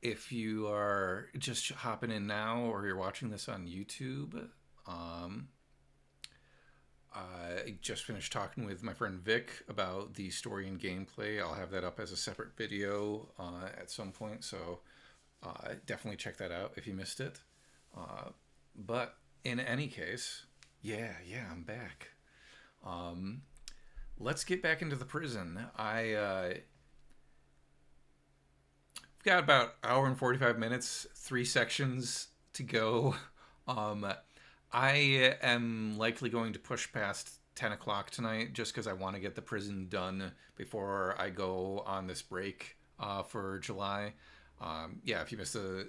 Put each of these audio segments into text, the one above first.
If you are just hopping in now or you're watching this on YouTube, um, I just finished talking with my friend Vic about the story and gameplay. I'll have that up as a separate video at some point, so definitely check that out if you missed it. Uh, but in any case, yeah, I'm back. Um, let's get back into the prison. I've got about hour and 45 minutes, 3 sections to go. Um, I am likely going to push past 10 o'clock tonight just because I want to get the prison done before I go on this break for July. Yeah, if you missed the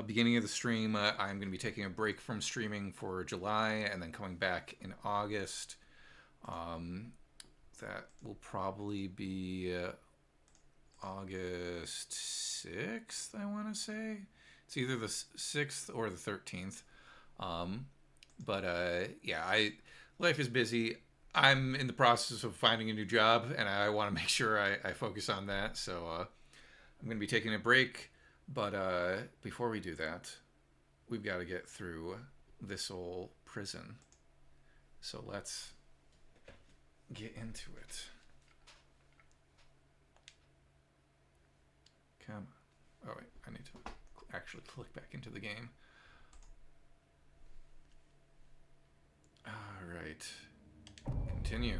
beginning of the stream, I'm going to be taking a break from streaming for July and then coming back in August. Um, that will probably be August 6th, I want to say. It's either the 6th or the 13th. Um, but yeah, life is busy. I'm in the process of finding a new job, and I want to make sure I focus on that. So I'm going to be taking a break. But before we do that, we've got to get through this old prison. So let's get into it. Come on. Oh, wait. I need to actually click back into the game. All right. Continue.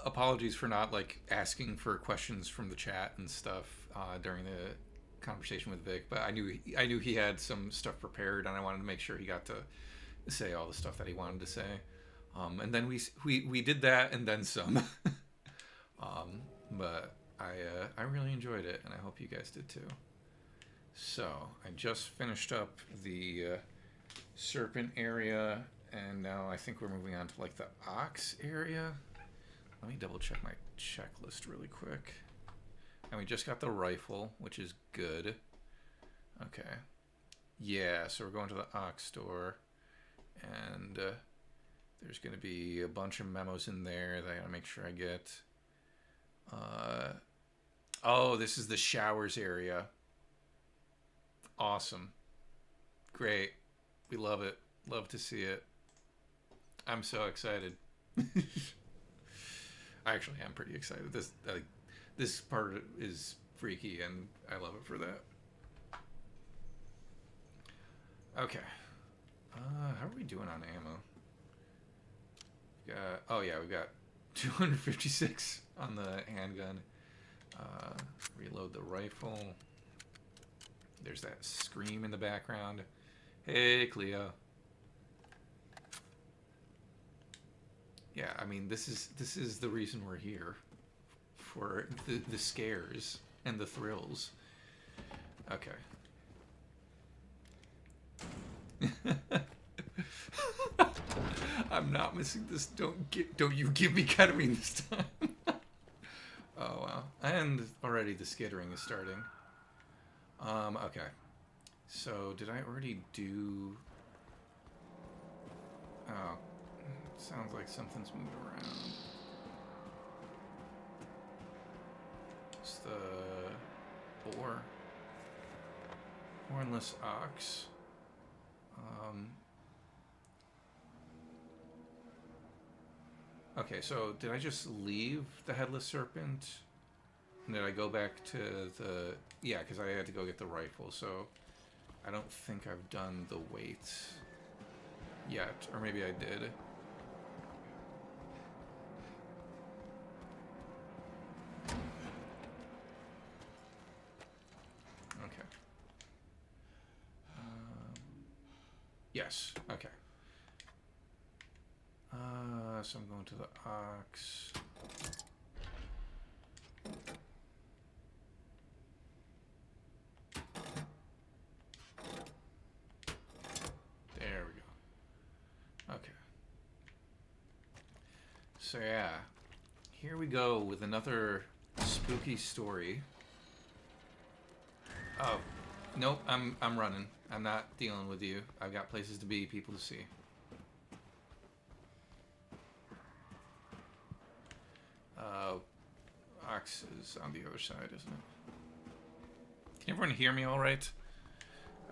Apologies for not like asking for questions from the chat and stuff during the conversation with Vic, but I knew he had some stuff prepared, and I wanted to make sure he got to say all the stuff that he wanted to say. And then we did that and then some. But I really enjoyed it, and I hope you guys did too. So I just finished up the serpent area, and now I think we're moving on to like the ox area. Let me double check my checklist really quick. And we just got the rifle, which is good. Okay. Yeah, so we're going to the ox store, and there's going to be a bunch of memos in there that I got to make sure I get. Oh, this is the showers area. Awesome. Great. We love it. Love to see it. I'm so excited. I actually am pretty excited. This part is freaky, and I love it for that. Okay. How are we doing on ammo? Oh yeah, we've got 256 on the handgun. Reload the rifle. There's that scream in the background. Hey, Cleo. Yeah, I mean, this is the reason we're here, for the scares and the thrills. Okay. I'm not missing this. Don't you give me ketamine this time. Oh wow. And already the skittering is starting. Okay. So did I already do? Oh, sounds like something's moving around. It's the hornless ox. Okay, so did I just leave the headless serpent? And did I go back to the... Yeah, because I had to go get the rifle, so I don't think I've done the weights yet. Or maybe I did. Okay. Yes, okay. So I'm going to the ox. There we go. Okay. So yeah, here we go with another spooky story. Oh, nope, I'm running. I'm not dealing with you. I've got places to be, people to see. box is on the other side, isn't it? Can everyone hear me all right?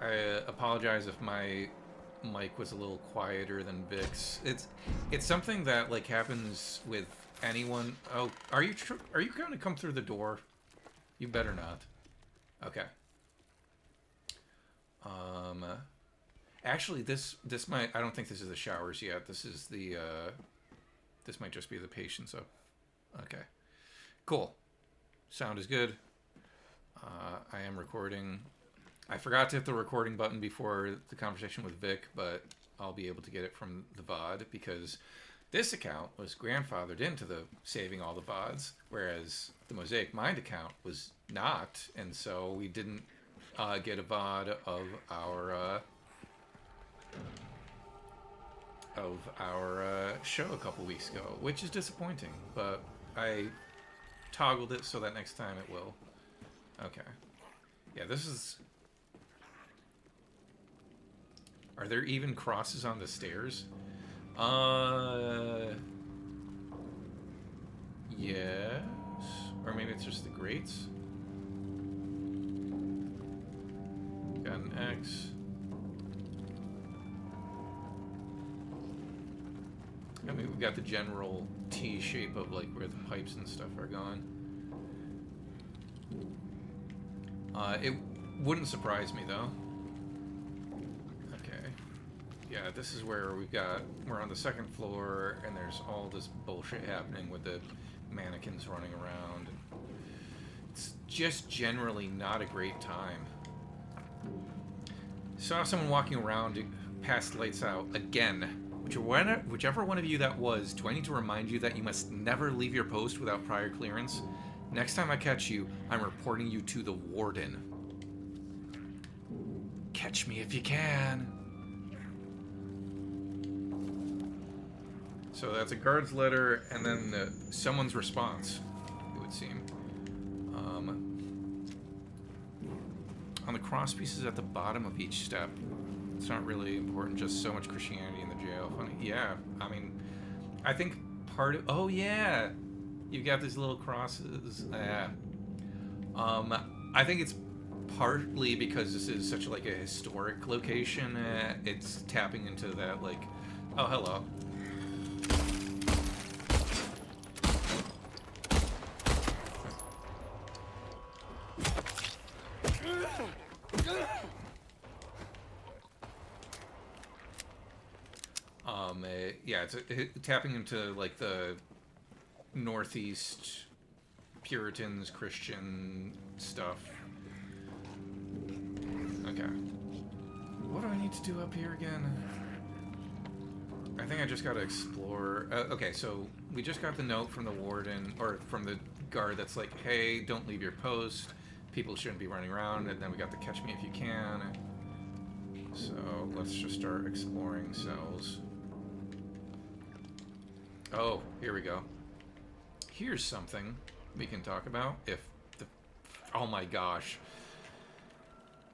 I apologize if my mic was a little quieter than Vic's. It's something that like happens with anyone. Oh, are you going to come through the door? You better not. Okay. Actually, this might. I don't think this is the showers yet. This is the. This might just be the patients up. Okay. Cool. Sound is good. I am recording. I forgot to hit the recording button before the conversation with Vic, but I'll be able to get it from the VOD because this account was grandfathered into the saving all the VODs, whereas the Mosaic Mind account was not, and so we didn't get a VOD of our show a couple weeks ago, which is disappointing, but I toggled it so that next time it will. Okay. Yeah, this is... Are there even crosses on the stairs? Yes. Or maybe it's just the grates. Got an X. I mean, we've got the general T shape of like where the pipes and stuff are going. It wouldn't surprise me though. Okay. Yeah, this is where we're on the second floor and there's all this bullshit happening with the mannequins running around. It's just generally not a great time. Saw someone walking around past lights out again. Whichever one of you that was, do I need to remind you that you must never leave your post without prior clearance? Next time I catch you, I'm reporting you to the warden. Catch me if you can. So that's a guard's letter, and then someone's response, it would seem. On the cross pieces at the bottom of each step. It's not really important, just so much Christianity in the jail. Funny. Yeah, I mean, I think part of... Oh, yeah! You've got these little crosses. Yeah. I think it's partly because this is such like a historic location. It's tapping into that, like... Oh, hello. Yeah, it's tapping into like the Northeast Puritans, Christian stuff. Okay. What do I need to do up here again? I think I just gotta explore. Okay, so we just got the note from the warden, or from the guard that's like, hey, don't leave your post. People shouldn't be running around. And then we got the catch me if you can. So let's just start exploring cells. Oh, here we go. Here's something we can talk about if the... Oh my gosh.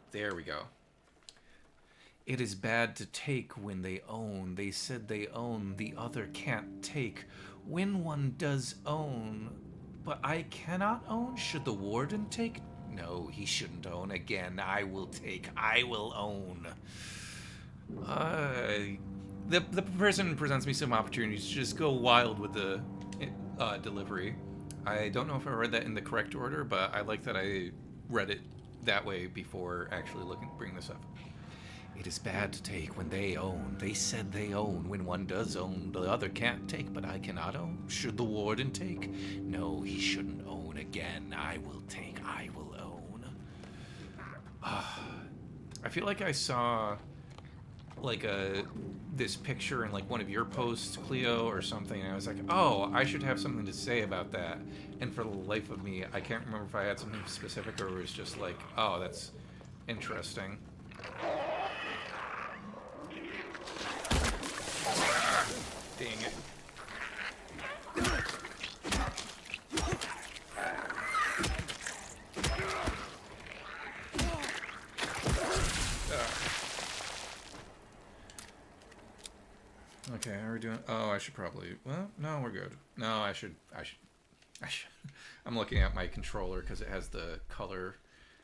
There we go. It is bad to take when they own. They said they own, the other can't take. When one does own, but I cannot own, should the warden take? No, he shouldn't own. Again, I will take. I will own. The person presents me some opportunities to just go wild with the delivery. I don't know if I read that in the correct order, but I like that I read it that way before actually bring this up. It is bad to take when they own. They said they own. When one does own, the other can't take, but I cannot own. Should the warden take? No, he shouldn't own. Again, I will take. I will own. I feel like I saw like this picture in like one of your posts, Cleo, or something, and I was like, oh, I should have something to say about that. And for the life of me, I can't remember if I had something specific or it was just like, oh, that's interesting. Dang it. Okay, how are we doing? Oh, I should probably... Well, no, we're good. No, I should I'm looking at my controller because it has the color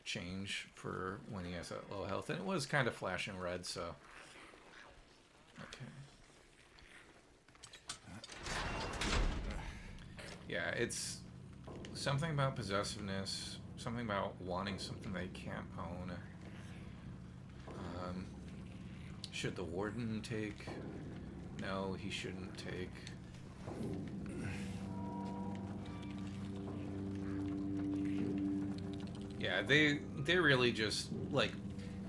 change for when he has that low health, and it was kind of flashing red, so... Okay. Yeah, it's something about possessiveness, something about wanting something they can't own. Should the warden take? No, he shouldn't take. Yeah, they really just, like,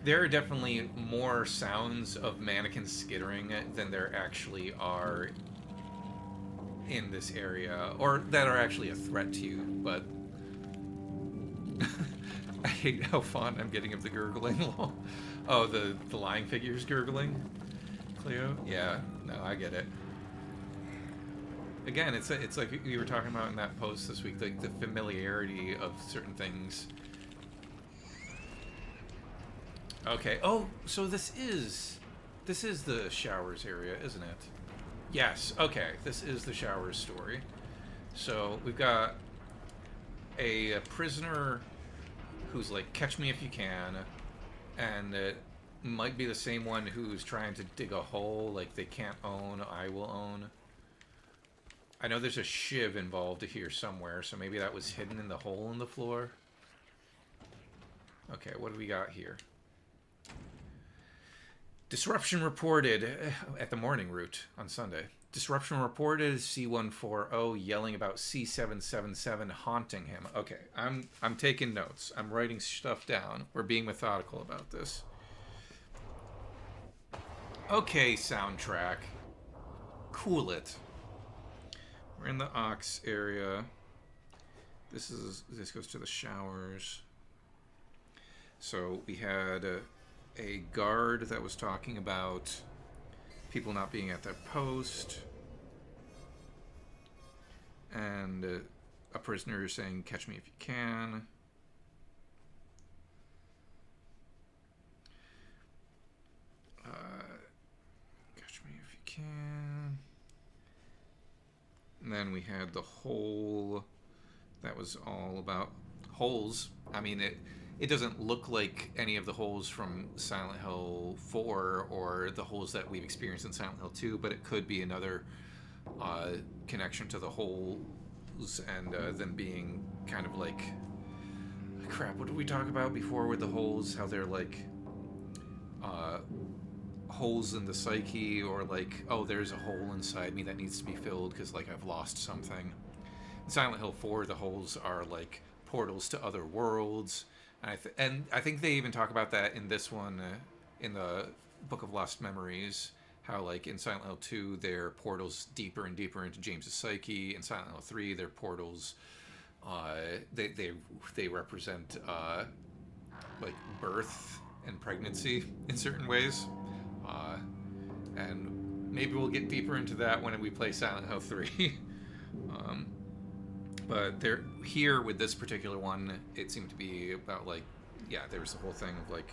there are definitely more sounds of mannequins skittering than there actually are in this area, or that are actually a threat to you, but I hate how fond I'm getting of the gurgling. Oh, the lying figure's gurgling? Cleo? Yeah, no, I get it. Again, it's like we were talking about in that post this week, like the familiarity of certain things. Okay. Oh, so this is the showers area, isn't it? Yes. Okay. This is the showers story. So we've got a prisoner who's like, catch me if you can, and it might be the same one who's trying to dig a hole like they can't own, I will own. I know there's a shiv involved here somewhere, so maybe that was hidden in the hole in the floor. Okay, what do we got here? Disruption reported at the morning route on Sunday. Disruption reported, C140 yelling about C777 haunting him. Okay, I'm taking notes. I'm writing stuff down. We're being methodical about this. Okay, soundtrack. Cool it. We're in the Ox area. This goes to the showers. So we had a guard that was talking about people not being at their post, and a prisoner saying, catch me if you can. Catch me if you can. And then we had the hole that was all about holes. I mean, it doesn't look like any of the holes from Silent Hill 4 or the holes that we've experienced in Silent Hill 2, but it could be another connection to the holes, and them being kind of like, crap, what did we talk about before with the holes? How they're like holes in the psyche, or like, oh, there's a hole inside me that needs to be filled because like I've lost something. In Silent Hill 4, the holes are like portals to other worlds. And I think they even talk about that in this one, in the Book of Lost Memories, how like in Silent Hill 2, they're portals deeper and deeper into James's psyche. In Silent Hill 3, they're portals, they represent like birth and pregnancy in certain ways. And maybe we'll get deeper into that when we play Silent Hill 3. But here with this particular one, it seemed to be about like, yeah, there's the whole thing of like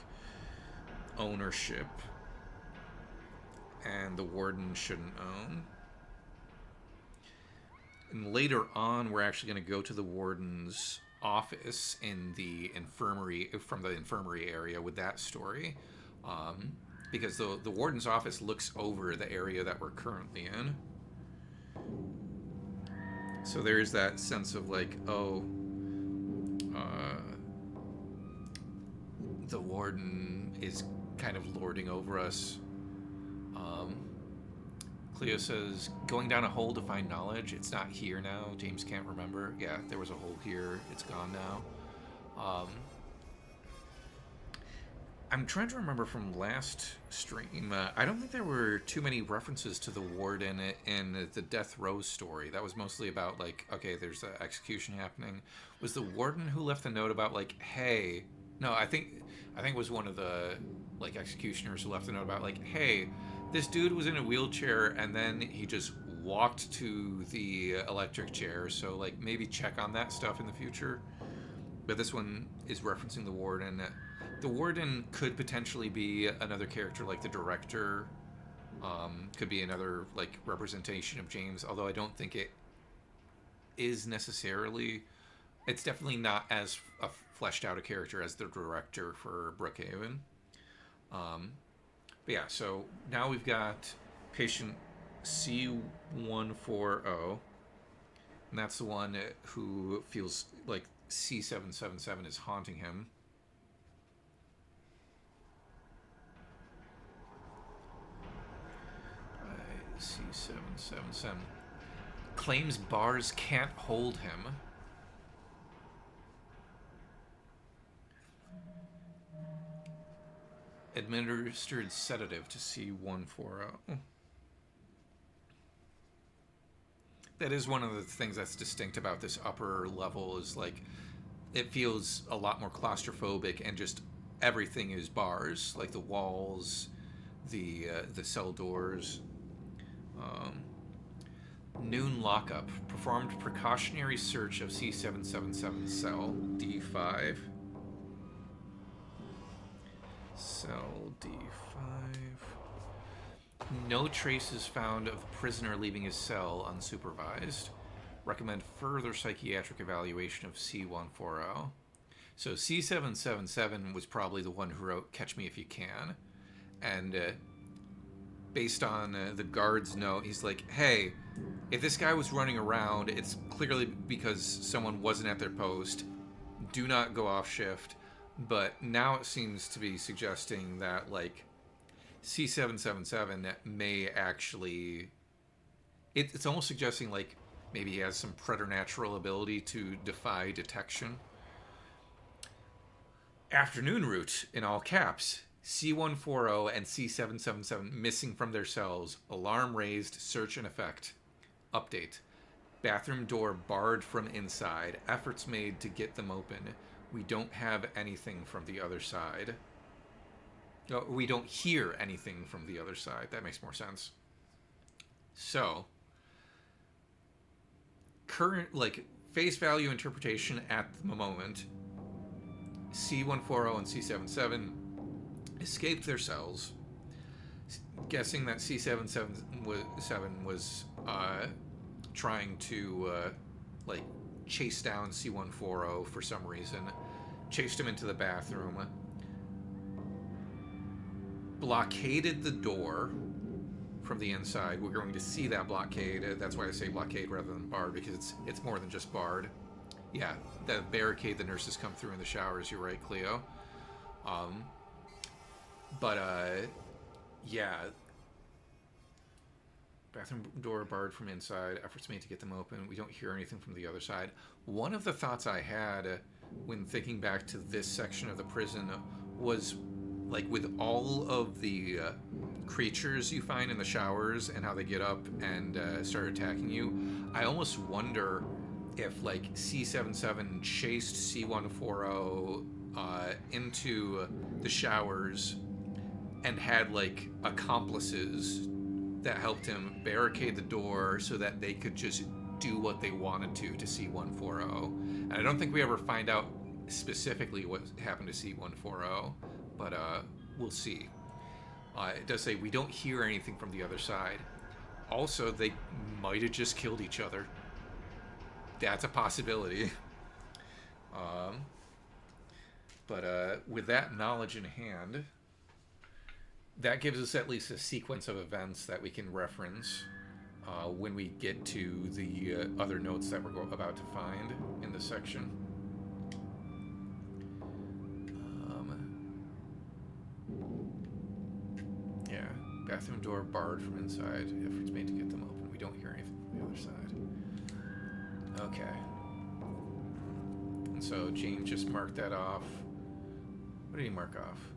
ownership, and the warden shouldn't own. And later on, we're actually going to go to the warden's office in the infirmary, from the infirmary area with that story, because the warden's office looks over the area that we're currently in. So there's that sense of like, oh, the warden is kind of lording over us. Cleo says, going down a hole to find knowledge. It's not here now. James can't remember. Yeah, there was a hole here. It's gone now. I'm trying to remember from last stream. I don't think there were too many references to the warden in the Death Row story. That was mostly about like, okay, there's an execution happening. Was the warden who left the note about like, hey? No, I think it was one of the like executioners who left the note about like, hey, this dude was in a wheelchair and then he just walked to the electric chair. So like maybe check on that stuff in the future. But this one is referencing the warden. The warden could potentially be another character like the director. Could be another like representation of James, although I don't think it is necessarily... It's definitely not as fleshed out a character as the director for Brookhaven. But yeah, so now we've got patient C140, and that's the one who feels like C777 is haunting him. C777 claims bars can't hold him. Administered sedative to C140. That is one of the things that's distinct about this upper level, is like it feels a lot more claustrophobic, and just everything is bars, like the walls, the cell doors. Noon lockup. Performed precautionary search of C777 cell D5. Cell D5. No traces found of prisoner leaving his cell unsupervised. Recommend further psychiatric evaluation of C140. So C777 was probably the one who wrote Catch Me If You Can. And based on the guard's note, he's like, hey, if this guy was running around, it's clearly because someone wasn't at their post. Do not go off shift. But now it seems to be suggesting that, like, C777 may actually... It's almost suggesting, like, maybe he has some preternatural ability to defy detection. Afternoon route, in all caps. C140 and C777 missing from their cells. Alarm raised, search in effect. Update. Bathroom door barred from inside. Efforts made to get them open. We don't have anything from the other side. No, we don't hear anything from the other side. That makes more sense. So, current, like, face value interpretation at the moment, C140 and C77 escaped their cells, guessing that C777 was trying to, like, chase down C140 for some reason, chased him into the bathroom, blockaded the door from the inside. We're going to see that blockade. That's why I say blockade rather than barred, because it's more than just barred. Yeah, the barricade the nurses come through in the showers. You're right, Cleo. Yeah. Bathroom door barred from inside. Efforts made to get them open. We don't hear anything from the other side. One of the thoughts I had when thinking back to this section of the prison was, like, with all of the creatures you find in the showers and how they get up and start attacking you, I almost wonder if, like, C77 chased C140 into the showers and had, like, accomplices that helped him barricade the door so that they could just do what they wanted to C140. And I don't think we ever find out specifically what happened to C140, but we'll see. It does say we don't hear anything from the other side. Also, they might have just killed each other. That's a possibility. With that knowledge in hand, that gives us at least a sequence of events that we can reference when we get to the other notes that we're about to find in this section. Yeah, bathroom door barred from inside. Efforts made to get them open. We don't hear anything from the other side. Okay. And so James just marked that off. What did he mark off?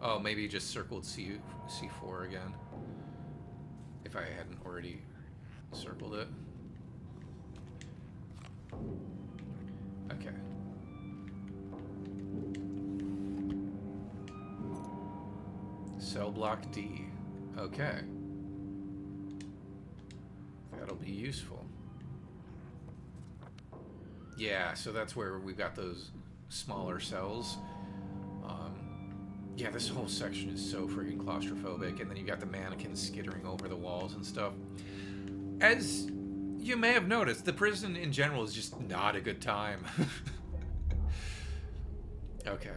Oh, maybe he just circled C4 again. If I hadn't already circled it. Okay. Cell block D. Okay. That'll be useful. Yeah, so that's where we've got those smaller cells. Yeah, this whole section is so freaking claustrophobic, and then you got the mannequins skittering over the walls and stuff. As You may have noticed, the prison in general is just not a good time. Okay.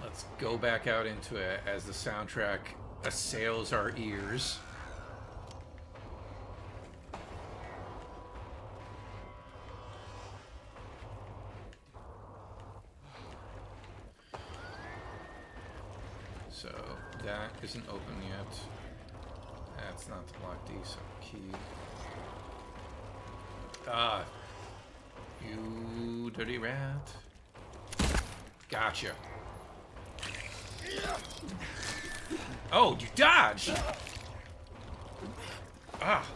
Let's go back out into it as the soundtrack assails our ears. So that isn't open yet. That's not the block D, so key. Ah, you dirty rat. Gotcha. Oh, you dodged! Ah.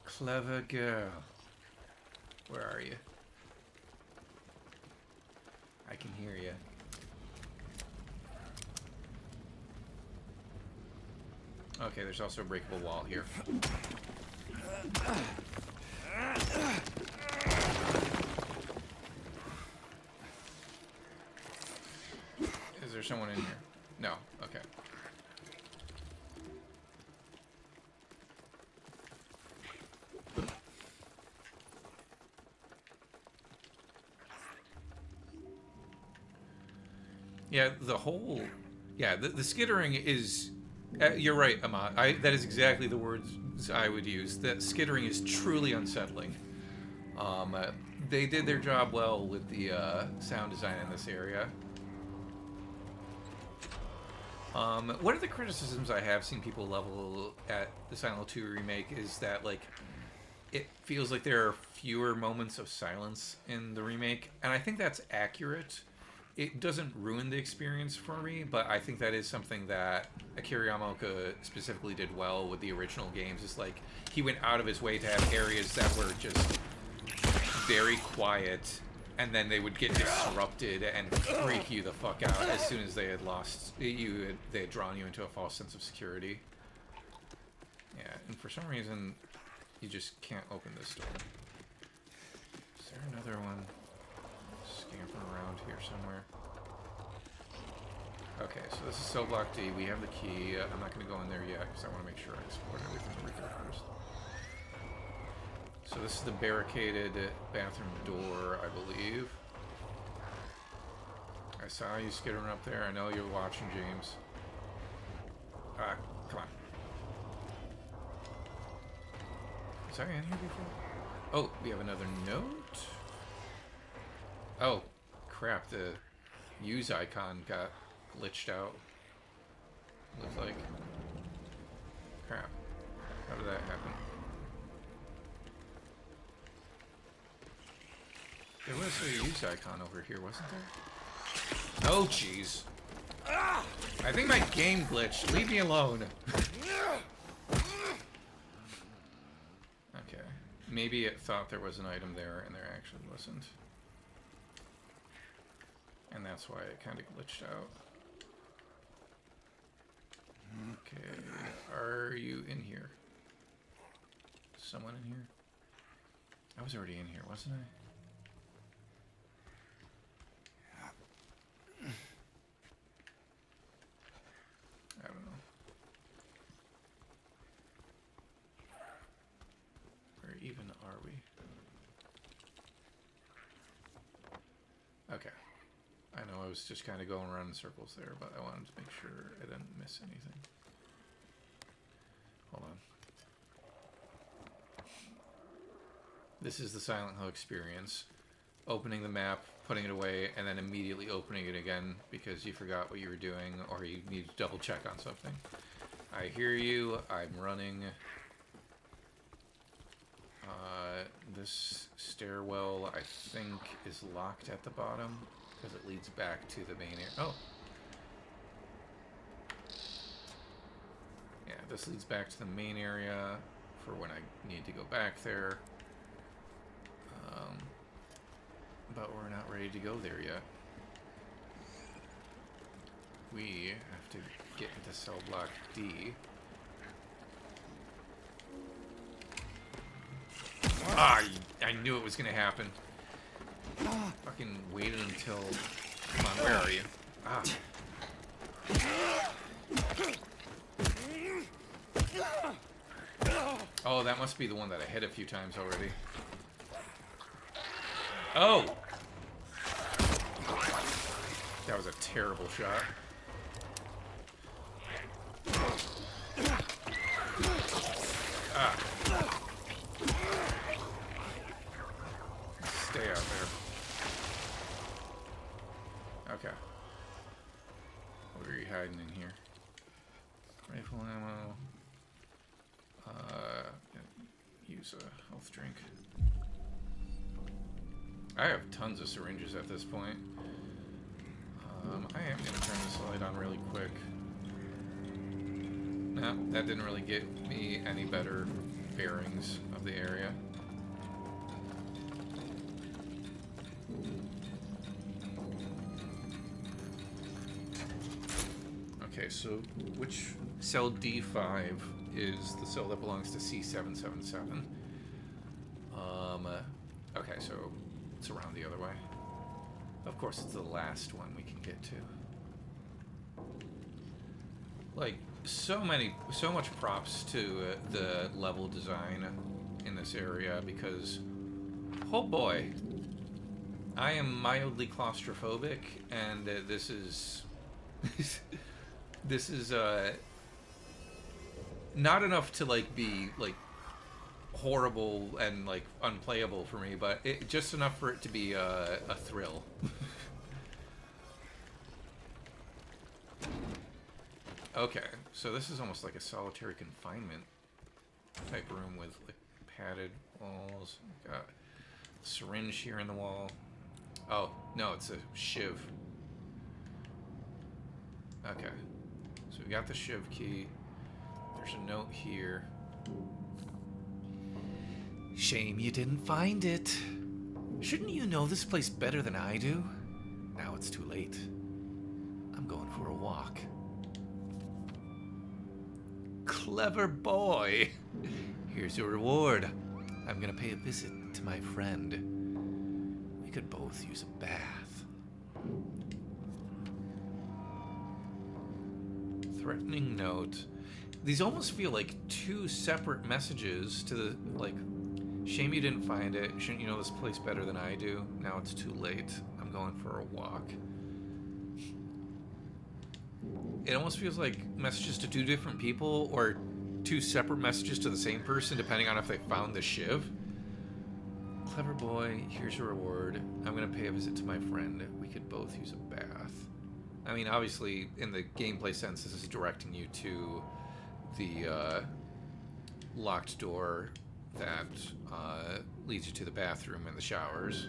Clever girl. Where are you? I can hear you. Okay, there's also a breakable wall here. Is there someone in here? No. Okay. Yeah, the whole... Yeah, the skittering is... you're right, Amat. That is exactly the words I would use. That skittering is truly unsettling. They did their job well with the sound design in this area. One of the criticisms I have seen people level at the Silent Hill 2 remake is that, like, it feels like there are fewer moments of silence in the remake, and I think that's accurate. It doesn't ruin the experience for me, but I think that is something that Akira Yamaoka specifically did well with the original games. Is like, he went out of his way to have areas that were just very quiet, and then they would get disrupted and freak you the fuck out as soon as they had lost you. They had drawn you into a false sense of security. Yeah, and for some reason, you just can't open this door. Is there another one scampering around here somewhere? Okay, so this is cell block D. We have the key. I'm not going to go in there yet because I want to make sure I explore everything right there first. So this is the barricaded bathroom door, I believe. I saw you skittering up there. I know you're watching, James. Come on. Was I in here before? Oh, we have another note. Oh, crap. The use icon got glitched out. Looks like. Crap. How did that happen? There was a use icon over here, wasn't there? Oh, jeez. I think my game glitched. Leave me alone. Okay. Maybe it thought there was an item there, and there actually wasn't. And that's why it kind of glitched out. Okay. Are you in here? Someone in here? I was already in here, wasn't I? I don't know. Where even are we? Okay. I know I was just kind of going around in circles there, but I wanted to make sure I didn't miss anything. Hold on. This is the Silent Hill experience. Opening the map, putting it away, and then immediately opening it again because you forgot what you were doing or you need to double check on something. I hear you. I'm running. This stairwell, I think, is locked at the bottom because it leads back to the main area. Oh! Yeah, this leads back to the main area for when I need to go back there. But we're not ready to go there yet. We have to get into cell block D. Ah, I knew it was going to happen. Fucking fucking waited until... Come on, where are you? Ah. Oh, that must be the one that I hit a few times already. Oh! That was a terrible shot. Ah. Stay out there. Okay. What are you hiding in here? Rifle ammo. Use a health drink. I have tons of syringes at this point. I am going to turn this light on really quick. No, that didn't really get me any better bearings of the area. Okay, so which cell D5 is the cell that belongs to C777? Okay, so it's around the other way. Of course, it's the last one we can get to. Like, so much props to the level design in this area, because, oh boy, I am mildly claustrophobic, and this is this is not enough to like be like horrible and like unplayable for me, but just enough for it to be a thrill. Okay, so this is almost like a solitary confinement type room with like padded walls. Got a syringe here in the wall. Oh, no, it's a shiv. Okay, so we got the shiv key. There's a note here. Shame you didn't find it. Shouldn't you know this place better than I do? Now it's too late. I'm going for a walk. Clever boy. Here's your reward. I'm gonna pay a visit to my friend. We could both use a bath. Threatening note. These almost feel like two separate messages to the, like, shame you didn't find it. Shouldn't you know this place better than I do? Now it's too late. I'm going for a walk. It almost feels like messages to two different people or two separate messages to the same person, depending on if they found the shiv. Clever boy, here's your reward. I'm going to pay a visit to my friend. We could both use a bath. I mean, obviously, in the gameplay sense, this is directing you to the locked door that leads you to the bathroom and the showers.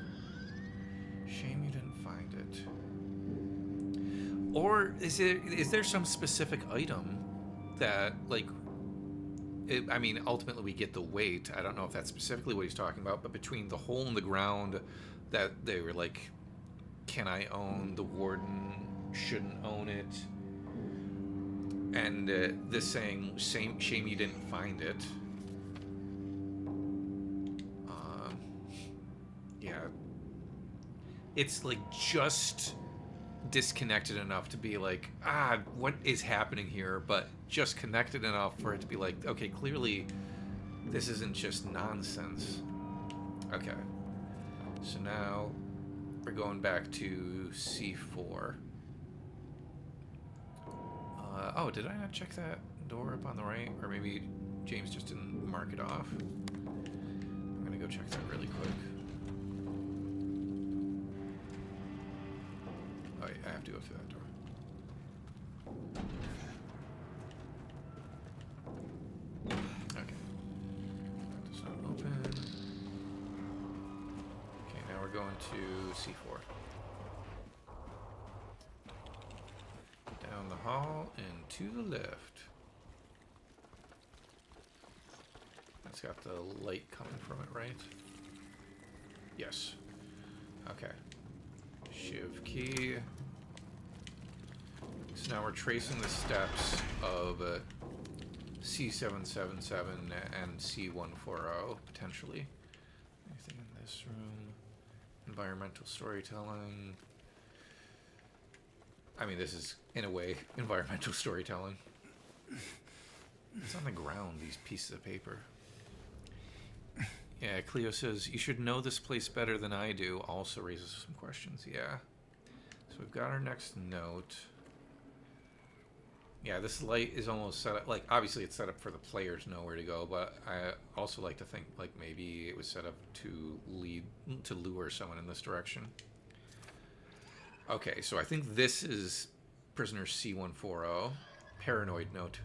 Shame you didn't find it. Or is there some specific item that, like, I mean, ultimately we get the weight. I don't know if that's specifically what he's talking about, but between the hole in the ground that they were like, can I own? The warden shouldn't own it. And this saying, shame you didn't find it. Yeah. It's like just disconnected enough to be like, what is happening here? But just connected enough for it to be like, okay, clearly this isn't just nonsense. Okay. So now we're going back to C4. Oh, did I not check that door up on the right? Or maybe James just didn't mark it off. I'm gonna go check that really quick. Oh, yeah, I have to go through that door. Okay. That does not open. Okay, now we're going to C4. Down the hall and to the left. That's got the light coming from it, right? Yes. Okay. Shiv key. So now we're tracing the steps of C777 and C140, potentially. Anything in this room? Environmental storytelling. I mean, this is, in a way, environmental storytelling. It's on the ground, these pieces of paper. Yeah, Cleo says, you should know this place better than I do. Also raises some questions. Yeah. So we've got our next note. Yeah, this light is almost set up, like, obviously it's set up for the player to know where to go, but I also like to think, like, maybe it was set up to lure someone in this direction. Okay, so I think this is prisoner C-140. Paranoid note.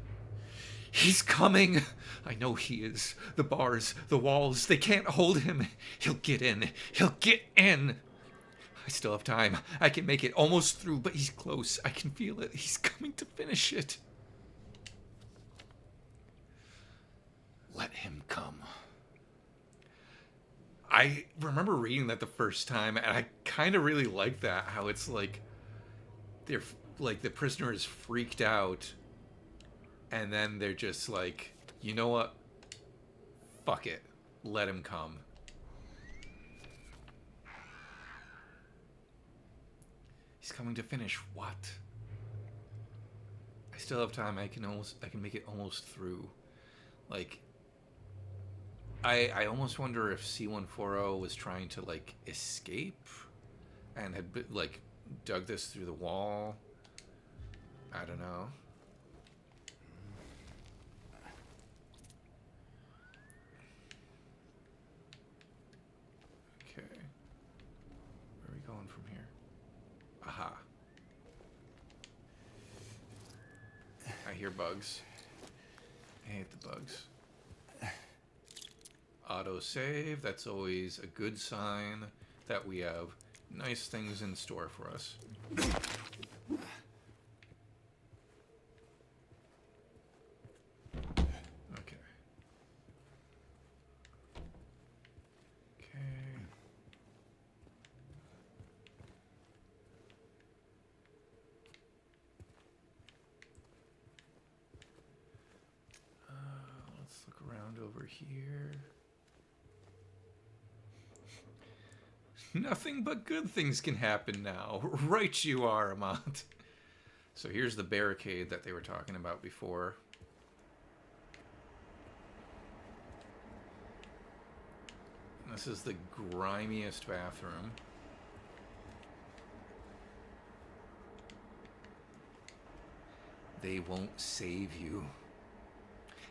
He's coming! I know he is. The bars, the walls, they can't hold him. He'll get in. He'll get in! I still have time. I can make it almost through, but he's close. I can feel it. He's coming to finish it. Let him come. I remember reading that the first time, and I kind of really like that. How it's like, they're like, the prisoner is freaked out, and then they're just like, you know what? Fuck it. Let him come. He's coming to finish what? I still have time. I can make it almost through. Like, I almost wonder if C-140 was trying to, like, escape and had, like, dug this through the wall. I don't know. Okay. Where are we going from here? Aha. I hear bugs. I hate the bugs. Auto-save. That's always a good sign that we have nice things in store for us. Okay. Okay. Let's look around over here. Nothing but good things can happen now. Right you are, Amant. So here's the barricade that they were talking about before. This is the grimiest bathroom. They won't save you.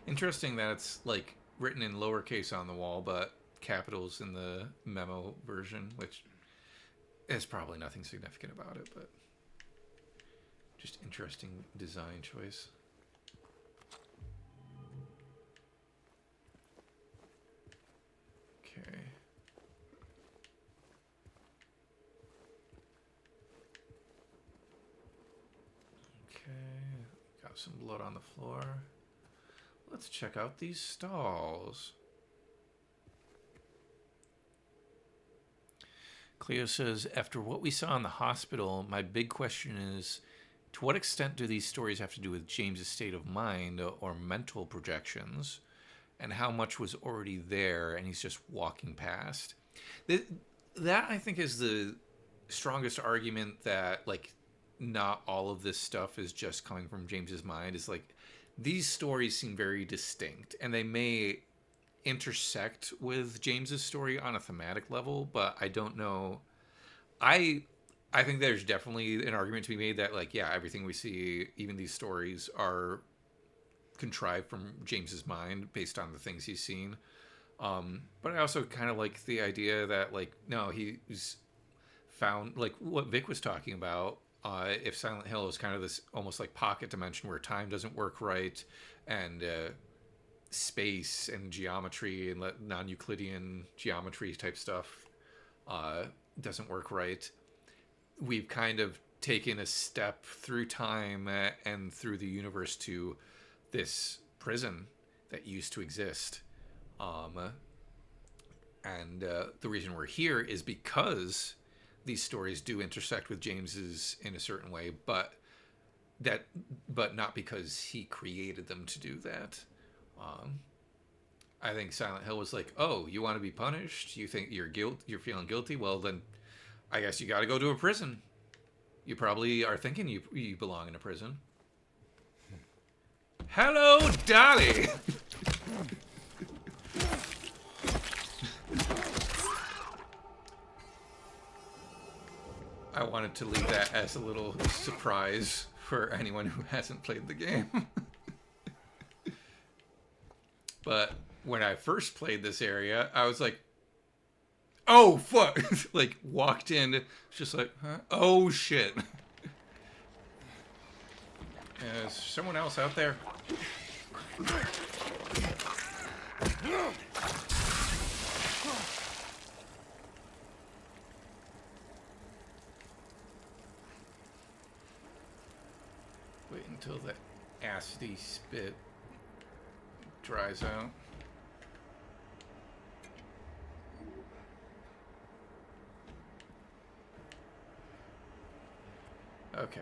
Interesting that it's, like, written in lowercase on the wall, but capitals in the memo version, which is probably nothing significant about it, but just interesting design choice. Okay. Okay, got some blood on the floor. Let's check out these stalls. Cleo says, after what we saw in the hospital, my big question is, to what extent do these stories have to do with James's state of mind or mental projections? And how much was already there and he's just walking past? That I think is the strongest argument that, like, not all of this stuff is just coming from James's mind. Is like, these stories seem very distinct, and they may intersect with James's story on a thematic level, but I don't know. I think there's definitely an argument to be made that, like, yeah, everything we see, even these stories, are contrived from James's mind based on the things he's seen. But I also kind of like the idea that, like, no, he's found, like what Vic was talking about, if Silent Hill is kind of this almost like pocket dimension where time doesn't work right, and space and geometry and non-Euclidean geometry type stuff doesn't work right, we've kind of taken a step through time and through the universe to this prison that used to exist. And the reason we're here is because these stories do intersect with James's in a certain way, but not because he created them to do that. I think Silent Hill was like, oh, you want to be punished? You think you're feeling guilty? Well, then I guess you got to go to a prison. You probably are thinking you belong in a prison. Hello, Dolly! I wanted to leave that as a little surprise for anyone who hasn't played the game. But when I first played this area, I was like, oh, fuck. Like, walked in, just like, huh? Oh, shit. Is someone else out there? Wait until the acidy spit dries out. Okay.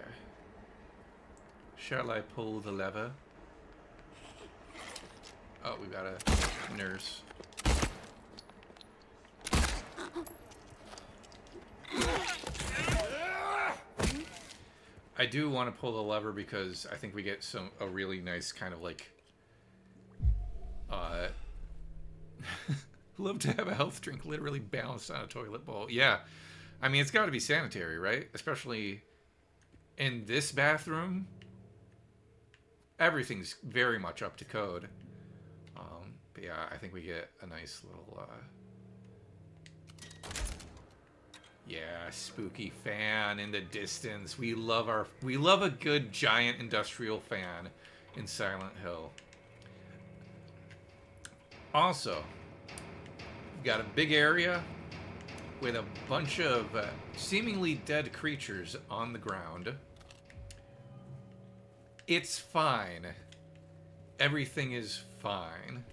Shall I pull the lever? Oh, we got a nurse. I do want to pull the lever because I think we get a really nice kind of like love to have a health drink literally balanced on a toilet bowl. Yeah. I mean, it's got to be sanitary, right? Especially in this bathroom. Everything's very much up to code. But yeah, I think we get a nice little yeah, spooky fan in the distance. We love a good giant industrial fan in Silent Hill. Also, we've got a big area with a bunch of seemingly dead creatures on the ground. It's fine. Everything is fine.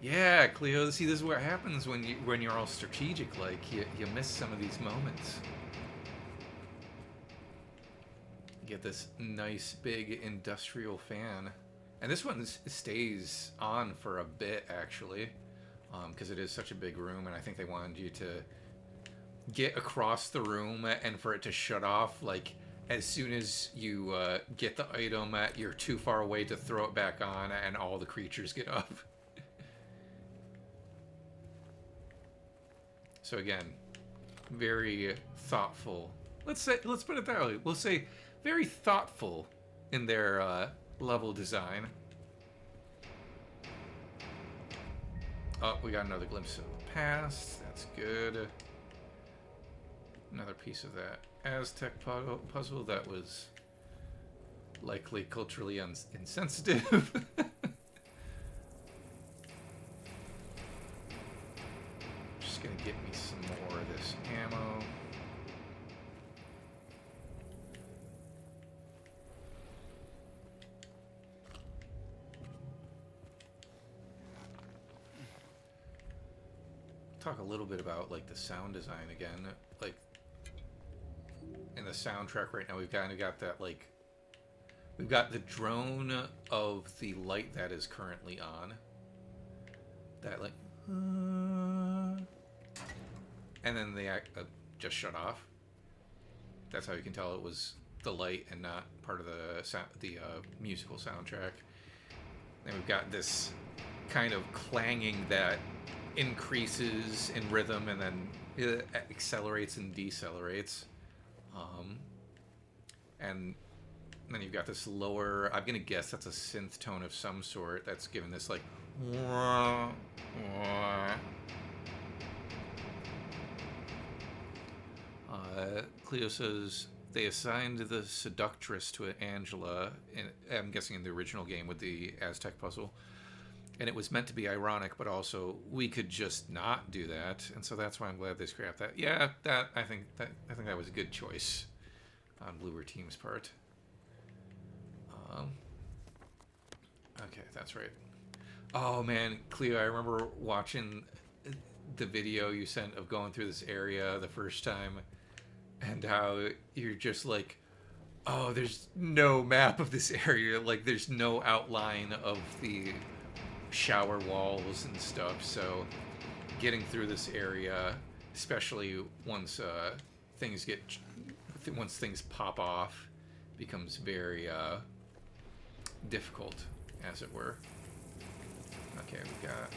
Yeah, Cleo, see, this is what happens when you're all strategic. Like, you miss some of these moments. You get this nice big industrial fan. And this one stays on for a bit, actually. Because it is such a big room, and I think they wanted you to get across the room and for it to shut off, like, as soon as you get the item, you're too far away to throw it back on, and all the creatures get up. So again, very thoughtful. Let's put it that way. We'll say very thoughtful in their level design. Oh, we got another glimpse of the past. That's good. Another piece of that Aztec puzzle that was likely culturally insensitive. Just gonna get me some more of this ammo. Talk a little bit about like the sound design again. Like in the soundtrack right now, we've kind of got that like we've got the drone of the light that is currently on. That like and then they just shut off. That's how you can tell it was the light and not part of the musical soundtrack. Then we've got this kind of clanging that increases in rhythm and then it accelerates and decelerates. And then you've got this lower, I'm gonna guess that's a synth tone of some sort that's given this like Cleo says they assigned the seductress to Angela, and I'm guessing in the original game with the Aztec puzzle. And it was meant to be ironic, but also we could just not do that, and so that's why I'm glad they scrapped that. Yeah, I think that was a good choice on Bluer Team's part. Okay, that's right. Oh man, Cleo, I remember watching the video you sent of going through this area the first time, and how you're just like, oh, there's no map of this area. Like, there's no outline of the shower walls and stuff, so getting through this area especially once once things pop off, becomes very difficult, as it were. Okay, we got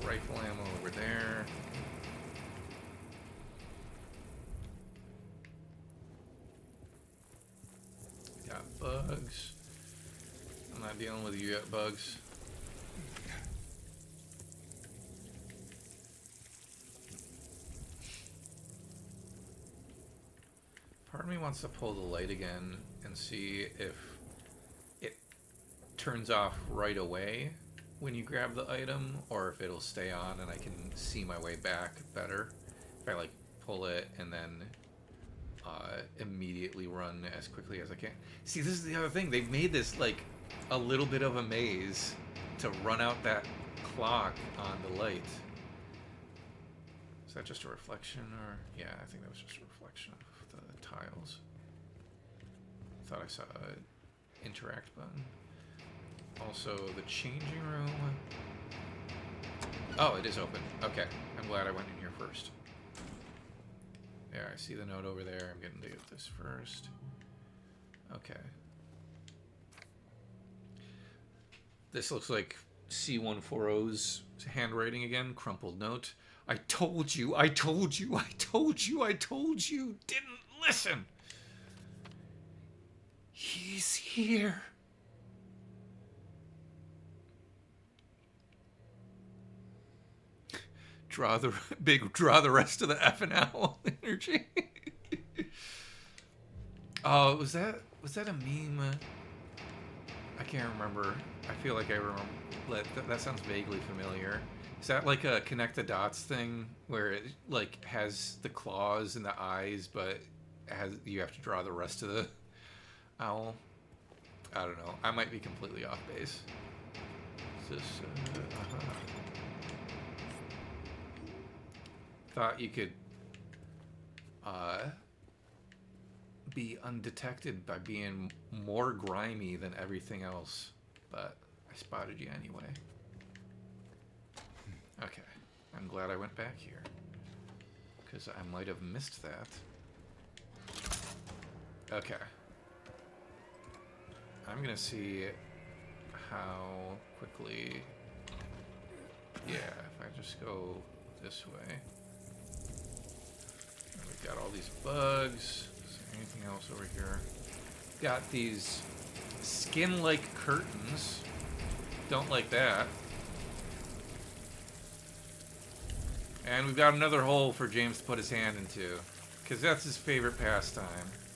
rifle ammo over there. We got bugs. I'm not dealing with you yet, bugs. Part of me wants to pull the light again and see if it turns off right away when you grab the item, or if it'll stay on and I can see my way back better. If I like pull it and then immediately run as quickly as I can. See, this is the other thing. They've made this like a little bit of a maze to run out that clock on the light. Is that just a reflection, or yeah, I think that was just a reflection of the tiles. I thought I saw an interact button. Also, the changing room. Oh, it is open. Okay, I'm glad I went in here first. Yeah, I see the note over there. I'm getting to get this first. Okay. This looks like C140's handwriting again. Crumpled note. I told you, I told you, I told you, I told you. Didn't listen. He's here. Draw the rest of the F and L energy. Oh, was that a meme? I can't remember. I feel like I remember. That sounds vaguely familiar. Is that like a connect the dots thing where it like has the claws and the eyes, but you have to draw the rest of the owl? I don't know. I might be completely off base. Is this? Thought you could be undetected by being more grimy than everything else, but I spotted you anyway. Okay, I'm glad I went back here, because I might have missed that. Okay. I'm gonna see how quickly... Yeah, if I just go this way. We've got all these bugs. Is there anything else over here? Got these skin-like curtains. Don't like that. And we've got another hole for James to put his hand into, because that's his favorite pastime,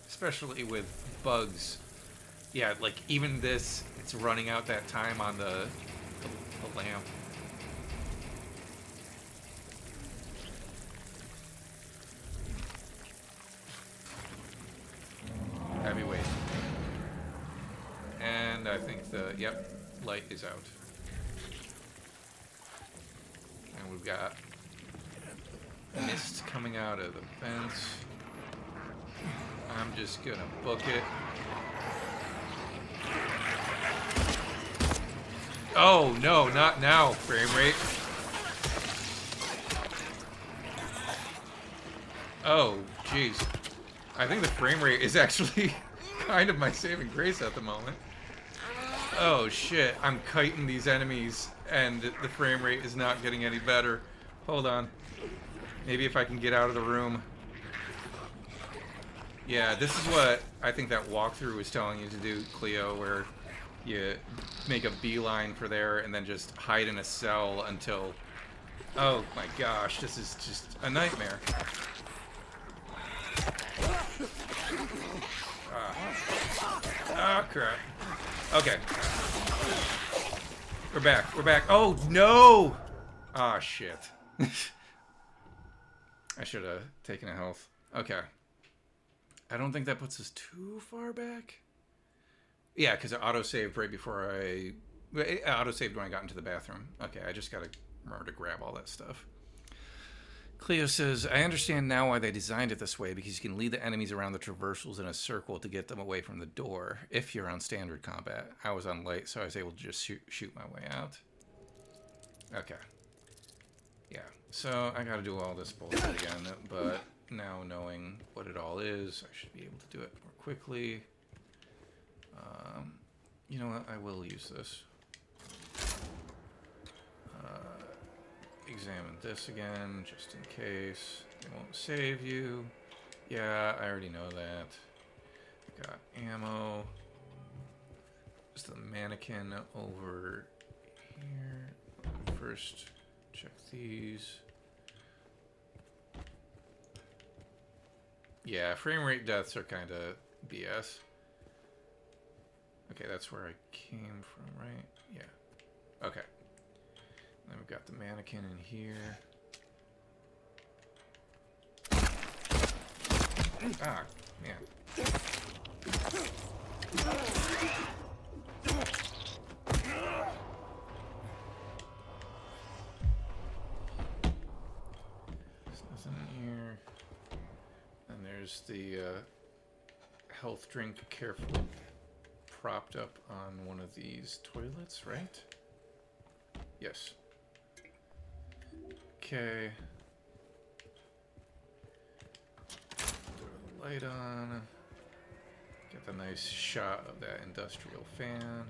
especially with bugs. Yeah, like even this, it's running out that time on the lamp. Heavyweight. And I think yep, light is out. And we've got mist coming out of the fence. I'm just gonna book it. Oh no, not now, frame rate. Oh, jeez. I think the frame rate is actually kind of my saving grace at the moment. Oh shit, I'm kiting these enemies and the frame rate is not getting any better. Hold on. Maybe if I can get out of the room. Yeah, this is what I think that walkthrough was telling you to do, Cleo, where you make a beeline for there and then just hide in a cell until... Oh my gosh, this is just a nightmare. Oh crap. Okay. We're back. We're back. Oh no! Ah, shit. I should have taken a health. Okay. I don't think that puts us too far back. Yeah, because it auto-saved right before it auto-saved when I got into the bathroom. Okay, I just gotta remember to grab all that stuff. Cleo says, I understand now why they designed it this way, because you can lead the enemies around the traversals in a circle to get them away from the door, if you're on standard combat. I was on light, so I was able to just shoot my way out. Okay. Yeah, So I gotta do all this bullshit again, but now knowing what it all is, I should be able to do it more quickly. You know what? I will use this. Examine this again, just in case. It won't save you. Yeah, I already know that. Got ammo. There's the mannequin over here. First, check these. Yeah, frame rate deaths are kind of BS. Okay, that's where I came from, right? Yeah. Okay. Then we've got the mannequin in here. Ah, man. There's nothing in here. And there's the health drink carefully propped up on one of these toilets, right? Yes. Okay. Throw the light on. Get the nice shot of that industrial fan.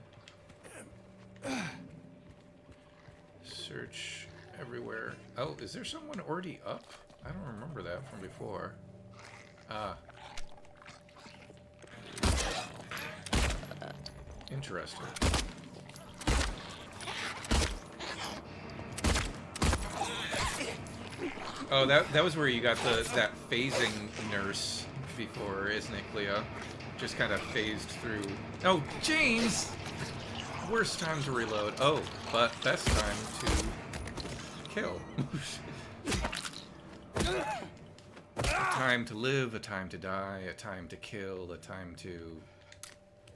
Search everywhere. Oh, is there someone already up? I don't remember that from before. Ah. Interesting. Oh, that was where you got that phasing nurse before, isn't it, Cleo? Just kind of phased through. Oh, James! Worst time to reload. Oh, but best time to kill. A time to live, a time to die, a time to kill, a time to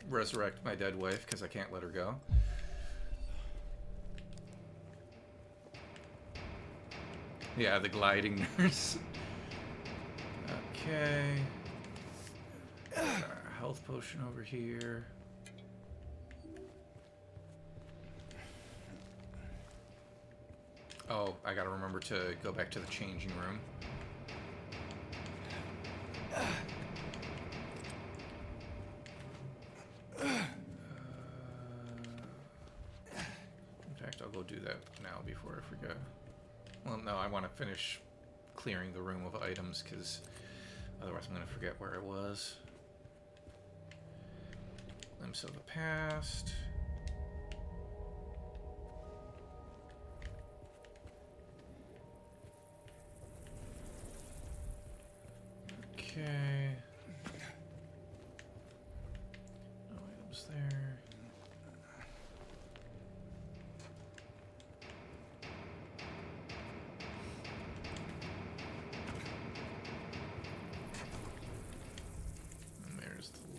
resurrect my dead wife because I can't let her go. Yeah, the gliding nurse. Okay. Health potion over here. Oh, I gotta remember to go back to the changing room. In fact, I'll go do that now before I forget. Well, no, I want to finish clearing the room of items, because otherwise I'm going to forget where I was. Glimpse of the past. Okay. No items there.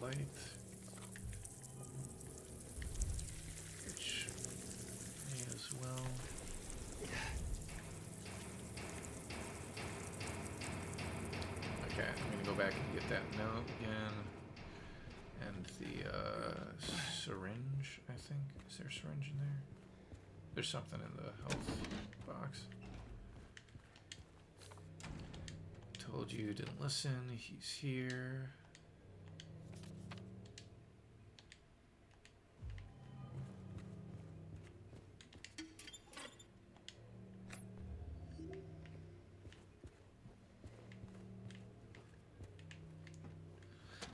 Light, which may as well. Okay, I'm gonna go back and get that note again, and the syringe. I think, is there a syringe in there? There's something in the health box. Told you, didn't listen. He's here.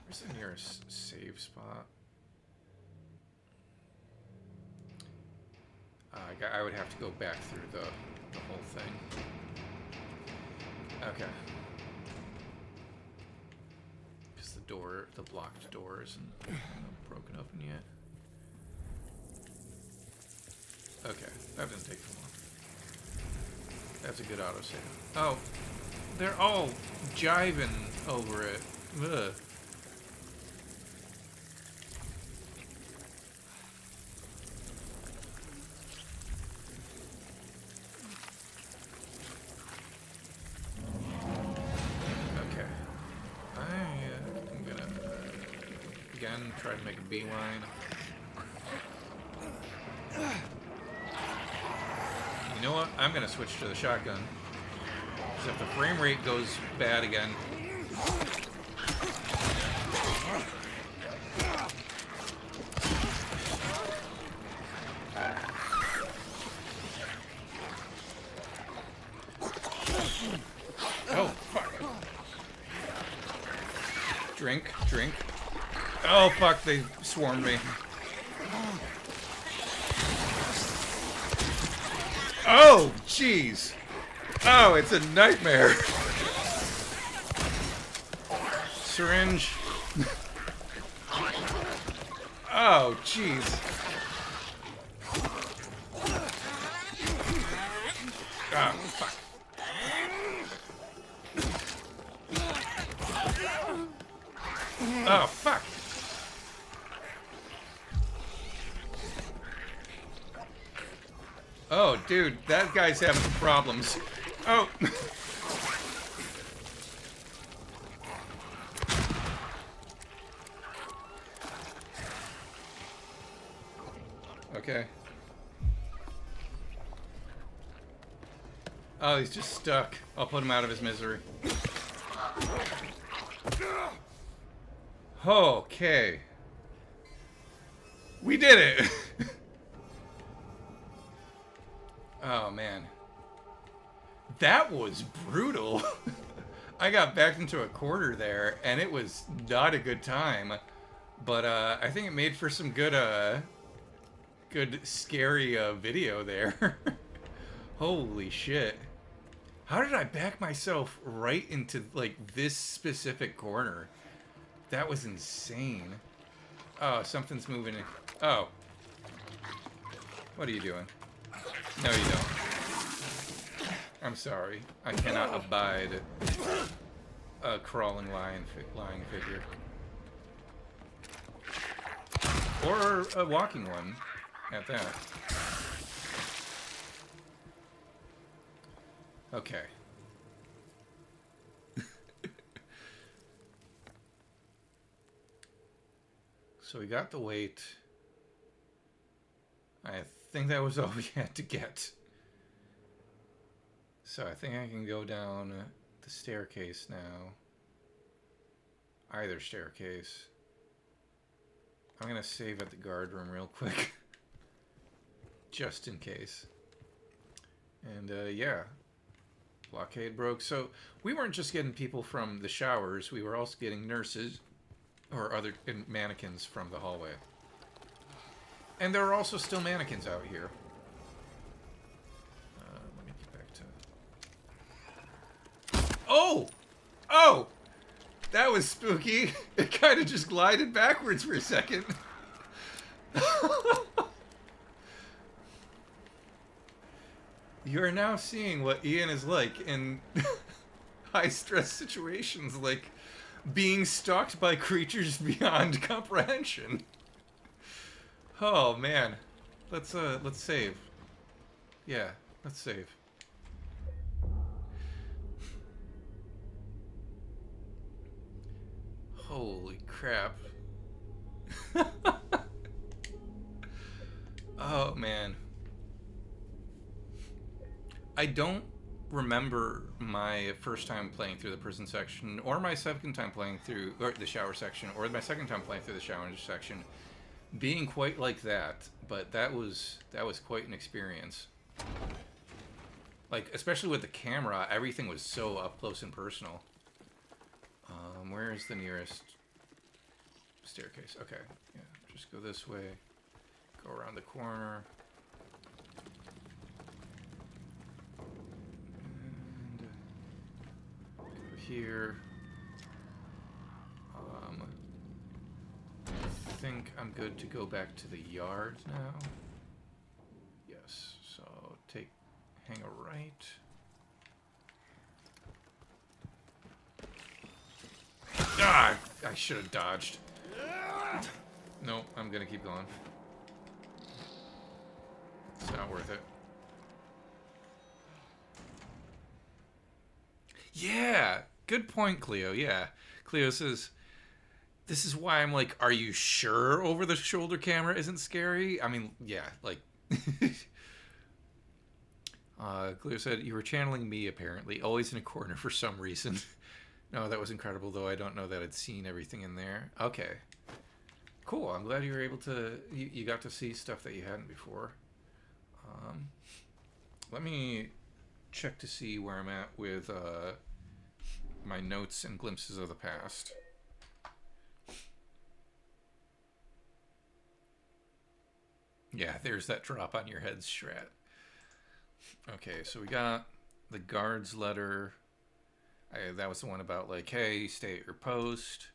Where's the nearest save spot? I would have to go back through the whole thing. Okay. Because the blocked door isn't broken open yet. Okay, that didn't take too long. That's a good autosave. Oh, they're all jiving over it. Ugh. Try to make a beeline. You know what? I'm gonna switch to the shotgun. So if the frame rate goes bad again... Oh, fuck. Drink, drink. Oh, fuck, they swarmed me. Oh, jeez. Oh, it's a nightmare. Syringe. Oh, jeez. Oh, fuck. Oh, fuck. Oh, dude, that guy's having some problems. Oh. Okay. Oh, he's just stuck. I'll put him out of his misery. Okay. We did it! Oh, man. That was brutal. I got backed into a corner there, and it was not a good time. But I think it made for some good, good scary video there. Holy shit. How did I back myself right into, like, this specific corner? That was insane. Oh, something's moving. Oh. What are you doing? No, you don't. I'm sorry. I cannot abide a crawling lying figure. Or a walking one, at that. Okay. So we got the weight. I think that was all we had to get. So I think I can go down the staircase now. Either staircase. I'm gonna save at the guard room real quick. Just in case. And yeah. Blockade broke. So we weren't just getting people from the showers, we were also getting nurses or other mannequins from the hallway. And there are also still mannequins out here. Let me get back to... Oh! Oh! That was spooky. It kind of just glided backwards for a second. You are now seeing what Ian is like in high-stress situations, like being stalked by creatures beyond comprehension. Oh man, let's save. Yeah, let's save. Holy crap. Oh man. I don't remember my first time playing through the prison section, or my second time playing through or the shower section, or my second time playing through the shower section being quite like that, but that was quite an experience. Like, especially with the camera, everything was so up close and personal. Where is the nearest staircase? Okay, yeah, just go this way, go around the corner. Here. I think I'm good to go back to the yard now. Yes, so hang a right. Ah, I should have dodged. No, I'm gonna keep going. It's not worth it. Yeah, good point, Cleo. Yeah, Cleo says, this is why I'm like, are you sure over the shoulder camera isn't scary? I mean, yeah, like, Clear said, you were channeling me, apparently. Always in a corner for some reason. No, that was incredible, though. I don't know that I'd seen everything in there. Okay. Cool. I'm glad you were able to... You got to see stuff that you hadn't before. Let me check to see where I'm at with my notes and glimpses of the past. Yeah, there's that drop on your head strat. Okay, so we got the guard's letter. That was the one about, like, hey, stay at your post.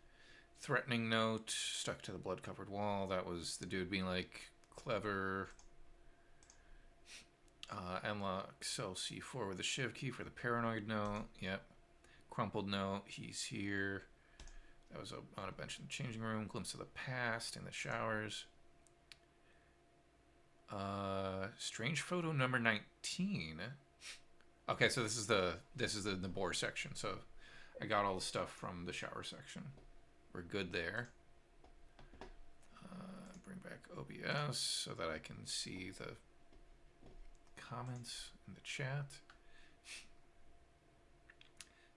Threatening note, stuck to the blood-covered wall. That was the dude being, like, clever. Unlock cell C4 with a shiv key for the paranoid note. Yep. Crumpled note, he's here. That was on a bench in the changing room. Glimpse of the past in the showers. Strange photo number 19. Okay, so this is the bore section. So I got all the stuff from the shower section. We're good there. Bring back OBS so that I can see the comments in the chat.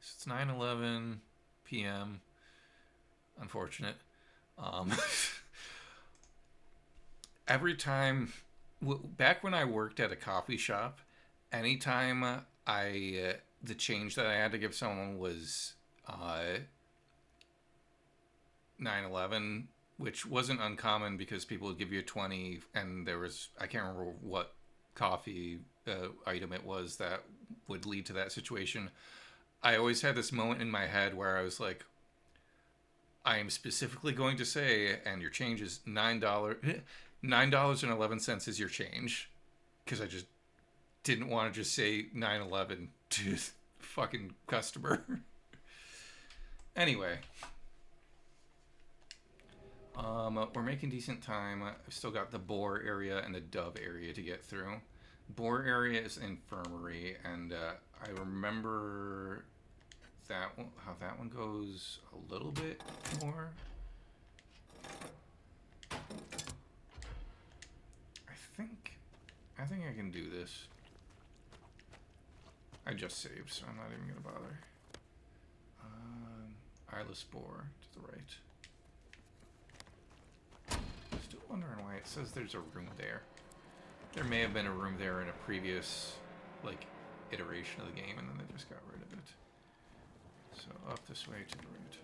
So it's 9:11 p.m. Unfortunate. Every time, back when I worked at a coffee shop, anytime the change that I had to give someone was 9/11, which wasn't uncommon because people would give you a 20, and there was, I can't remember what coffee item it was that would lead to that situation. I always had this moment in my head where I was like, I am specifically going to say, and your change is $9.11 is your change, because I just didn't want to just say 9/11 to the fucking customer. Anyway, we're making decent time. I've still got the bore area and the dove area to get through. Bore area is infirmary, and I remember that one, how that one goes a little bit more. I think I can do this. I just saved, so I'm not even gonna bother. Eyeless bore to the right. Still wondering why it says there's a room there. There may have been a room there in a previous, like, iteration of the game, and then they just got rid of it. So up this way to the right.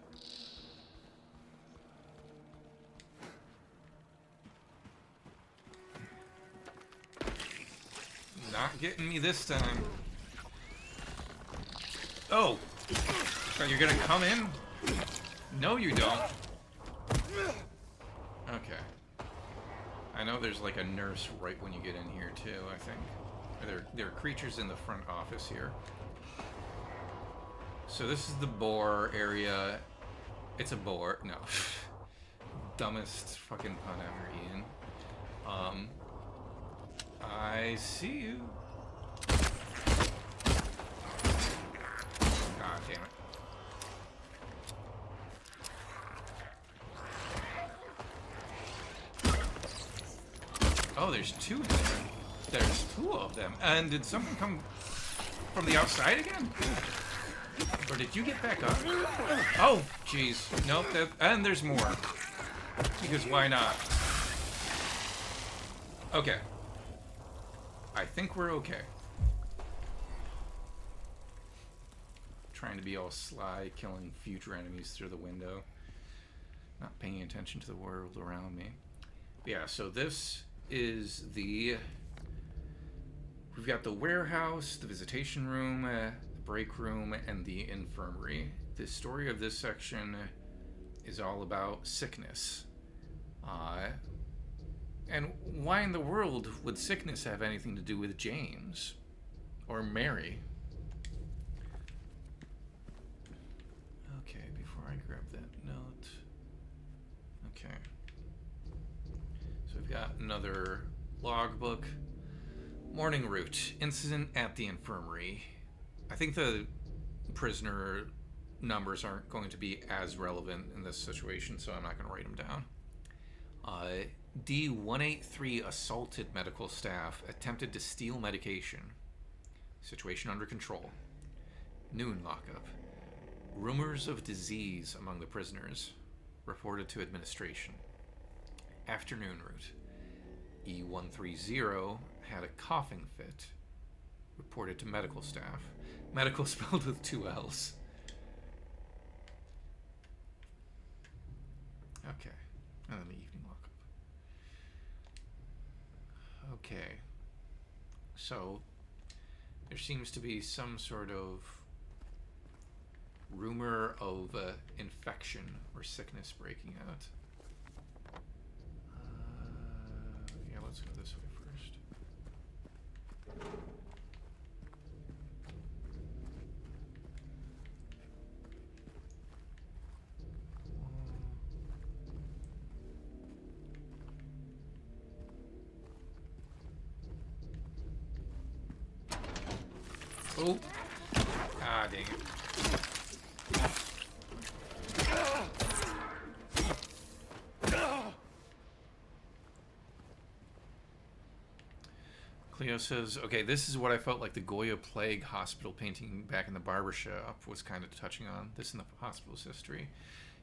Not getting me this time. Oh! So you're gonna come in? No, you don't. Okay. I know there's like a nurse right when you get in here too, I think. There are creatures in the front office here. So this is the bore area. It's a bore. No. Dumbest fucking pun ever, Ian. I see you. God damn it. Oh, there's two there. There's two of them. And did someone come from the outside again? Or did you get back up? Oh, jeez. Nope. And there's more. Because why not? Okay. I think we're okay. Trying to be all sly, killing future enemies through the window. Not paying attention to the world around me. But yeah, so this is we've got the warehouse, the visitation room, the break room, and the infirmary. The story of this section is all about sickness. And why in the world would sickness have anything to do with James? Or Mary? Okay, before I grab that note. Okay. So we've got another logbook. Morning route. Incident at the infirmary. I think the prisoner numbers aren't going to be as relevant in this situation, so I'm not going to write them down. D183 assaulted medical staff, attempted to steal medication. Situation under control. Noon lockup. Rumors of disease among the prisoners. Reported to administration. Afternoon route. E130 had a coughing fit. Reported to medical staff. Medical spelled with 2 L's. Okay. And then the evening lockup. Okay. So, there seems to be some sort of rumor of infection or sickness breaking out. Yeah, let's go this way first. Oh! Ah, dang it. Cleo says, okay, this is what I felt like the Goya Plague hospital painting back in the barber shop was kind of touching on. This in the hospital's history.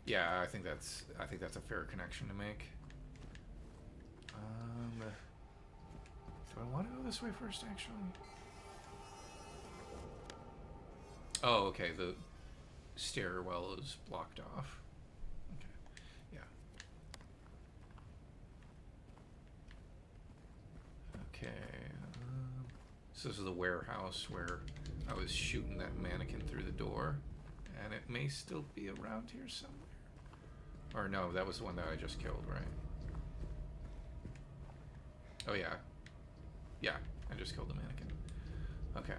Yeah, I think that's a fair connection to make. Do I want to go this way first, actually? Oh, okay, the stairwell is blocked off. Okay, yeah. Okay, so this is the warehouse where I was shooting that mannequin through the door, and it may still be around here somewhere. Or no, that was the one that I just killed, right? Oh yeah. Yeah, I just killed the mannequin. Okay.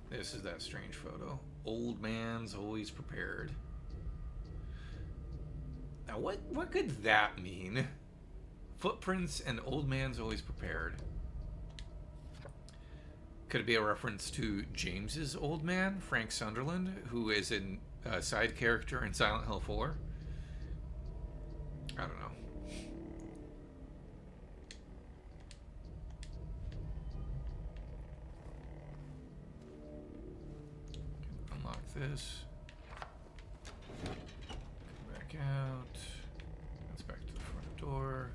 This is that strange photo. Old man's always prepared. Now what could that mean? Footprints and old man's always prepared. Could it be a reference to James's old man, Frank Sunderland, who is a side character in Silent Hill 4? I don't know. Unlock this. Come back out. That's back to the front door.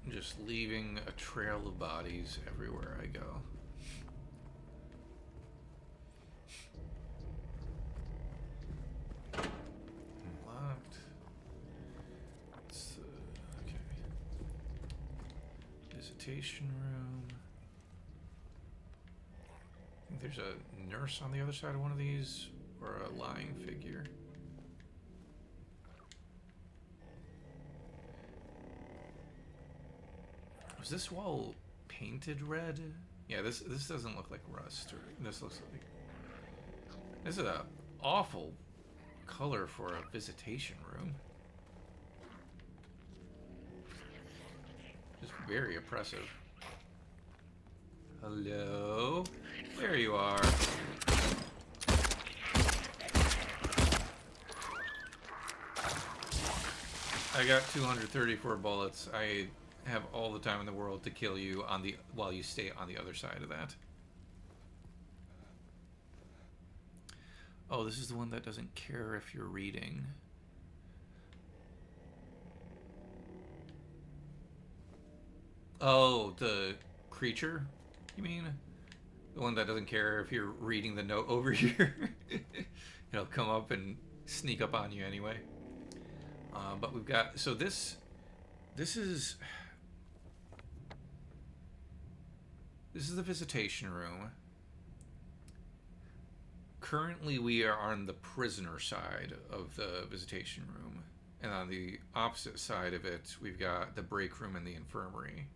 I'm just leaving a trail of bodies everywhere I go. Unlocked. It's okay. Visitation room. I think there's a nurse on the other side of one of these, or a lying figure. Was this wall painted red? Yeah, this doesn't look like rust. Or this looks like... This is an awful color for a visitation room. Just very oppressive. Hello? There you are. I got 234 bullets. I have all the time in the world to kill you on the while you stay on the other side of that. Oh, this is the one that doesn't care if you're reading. Oh, the creature, you mean? The one that doesn't care if you're reading the note over here. It'll come up and sneak up on you anyway. But we've got, so this is the visitation room. Currently we are on the prisoner side of the visitation room, and on the opposite side of it we've got the break room and the infirmary.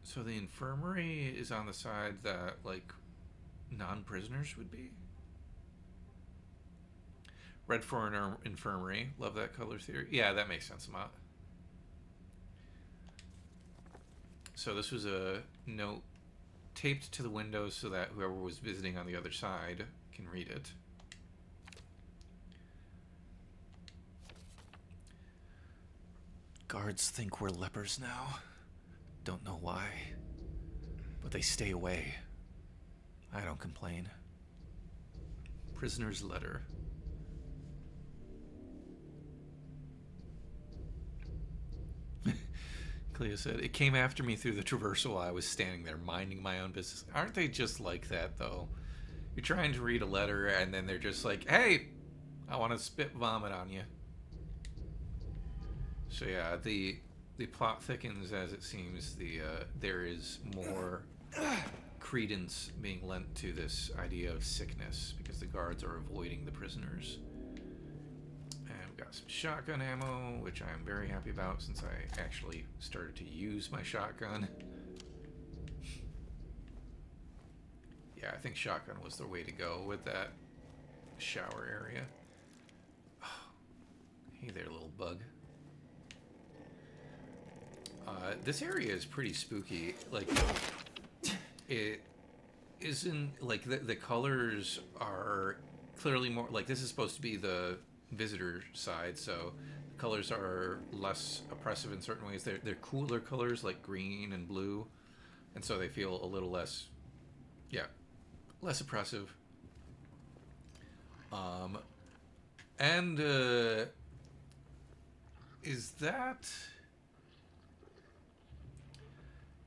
So the infirmary is on the side that like non-prisoners would be. Red for an infirmary. Love that color theory. Yeah, that makes sense, Matt. So this was a note taped to the window so that whoever was visiting on the other side can read it. Guards think we're lepers now. Don't know why. But they stay away. I don't complain. Prisoner's letter. Cleo said, it came after me through the traversal while I was standing there minding my own business. Aren't they just like that, though? You're trying to read a letter, and then they're just like, hey, I want to spit vomit on you. So yeah, the plot thickens as it seems. There is more credence being lent to this idea of sickness because the guards are avoiding the prisoners. And we've got some shotgun ammo, which I'm very happy about since I actually started to use my shotgun. Yeah, I think shotgun was the way to go with that shower area. Oh, hey there, little bug. This area is pretty spooky. Like, it isn't like the colors are clearly more like this is supposed to be the visitor side, so the colors are less oppressive in certain ways. They're cooler colors like green and blue, and so they feel a little less, yeah, less oppressive. And is that?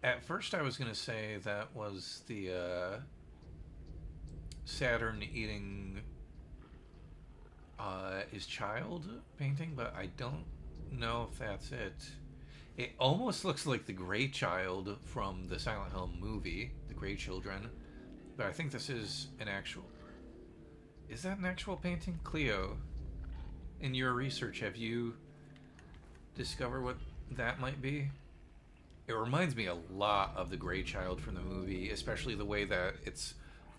At first I was going to say that was the Saturn eating his child painting, but I don't know if that's it. It almost looks like the Grey Child from the Silent Hill movie, The Grey Children, but I think this is an actual... Is that an actual painting? Cleo, in your research, have you discovered what that might be? It reminds me a lot of the Grey Child from the movie, especially the way that its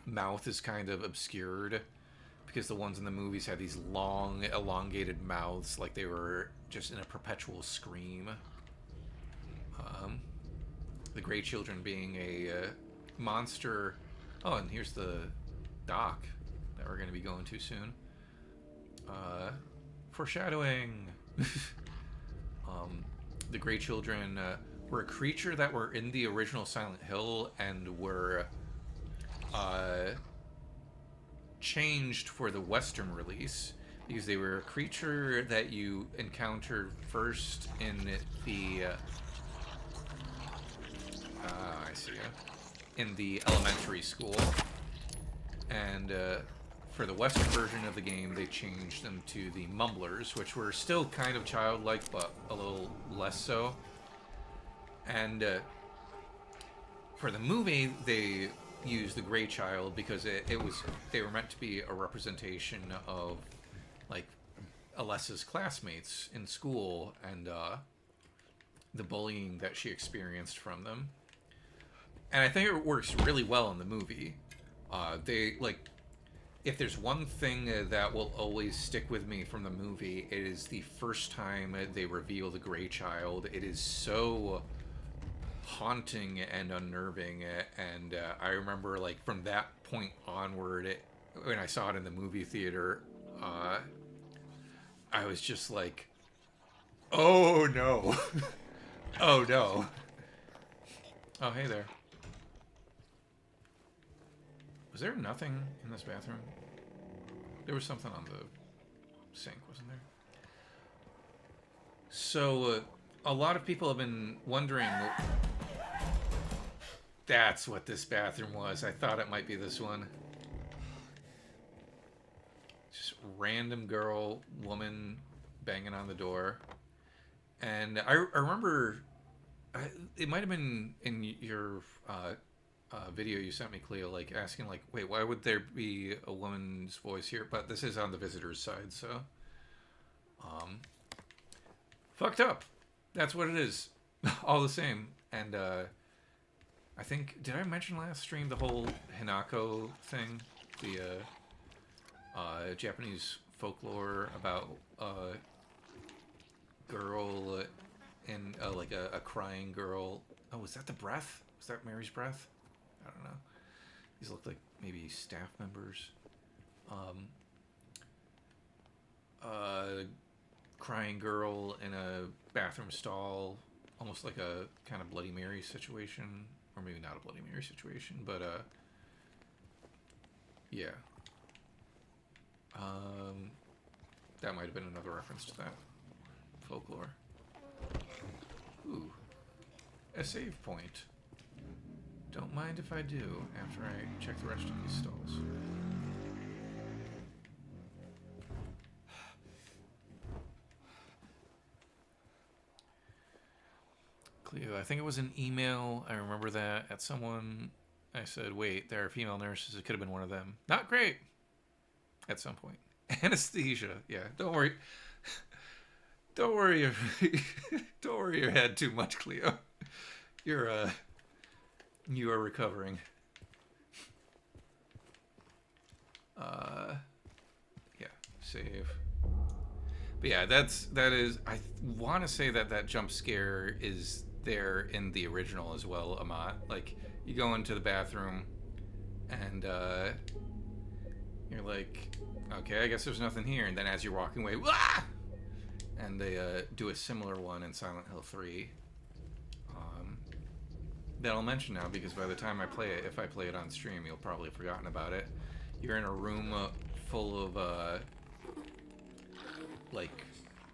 mouth is kind of obscured, because the ones in the movies had these long, elongated mouths, like they were just in a perpetual scream. The Grey Children being a monster... Oh, and here's the dock that we're going to be going to soon. Foreshadowing! The Grey Children... were a creature that were in the original Silent Hill and were changed for the Western release because they were a creature that you encountered first in the I see ya, in the elementary school, and for the Western version of the game they changed them to the Mumblers, which were still kind of childlike but a little less so. And for the movie, they used the Grey Child because they were meant to be a representation of like Alessa's classmates in school and the bullying that she experienced from them. And I think it works really well in the movie. If there's one thing that will always stick with me from the movie, it is the first time they reveal the Grey Child. It is so haunting and unnerving, and I remember like from that point onward, when I saw it in the movie theater, I was just like, oh no. Oh no. Oh, hey there. Was there nothing in this bathroom? There was something on the sink, wasn't there? So a lot of people have been wondering. That's what this bathroom was. I thought it might be this one. Just random girl, woman banging on the door. And I remember, it might have been in your video you sent me, Cleo, like asking, like, wait, why would there be a woman's voice here? But this is on the visitor's side, so. Fucked up. That's what it is. All the same. And, I think, did I mention last stream the whole Hinako thing? The Japanese folklore about a girl in like a crying girl. Oh, was that the breath? Was that Mary's breath? I don't know. These look like maybe staff members. crying girl in a bathroom stall, almost like a kind of Bloody Mary situation, or maybe not a Bloody Mary situation, but yeah. That might have been another reference to that folklore. Ooh, a save point. Don't mind if I do after I check the rest of these stalls. Cleo, I think it was an email. I remember that at someone. I said, wait, there are female nurses. It could have been one of them. Not great. At some point. Anesthesia. Yeah, don't worry. Don't worry. Don't worry your head too much, Cleo. You are recovering. Yeah, save. But yeah, that is. I want to say that jump scare is there in the original as well, Amat. Like, you go into the bathroom, and you're like, okay, I guess there's nothing here. And then as you're walking away, wah! And they do a similar one in Silent Hill 3. That I'll mention now because by the time I play it, if I play it on stream, you'll probably have forgotten about it. You're in a room full of, like,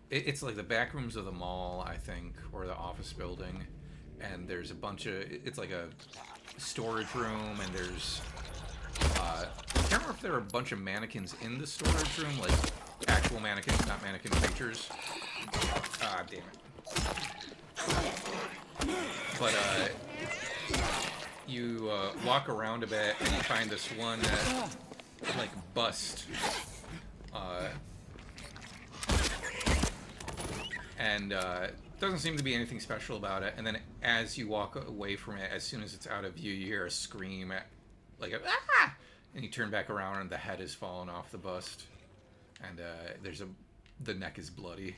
it's like the back rooms of the mall, I think, or the office building. And there's a bunch of, it's like a storage room, and there's, I can't remember if there are a bunch of mannequins in the storage room, like actual mannequins, not mannequin pictures. Ah, damn it. But, you walk around a bit and you find this one like bust, and doesn't seem to be anything special about it. And then as you walk away from it, as soon as it's out of view, you hear a scream, like a ah! And you turn back around and the head has fallen off the bust, and the neck is bloody.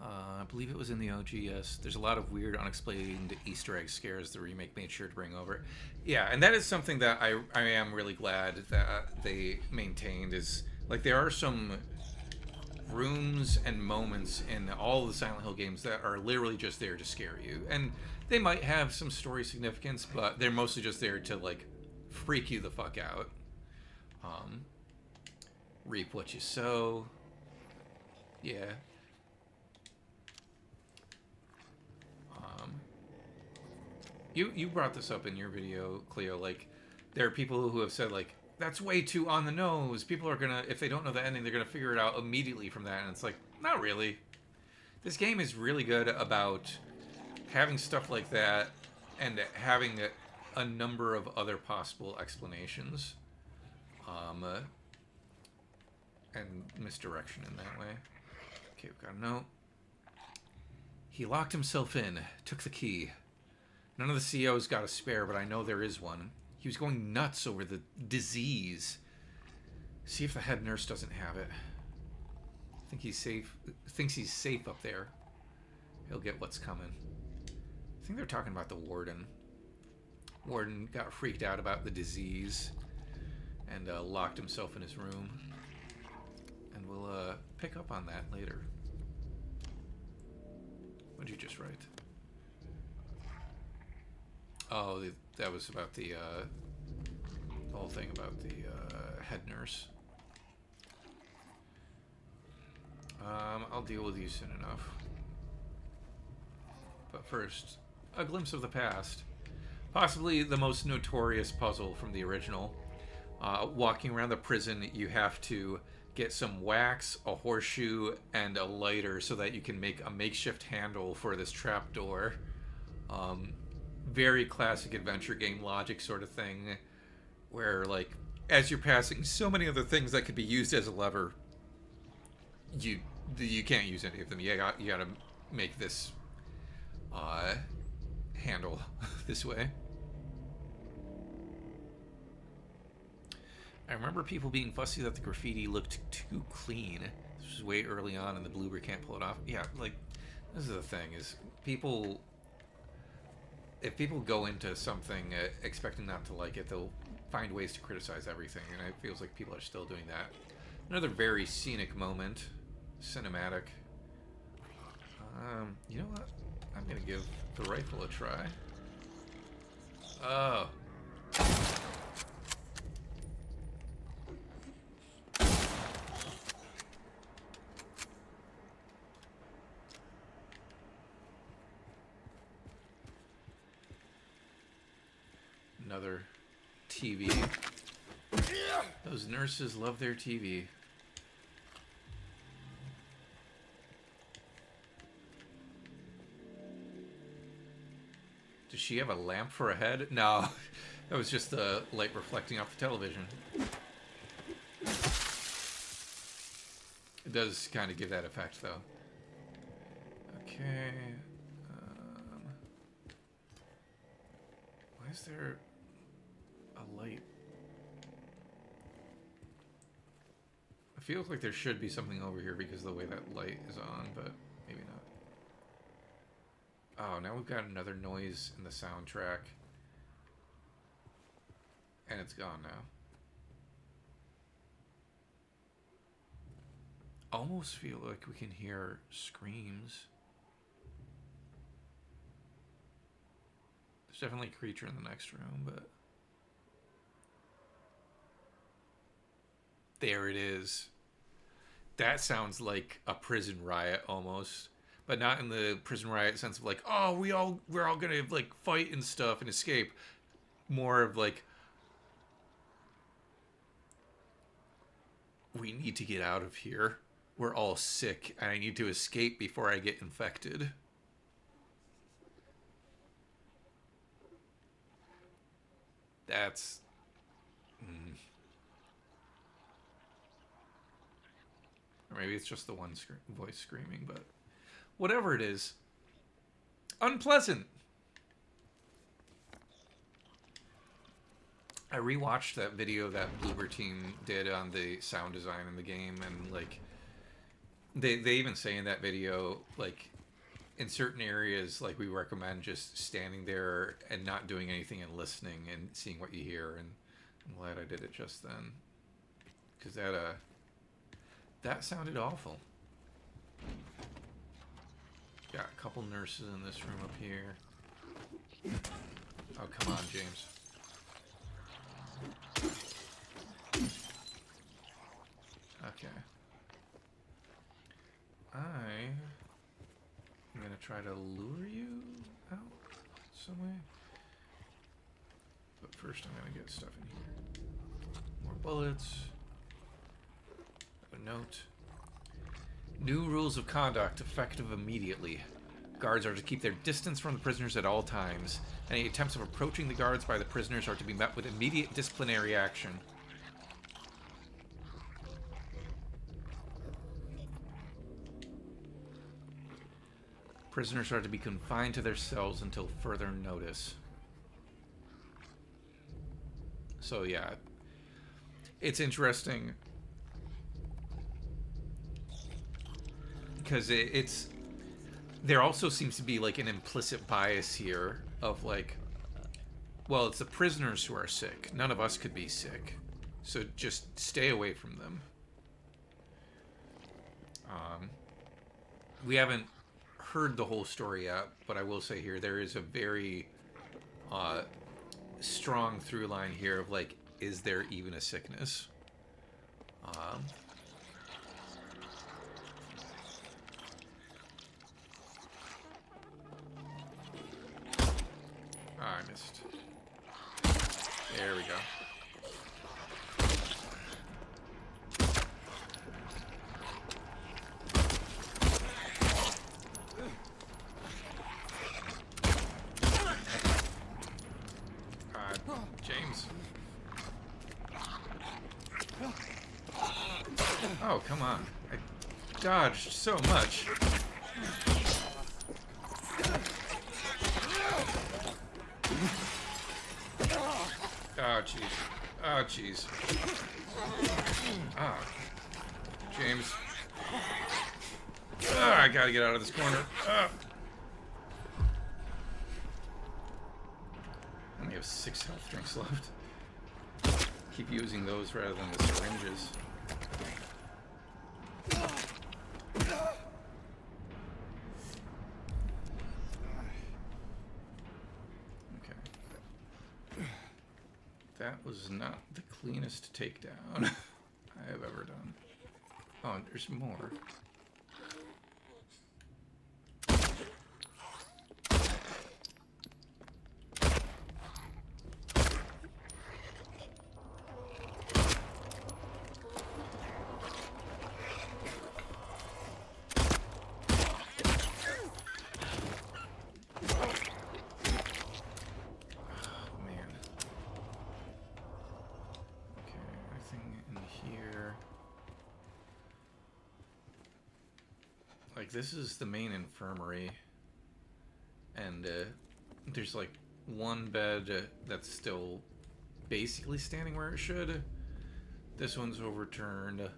I believe it was in the OGS. There's a lot of weird, unexplained Easter egg scares the remake made sure to bring over. Yeah, and that is something that I am really glad that they maintained. Is like there are some rooms and moments in all the Silent Hill games that are literally just there to scare you, and they might have some story significance, but they're mostly just there to like freak you the fuck out. Reap what you sow. Yeah. You brought this up in your video, Cleo. Like, there are people who have said, like, that's way too on the nose. People are gonna, if they don't know the ending, they're gonna figure it out immediately from that. And it's like, not really. This game is really good about having stuff like that and having a number of other possible explanations. And misdirection in that way. Okay, we've got a note. He locked himself in, took the key. None of the COs got a spare, but I know there is one. He was going nuts over the disease. See if the head nurse doesn't have it. Thinks he's safe up there. He'll get what's coming. I think they're talking about the warden. Warden got freaked out about the disease and locked himself in his room. And we'll pick up on that later. What'd you just write? Oh, that was about the whole thing about the head nurse. I'll deal with you soon enough. But first, a glimpse of the past. Possibly the most notorious puzzle from the original. Walking around the prison, you have to get some wax, a horseshoe, and a lighter so that you can make a makeshift handle for this trapdoor. Very classic adventure game logic sort of thing, where, like, as you're passing so many other things that could be used as a lever, you can't use any of them. You gotta make this handle this way. I remember people being fussy that the graffiti looked too clean. This was way early on, and the blooper can't pull it off. Yeah, like, this is the thing, is people... If people go into something expecting not to like it, they'll find ways to criticize everything, and it feels like people are still doing that. Another very scenic moment. Cinematic. You know what? I'm gonna give the rifle a try. Oh. Another TV. Those nurses love their TV. Does she have a lamp for a head? No, that was just the light reflecting off the television. It does kind of give that effect, though. Okay. Why is there a light? It feels like there should be something over here because of the way that light is on, but maybe not. Oh, now we've got another noise in the soundtrack. And it's gone now. Almost feel like we can hear screams. There's definitely a creature in the next room, but... There it is. That sounds like a prison riot almost. But not in the prison riot sense of like, oh, we're all gonna like fight and stuff and escape. More of like, we need to get out of here. We're all sick and I need to escape before I get infected. That's... Or maybe it's just the one voice screaming, but... Whatever it is, unpleasant. I rewatched that video that Bloober team did on the sound design in the game, and like they even say in that video, like in certain areas, like we recommend just standing there and not doing anything and listening and seeing what you hear. And I'm glad I did it just then, because that sounded awful. Got a couple nurses in this room up here. Oh, come on, James. Okay. I'm gonna try to lure you out some way. But first I'm gonna get stuff in here. More bullets. A note. New rules of conduct effective immediately. Guards are to keep their distance from the prisoners at all times. Any attempts of approaching the guards by the prisoners are to be met with immediate disciplinary action. Prisoners are to be confined to their cells until further notice. So yeah, it's interesting. Because it's there also seems to be like an implicit bias here of like, well, it's the prisoners who are sick. None of us could be sick, so just stay away from them. We haven't heard the whole story yet, but I will say here there is a very strong through line here of like, is there even a sickness? Oh, I missed. There we go. James. Oh, come on. I dodged so much. Oh, jeez. Oh, jeez. Ah. James. I gotta get out of this corner. I only have 6 health drinks left. Keep using those rather than the syringes. That was not the cleanest takedown I have ever done. Oh, and there's more. Like, this is the main infirmary, and there's like one bed that's still basically standing where it should. This one's overturned.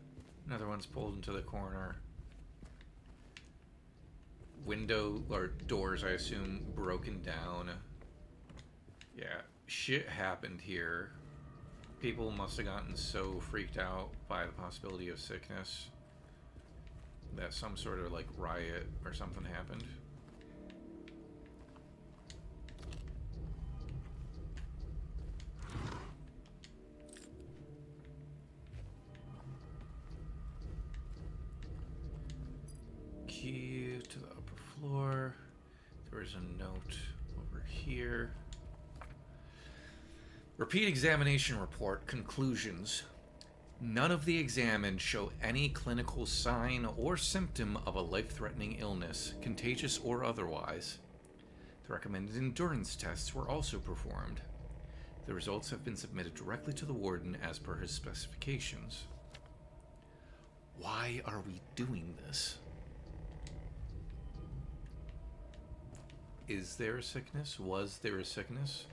Another one's pulled into the corner. Window or doors, I assume, broken down. Yeah, shit happened here. People must have gotten so freaked out by the possibility of sickness that some sort of like riot or something happened. Key to the upper floor. There is a note over here. Repeat examination report. Conclusions. None of the examined show any clinical sign or symptom of a life-threatening illness, contagious or otherwise. The recommended endurance tests were also performed. The results have been submitted directly to the warden as per his specifications. Why are we doing this? Is there a sickness? Was there a sickness?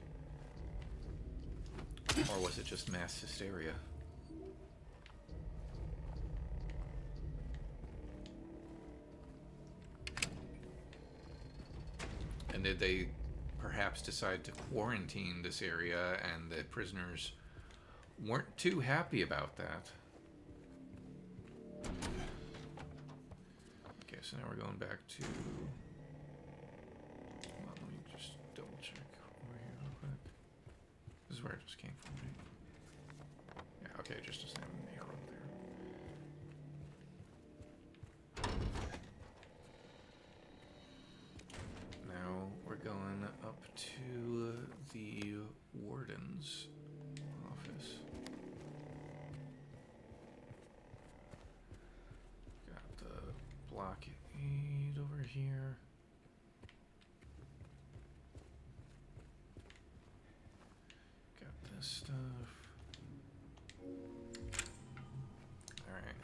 Or was it just mass hysteria? And did they perhaps decide to quarantine this area and the prisoners weren't too happy about that? Okay, so now we're going back to... Well, let me just double check over here real quick. This is where it just came from, right? Yeah, okay, just an arrow there. Now we're going up to the warden's office. Got the blockade over here. Got this stuff. Alright.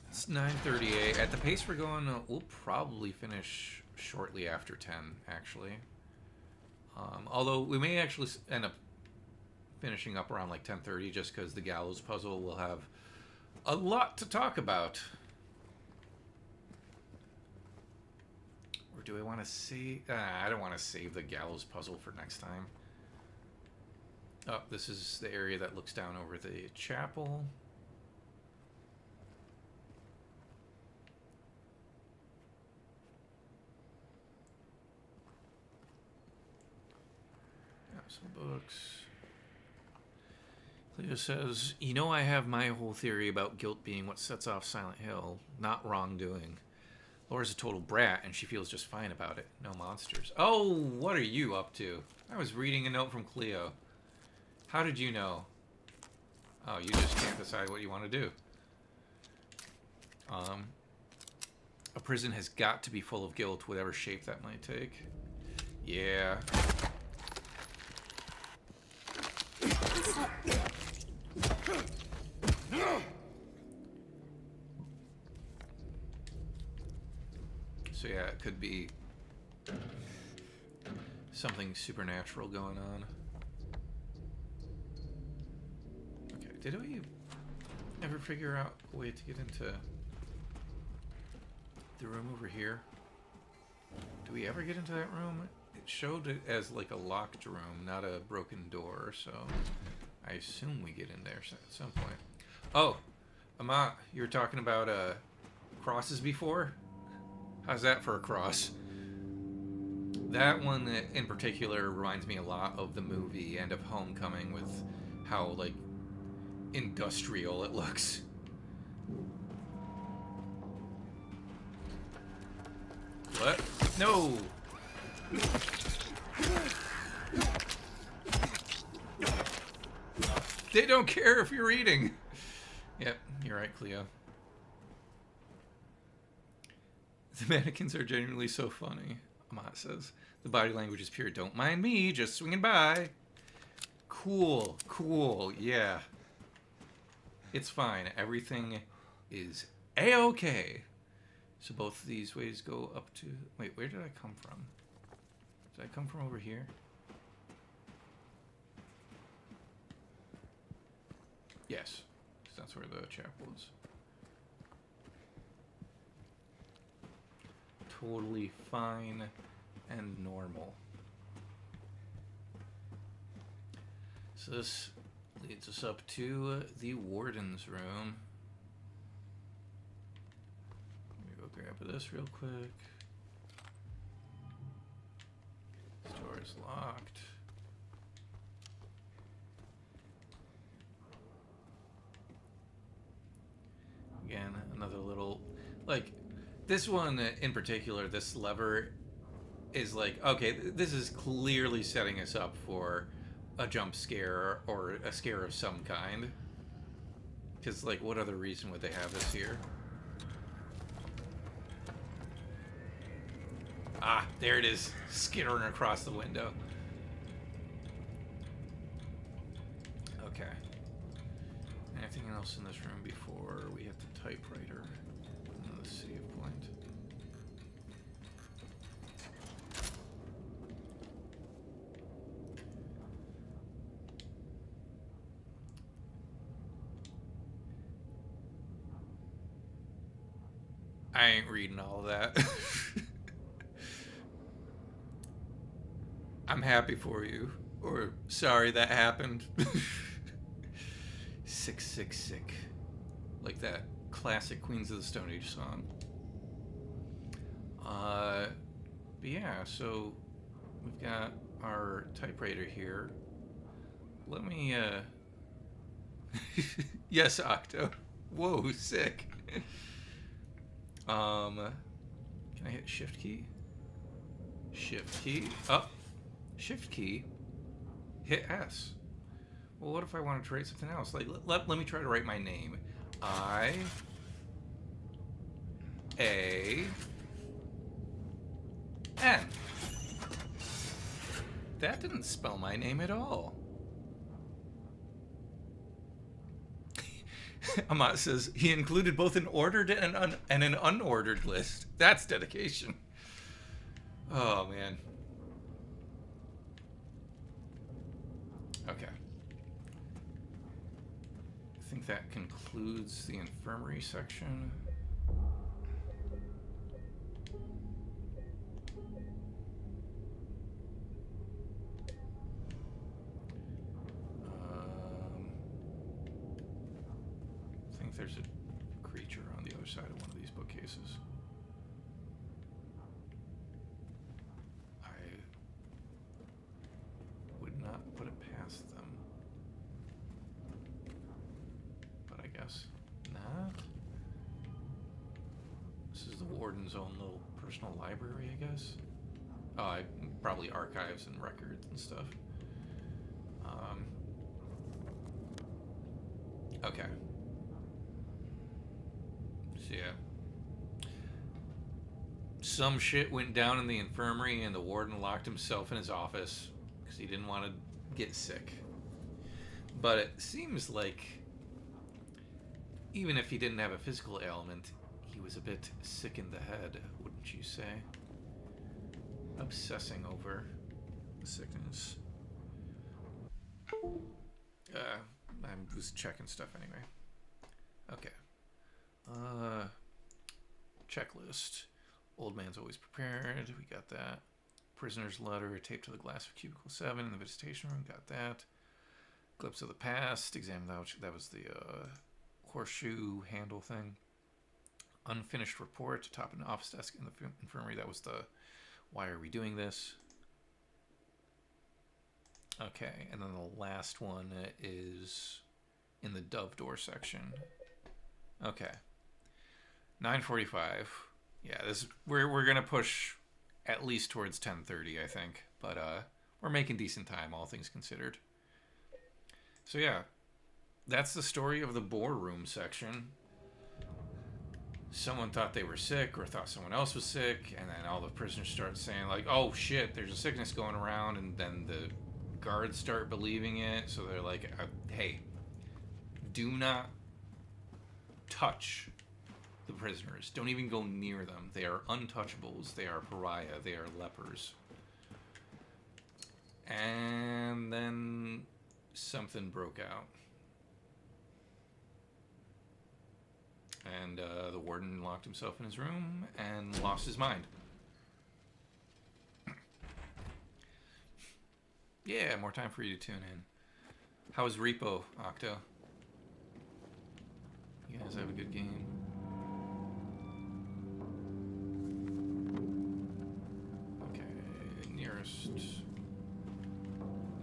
It's 9:38. At the pace we're going, we'll probably finish shortly after 10, actually. Although we may actually end up finishing up around like 10:30 just because the Gallows Puzzle will have a lot to talk about. Or do I want to save... I don't want to save the Gallows Puzzle for next time. Oh, this is the area that looks down over the chapel. Some books. Cleo says, "You know, I have my whole theory about guilt being what sets off Silent Hill, not wrongdoing. Laura's a total brat, and she feels just fine about it. No monsters." Oh, what are you up to? I was reading a note from Cleo. How did you know? Oh, you just can't decide what you want to do. A prison has got to be full of guilt, whatever shape that might take. Yeah. So yeah, it could be something supernatural going on. Okay, did we ever figure out a way to get into the room over here? Do we ever get into that room? It showed it as like a locked room, not a broken door, so I assume we get in there at some point. Oh, Amat, you were talking about crosses before? How's that for a cross? That one in particular reminds me a lot of the movie End of Homecoming with how, like, industrial it looks. What? No! They don't care if you're eating! Yep, you're right, Cleo. The mannequins are genuinely so funny, Amat says. The body language is pure. Don't mind me, just swinging by. Cool, cool, yeah. It's fine. Everything is A-okay. So both of these ways go up to... Wait, where did I come from? Did I come from over here? Yes, that's where the chapel is. Totally fine and normal. So this leads us up to the warden's room. Let me go grab this real quick. This door is locked. Again, another little, like, this one in particular, this lever is like, okay, this is clearly setting us up for a jump scare or a scare of some kind. Because, like, what other reason would they have this here? Ah, there it is, skittering across the window. Okay. Anything else in this room before we hit the typewriter? The save point. I ain't reading all of that. I'm happy for you. Or sorry that happened. Sick, sick, sick. Like that classic Queens of the Stone Age song. But yeah, so we've got our typewriter here. Let me, yes, Octo. Whoa, sick. Can I hit Shift key? Shift key. Up. Shift key. Hit S. Well, what if I wanted to write something else? Like, let me try to write my name. I-A-N. That didn't spell my name at all. Amat says he included both an ordered and an unordered list. That's dedication. Oh, man. Okay. I think that concludes the infirmary section. I think there's a creature on the other side of one of these bookcases. I would not put it past them. But I guess not. This is the warden's own little personal library, I guess. Oh, probably archives and records and stuff. Okay. So yeah. Some shit went down in the infirmary and the warden locked himself in his office because he didn't want to get sick. But it seems like even if he didn't have a physical ailment, he was a bit sick in the head, wouldn't you say? Obsessing over the sickness. I was checking stuff anyway. Okay. Checklist. Old man's always prepared. We got that. Prisoner's letter taped to the glass of cubicle 7 in the visitation room. Got that. Glimpse of the past. Examine that. That was the horseshoe handle thing. Unfinished report atop an office desk in the infirmary. That was the why are we doing this? Okay, and then the last one is in the Dove Door section. Okay. 9:45. Yeah, this we're gonna push at least towards 10:30, I think. But we're making decent time, all things considered. So yeah, that's the story of the boar room section. Someone thought they were sick or thought someone else was sick, and then all the prisoners start saying like, oh shit, there's a sickness going around, and then the guards start believing it, so they're like, hey, do not touch the prisoners. Don't even go near them. They are untouchables. They are pariah. They are lepers. And then something broke out. And the warden locked himself in his room and lost his mind. Yeah, more time for you to tune in. How was Repo, Octo? You guys have a good game? Okay, nearest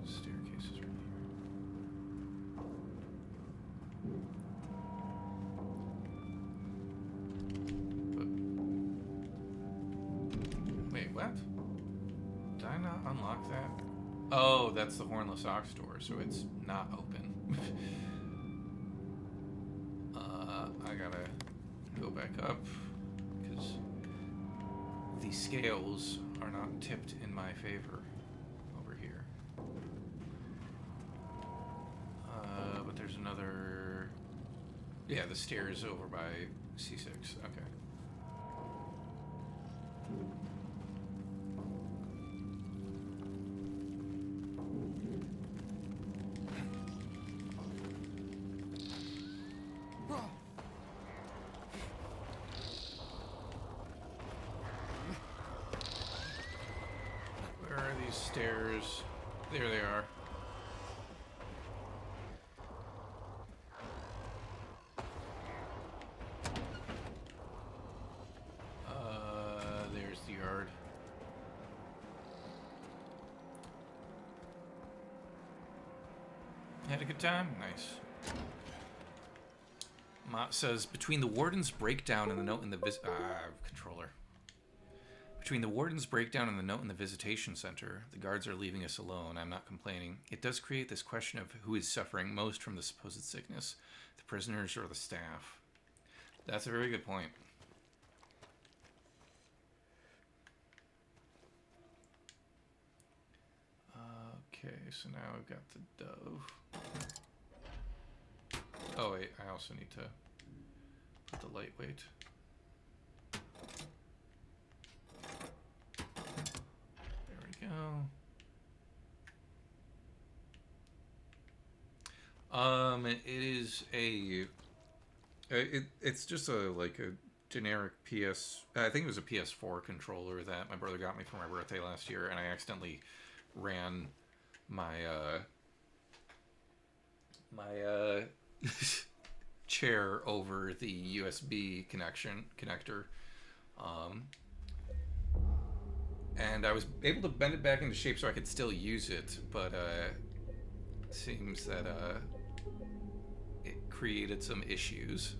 staircase is right here. But, wait, what? Did I not unlock that? Oh, that's the Hornless Ox door, so it's not open. I gotta go back up, because the scales are not tipped in my favor over here. But there's another... Yeah, the stairs over by C6. Okay. Stairs. There they are. There's the yard. Had a good time? Nice. Mott says, between the warden's breakdown and the note in the controller. Between the warden's breakdown and the note in the visitation center, the guards are leaving us alone. I'm not complaining. It does create this question of who is suffering most from the supposed sickness, the prisoners or the staff. That's a very good point. Okay, so now I've got the dove. Oh wait, I also need to put the lightweight. It is a... It's just a generic PS... I think it was a PS4 controller that my brother got me for my birthday last year, and I accidentally ran my chair over the USB connector. And I was able to bend it back into shape so I could still use it, but it seems that it created some issues.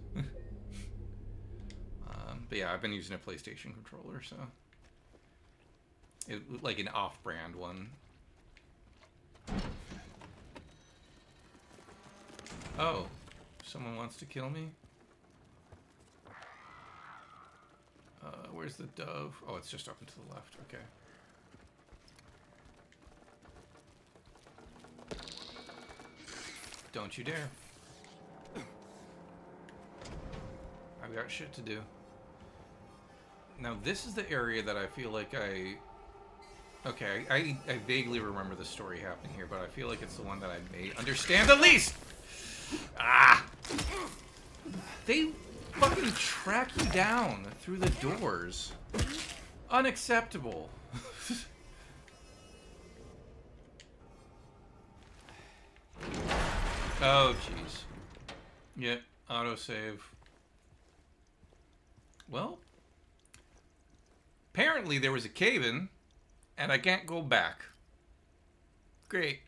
But yeah, I've been using a PlayStation controller, so like an off-brand one. Oh, someone wants to kill me? Where's the dove? Oh, it's just up and to the left. Okay. Don't you dare. I've got shit to do. Now, this is the area that I feel like Okay, I vaguely remember the story happening here, but I feel like it's the one that I may understand the least! Ah! They fucking track you down through the doors. Unacceptable. Oh, jeez. Yeah, Autosave. Well, apparently there was a cave-in, and I can't go back. Great.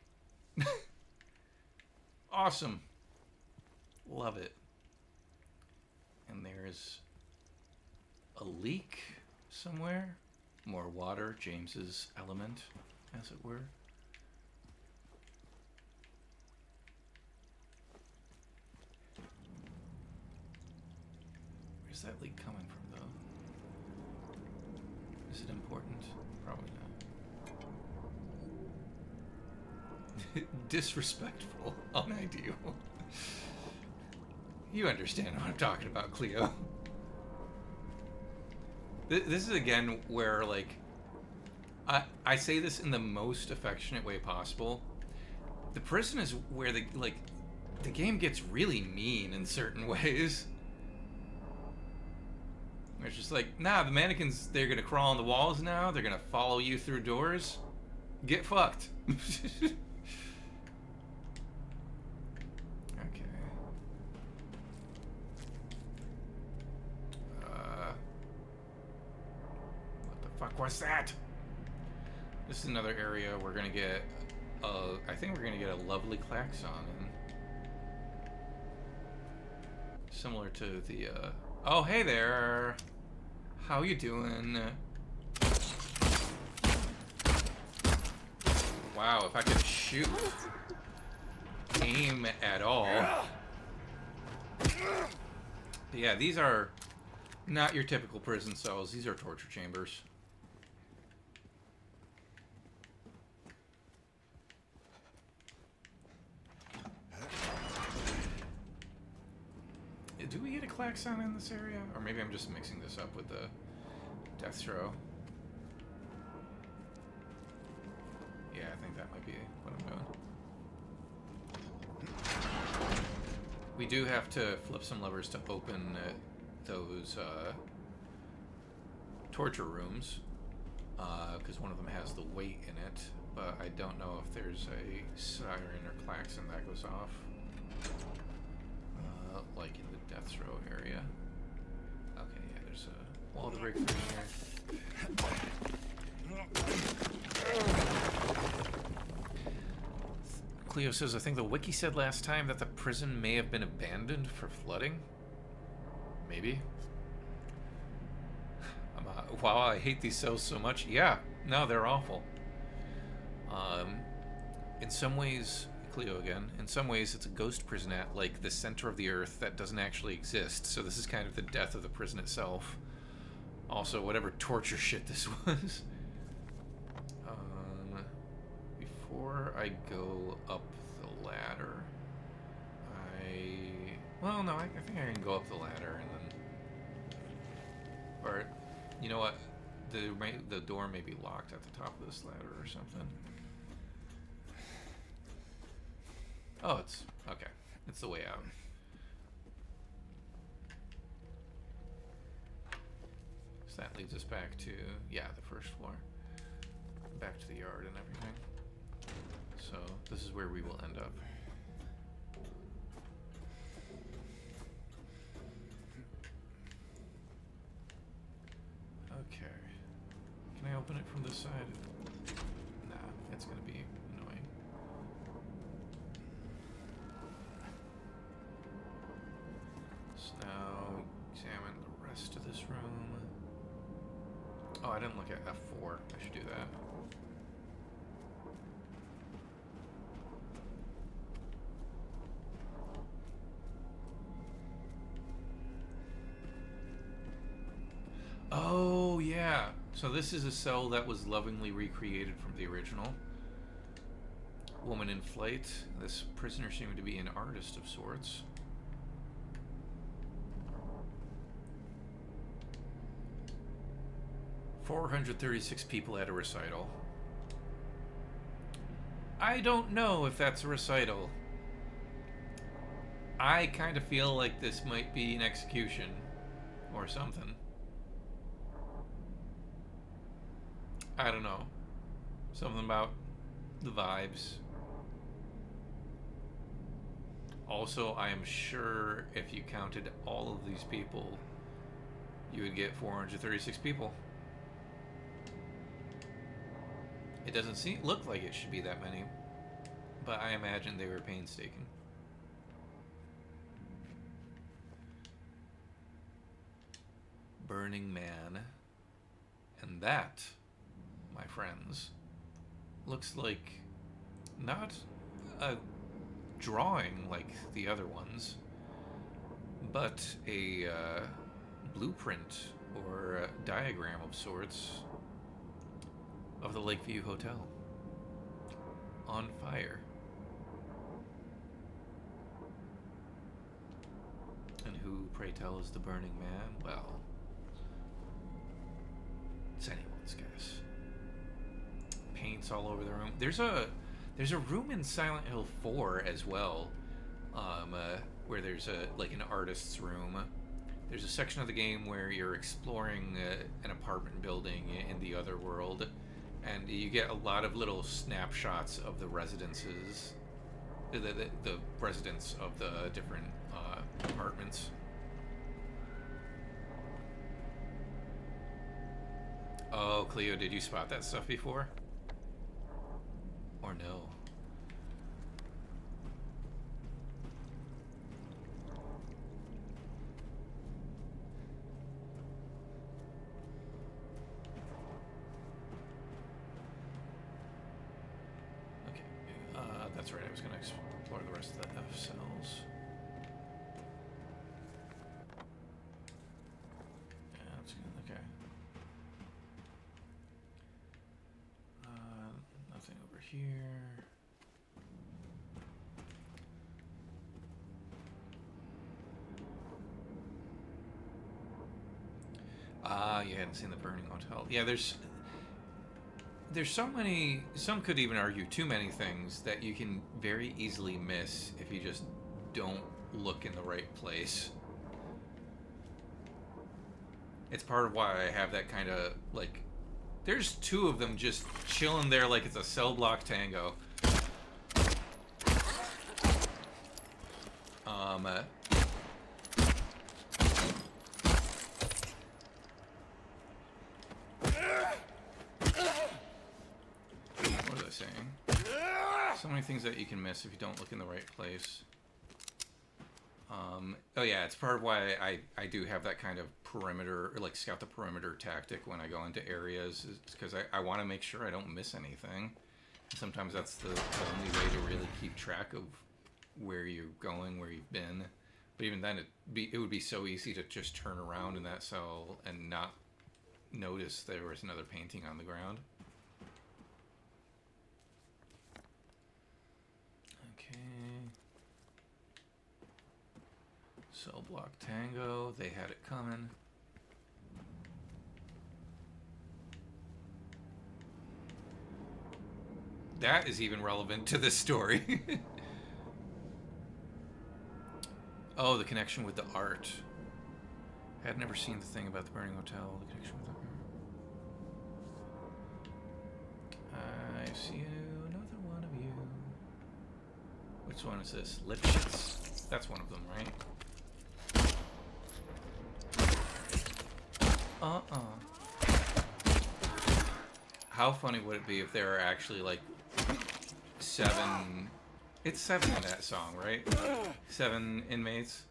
Awesome. Love it. And there's a leak somewhere. More water, James's element, as it were. Where's that leak coming from, though? Is it important? Probably not. Disrespectful. Unideal. You understand what I'm talking about, Cleo. This is, again, where, like, I say this in the most affectionate way possible. The prison is where, the game gets really mean in certain ways. It's just like, nah, the mannequins, they're gonna crawl on the walls now. They're gonna follow you through doors. Get fucked. Okay. What the fuck was that? This is another area we're gonna get, I think we're gonna get a lovely klaxon in. Similar to the, oh, hey there. How you doing? Wow, if I could shoot. Aim at all. Yeah, these are not your typical prison cells. These are torture chambers. Do we get a klaxon in this area? Or maybe I'm just mixing this up with the death throw. Yeah, I think that might be what I'm doing. We do have to flip some levers to open those torture rooms, because one of them has the weight in it, but I don't know if there's a siren or klaxon that goes off. Like in the death throw area. Okay, yeah, there's a wall to break through here. Cleo says, I think the wiki said last time that the prison may have been abandoned for flooding. Maybe. Wow, I hate these cells so much. Yeah, no, they're awful. In some ways, Cleo again, in some ways it's a ghost prison at, like, the center of the earth that doesn't actually exist. So this is kind of the death of the prison itself. Also, whatever torture shit this was. Before I go up the ladder, well, no, I think I can go up the ladder and then... Or, you know what? The door may be locked at the top of this ladder or something. Oh, it's... Okay. It's the way out. So that leads us back to... Yeah, the first floor. Back to the yard and everything. So, this is where we will end up. Okay. Can I open it from this side? Nah, it's gonna be annoying. So now, examine the rest of this room. Oh, I didn't look at F4. I should do that. Oh, yeah. So this is a cell that was lovingly recreated from the original. Woman in flight. This prisoner seemed to be an artist of sorts. "436 people at a recital." I don't know if that's a recital. I kind of feel like this might be an execution or something. I don't know. Something about the vibes. Also, I am sure if you counted all of these people, you would get 436 people. It doesn't look like it should be that many, but I imagine they were painstaking. Burning Man. And that, my friends, looks like not a drawing like the other ones, but a blueprint or a diagram of sorts of the Lakeview Hotel on fire. And who, pray tell, is the Burning Man? Well, it's anyone's guess. Paints all over the room. There's a room in Silent Hill 4 as well, where there's an artist's room. There's a section of the game where you're exploring an apartment building in the other world, and you get a lot of little snapshots of the residences, the residents of the different apartments. Oh, Cleo, did you spot that stuff before? Or no? Okay, that's right, I was going to explore the rest of the F cells. Yeah, that's good, okay. Nothing over here. You hadn't seen the Burning Hotel. Yeah, there's so many, some could even argue too many things that you can very easily miss if you just don't look in the right place. It's part of why I have that kind of, like, there's two of them just chilling there like it's a cell block tango. What was I saying? So many things that you can miss if you don't look in the right place. Oh yeah, it's part of why I do have that kind of perimeter, or like scout the perimeter tactic when I go into areas, because I want to make sure I don't miss anything. Sometimes that's the only way to really keep track of where you're going, where you've been. But even then, it would be so easy to just turn around in that cell and not notice there was another painting on the ground. Okay. Cell block tango, they had it coming. That is even relevant to this story. Oh, the connection with the art. I had never seen the thing about the Burning Hotel, the connection with the art. I see another one of you. Which one is this? Lipschitz. That's one of them, right? How funny would it be if there were actually like 7... It's 7 in that song, right? 7 inmates.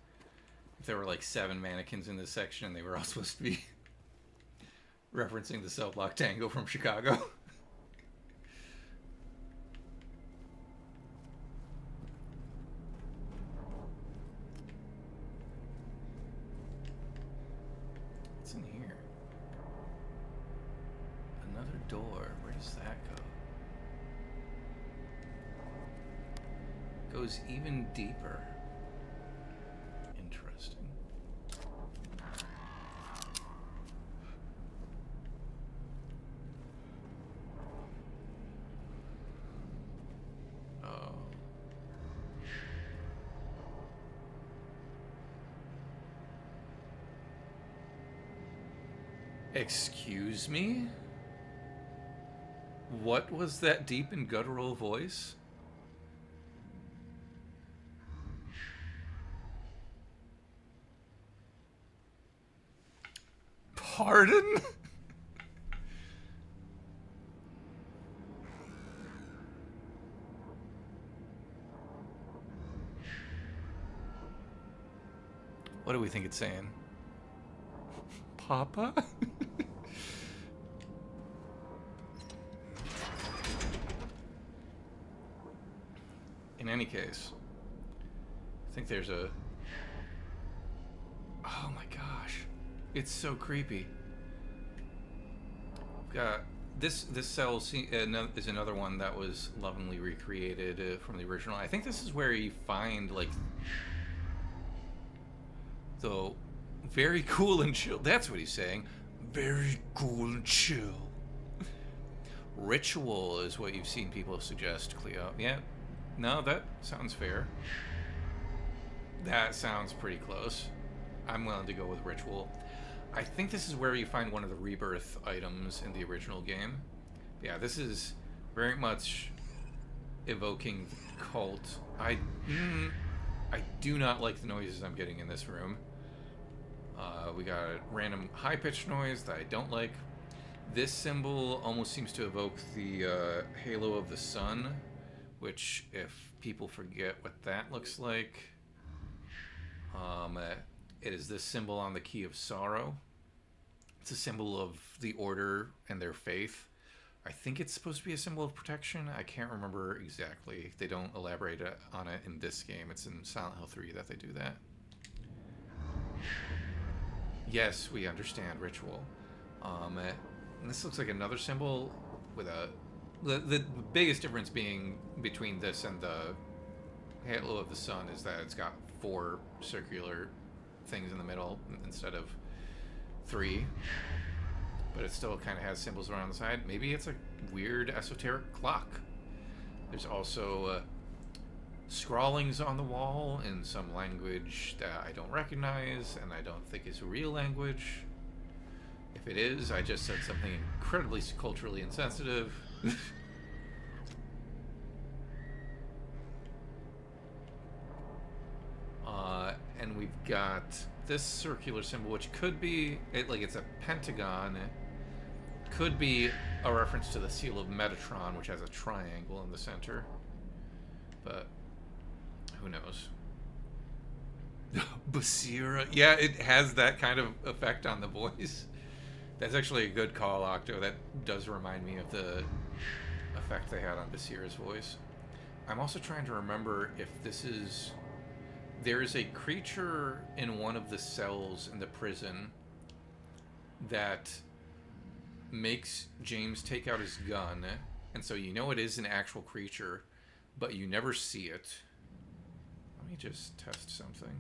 If there were like 7 mannequins in this section and they were all supposed to be referencing the cell block tango from Chicago. What's in here? Another door. Where does that go? Goes even deeper. Interesting. Oh. Excuse me? What was that deep and guttural voice? Pardon? What do we think it's saying? Papa? In any case, I think there's a... Oh my gosh. It's so creepy. Got this cell is another one that was lovingly recreated from the original. I think this is where you find like the very cool and chill. That's what he's saying. Very cool and chill. Ritual is what you've seen people suggest, Cleo. Yeah. No, that sounds fair. That sounds pretty close. I'm willing to go with ritual. I think this is where you find one of the rebirth items in the original game. Yeah, this is very much evoking the cult. I do not like the noises I'm getting in this room. We got a random high-pitched noise that I don't like. This symbol almost seems to evoke the halo of the sun, which, if people forget what that looks like, it is this symbol on the key of sorrow. It's a symbol of the order and their faith. I think it's supposed to be a symbol of protection. I can't remember exactly. They don't elaborate on it in this game. It's in Silent Hill 3 that they do that. Yes, we understand ritual. And this looks like another symbol with a... The biggest difference being between this and the halo of the sun is that it's got 4 circular things in the middle instead of 3. But it still kind of has symbols around the side. Maybe it's a weird esoteric clock. There's also scrawlings on the wall in some language that I don't recognize and I don't think is a real language. If it is, I just said something incredibly culturally insensitive. And we've got this circular symbol, which could be it's a pentagon. It could be a reference to the seal of Metatron, which has a triangle in the center, but who knows? Basira. Yeah, it has that kind of effect on the voice. That's actually a good call, Octo. That does remind me of the effect they had on Basira's voice. I'm also trying to remember if this is... There is a creature in one of the cells in the prison that makes James take out his gun, and so you know it is an actual creature, but you never see it. Let me just test something.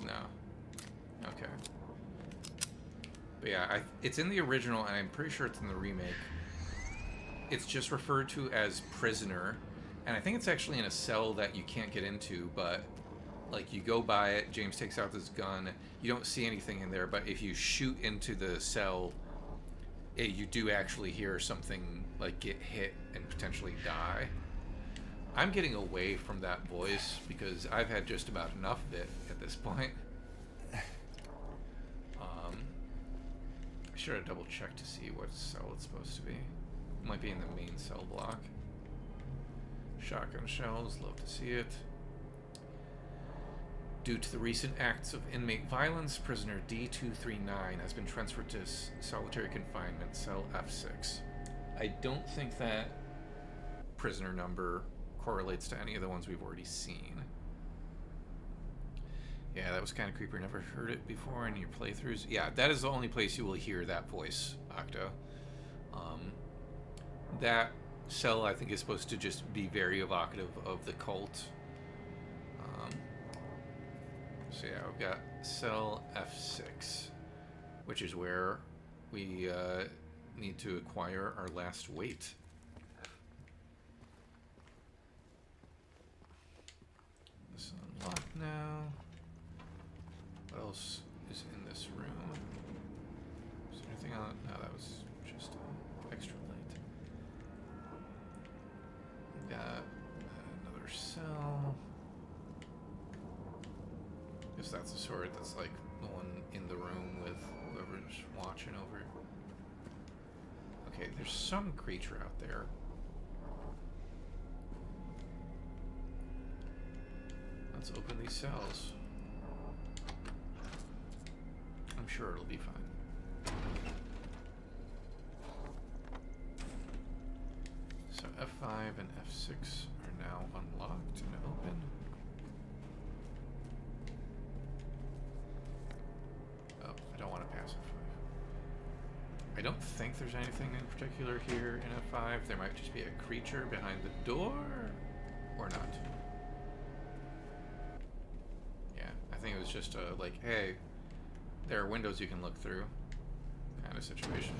No. Okay. But yeah, it's in the original, and I'm pretty sure it's in the remake. It's just referred to as prisoner, and I think it's actually in a cell that you can't get into, but like you go by it, James takes out this gun, you don't see anything in there, but if you shoot into the cell, you do actually hear something like get hit and potentially die. I'm getting away from that voice because I've had just about enough of it at this point. I should have double checked to see what cell it's supposed to be. It might be in the main cell block. Shotgun shells, love to see it. Due to the recent acts of inmate violence, prisoner D239 has been transferred to solitary confinement, cell F6. I don't think that prisoner number correlates to any of the ones we've already seen. Yeah, that was kind of creepy. Never heard it before in your playthroughs. Yeah, that is the only place you will hear that voice, Octo. That cell, I think, is supposed to just be very evocative of the cult. So yeah, we've got cell F6, which is where we need to acquire our last weight. This is unlocked now. What else is in this room? Is there anything on it? No, that was just extra light. We've got another cell. Guess that's the sword that's like the one in the room with whoever's watching over it. Okay, there's some creature out there. Let's open these cells. I'm sure it'll be fine. So F5 and F6 are now unlocked and open. Oh, I don't want to pass F5. I don't think there's anything in particular here in F5. There might just be a creature behind the door, or not. Yeah, I think it was just a, like, hey, there are windows you can look through kind of situation.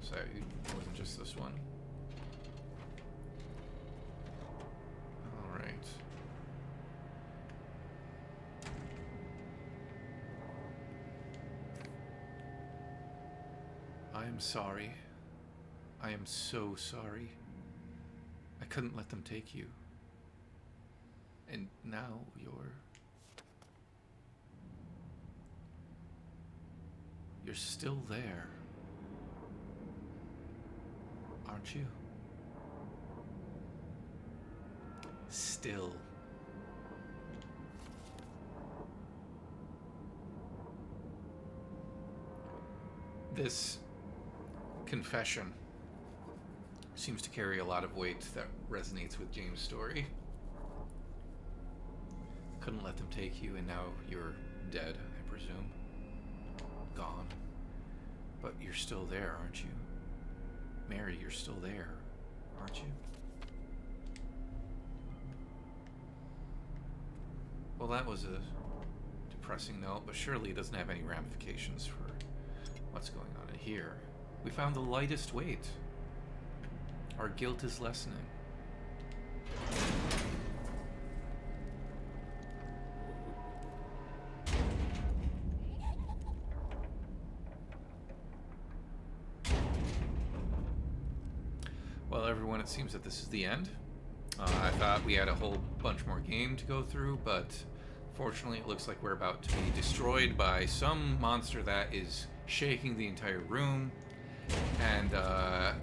So it wasn't just this one. All right. I am sorry. I am so sorry. I couldn't let them take you. And now you're still there. Aren't you? Still. This confession seems to carry a lot of weight that resonates with James' story. Couldn't let them take you, and now you're dead, I presume. Gone. But you're still there, aren't you? Mary, you're still there, aren't you? Well, that was a depressing note, but surely it doesn't have any ramifications for what's going on in here. We found the lightest weight. Our guilt is lessening. Well, everyone, it seems that this is the end. I thought we had a whole bunch more game to go through, but fortunately it looks like we're about to be destroyed by some monster that is shaking the entire room. And I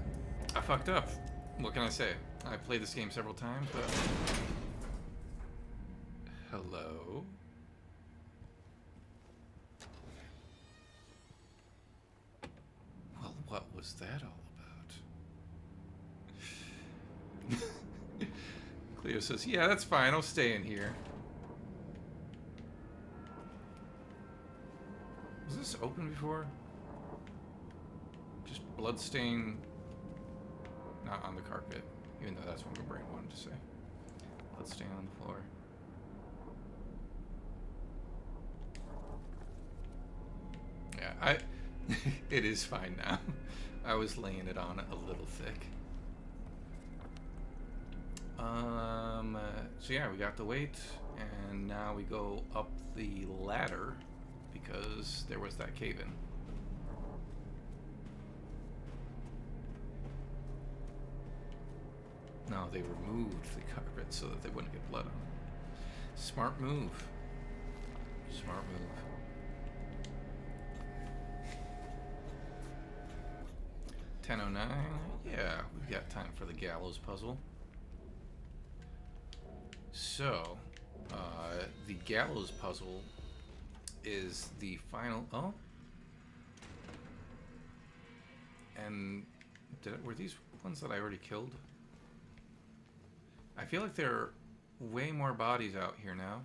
fucked up. What can I say? I've played this game several times, but... Hello? Well, what was that all about? Cleo says, yeah, that's fine. I'll stay in here. Was this open before? Just bloodstain, not on the carpet, even though that's what my brain wanted to say. Bloodstain on the floor. Yeah, it is fine now. I was laying it on a little thick. So yeah, we got the weight, and now we go up the ladder because there was that cave-in. No, they removed the carpet so that they wouldn't get blood on it. Smart move. Smart move. $10.09. Yeah, we've got time for the Gallows Puzzle. So, the Gallows Puzzle is the final... Oh? And were these ones that I already killed? I feel like there are way more bodies out here now.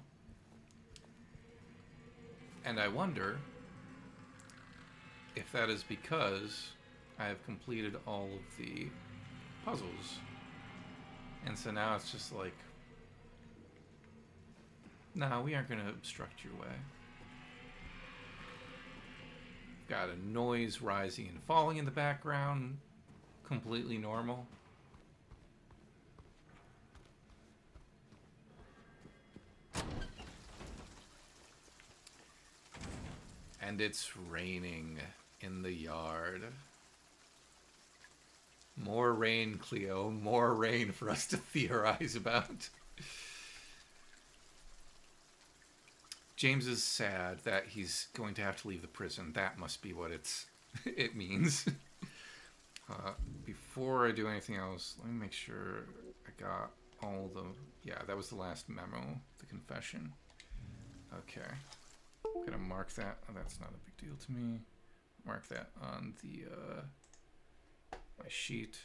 And I wonder if that is because I have completed all of the puzzles. And so now it's just like, no, we aren't going to obstruct your way. Got a noise rising and falling in the background. Completely normal. And it's raining in the yard. More rain, Cleo. More rain for us to theorize about. James is sad that he's going to have to leave the prison. That must be what it means. Before I do anything else, let me make sure I got all the... Yeah, that was the last memo, the confession. Okay. I'm gonna mark that. Oh, that's not a big deal to me. Mark that on the my sheet.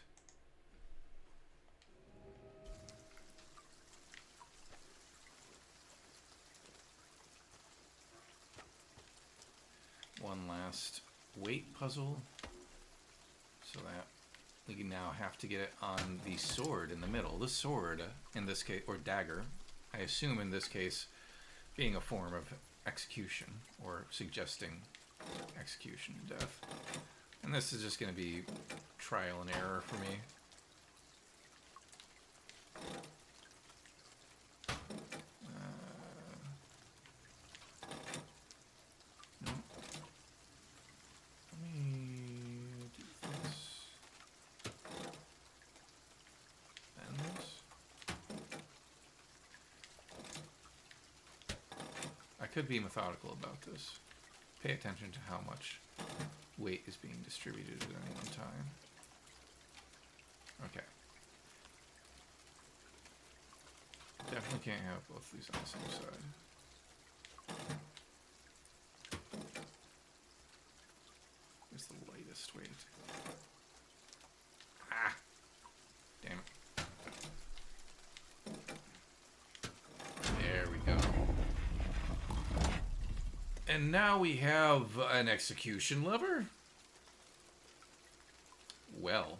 One last weight puzzle, so that we now have to get it on the sword in the middle. The sword, in this case, or dagger, I assume in this case, being a form of execution, or suggesting execution and death. And this is just going to be trial and error for me. No. Let me do this. And this. I could be methodical about this. Pay attention to how much weight is being distributed at any one time. Okay. Definitely can't have both these on the same side. Where's the lightest weight? Ah! Damn it. There we go. And now we have an execution lever? Well.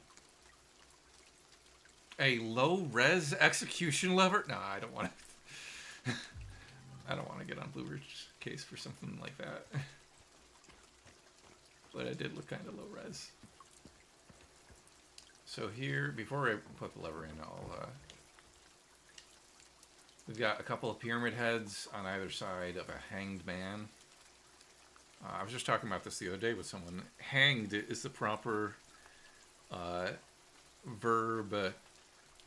A low-res execution lever? No, I don't want to... I don't want to get on Bluebird's case for something like that. But it did look kind of low-res. So here, before I put the lever in, we've got a couple of pyramid heads on either side of a hanged man. I was just talking about this the other day with someone. Hanged is the proper verb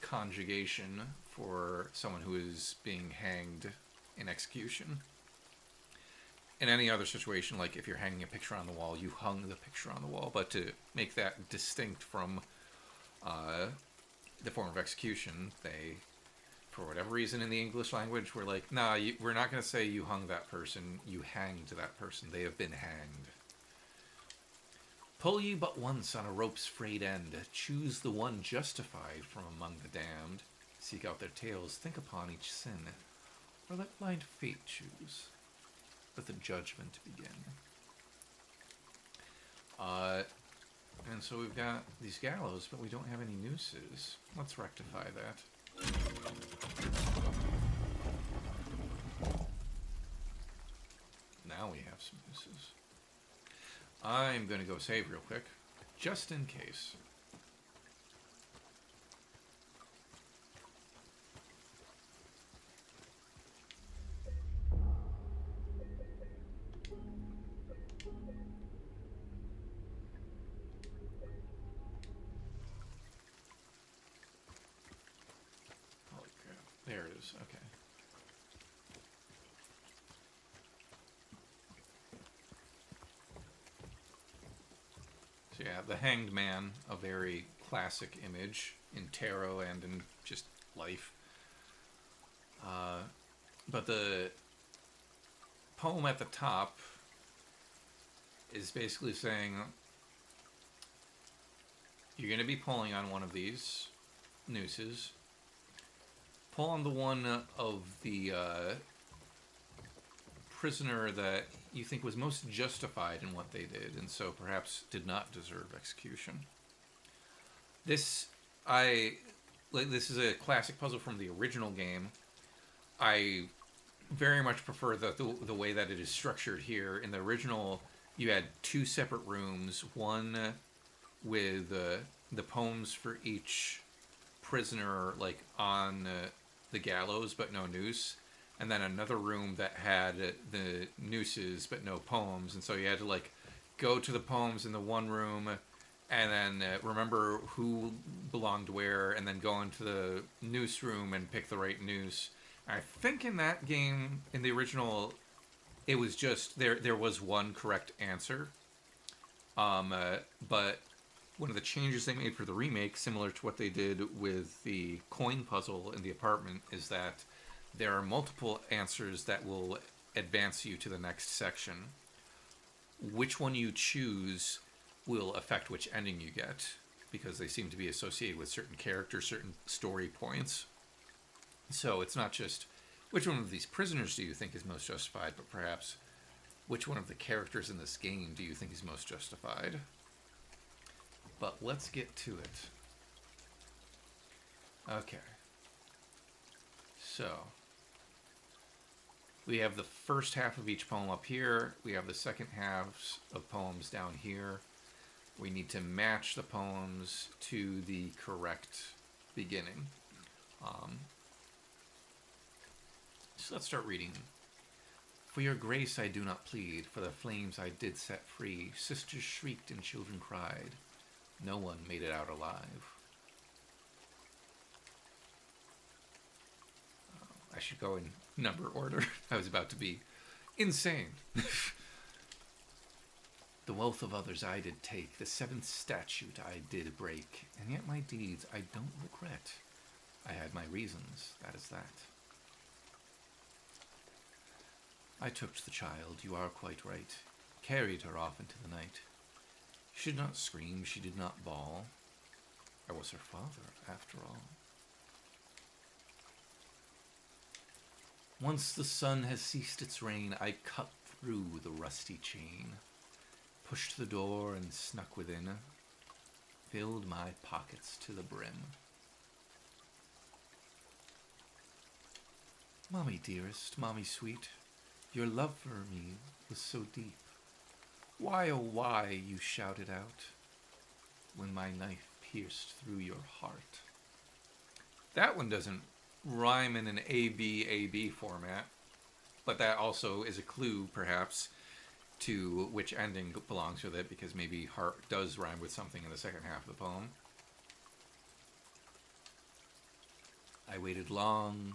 conjugation for someone who is being hanged in execution. In any other situation, like if you're hanging a picture on the wall, you hung the picture on the wall. But to make that distinct from the form of execution, they, for whatever reason in the English language, were like, nah, we're not going to say you hung that person, you hanged that person. They have been hanged. Pull ye but once on a rope's frayed end, choose the one justified from among the damned. Seek out their tales, think upon each sin, or let blind fate choose. Let the judgment begin. And so we've got these gallows, but we don't have any nooses. Let's rectify that. Now we have some nooses. I'm going to go save real quick, just in case. Holy crap. There it is. Okay. So yeah, the Hanged Man, a very classic image in tarot and in just life. But the poem at the top is basically saying you're going to be pulling on one of these nooses. Pull on the one of the prisoner that you think was most justified in what they did, and so perhaps did not deserve execution. This is a classic puzzle from the original game. I very much prefer the way that it is structured here. In the original, you had two separate rooms, one with the poems for each prisoner, like on the gallows, but no noose, and then another room that had the nooses but no poems, and so you had to like go to the poems in the one room and then remember who belonged where, and then go into the noose room and pick the right noose. I think in that game, in the original, It was just there was one correct answer. But one of the changes they made for the remake, similar to what they did with the coin puzzle in the apartment, is that there are multiple answers that will advance you to the next section. Which one you choose will affect which ending you get, because they seem to be associated with certain characters, certain story points. So it's not just which one of these prisoners do you think is most justified, but perhaps which one of the characters in this game do you think is most justified? But let's get to it. Okay. So, we have the first half of each poem up here. We have the second halves of poems down here. We need to match the poems to the correct beginning. So let's start reading. For your grace I do not plead, for the flames I did set free. Sisters shrieked and children cried. No one made it out alive. I should go in number order. I was about to be insane. The wealth of others I did take, the seventh statute I did break, and yet my deeds I don't regret. I had my reasons, that is that. I took the child, you are quite right, carried her off into the night. She did not scream, she did not bawl. I was her father, after all. Once the sun has ceased its rain, I cut through the rusty chain, pushed the door and snuck within, filled my pockets to the brim. Mommy dearest, mommy sweet, your love for me was so deep. Why, oh why, you shouted out, when my knife pierced through your heart. That one doesn't rhyme in an A-B format, but that also is a clue, perhaps, to which ending belongs with it, because maybe heart does rhyme with something in the second half of the poem. I waited long,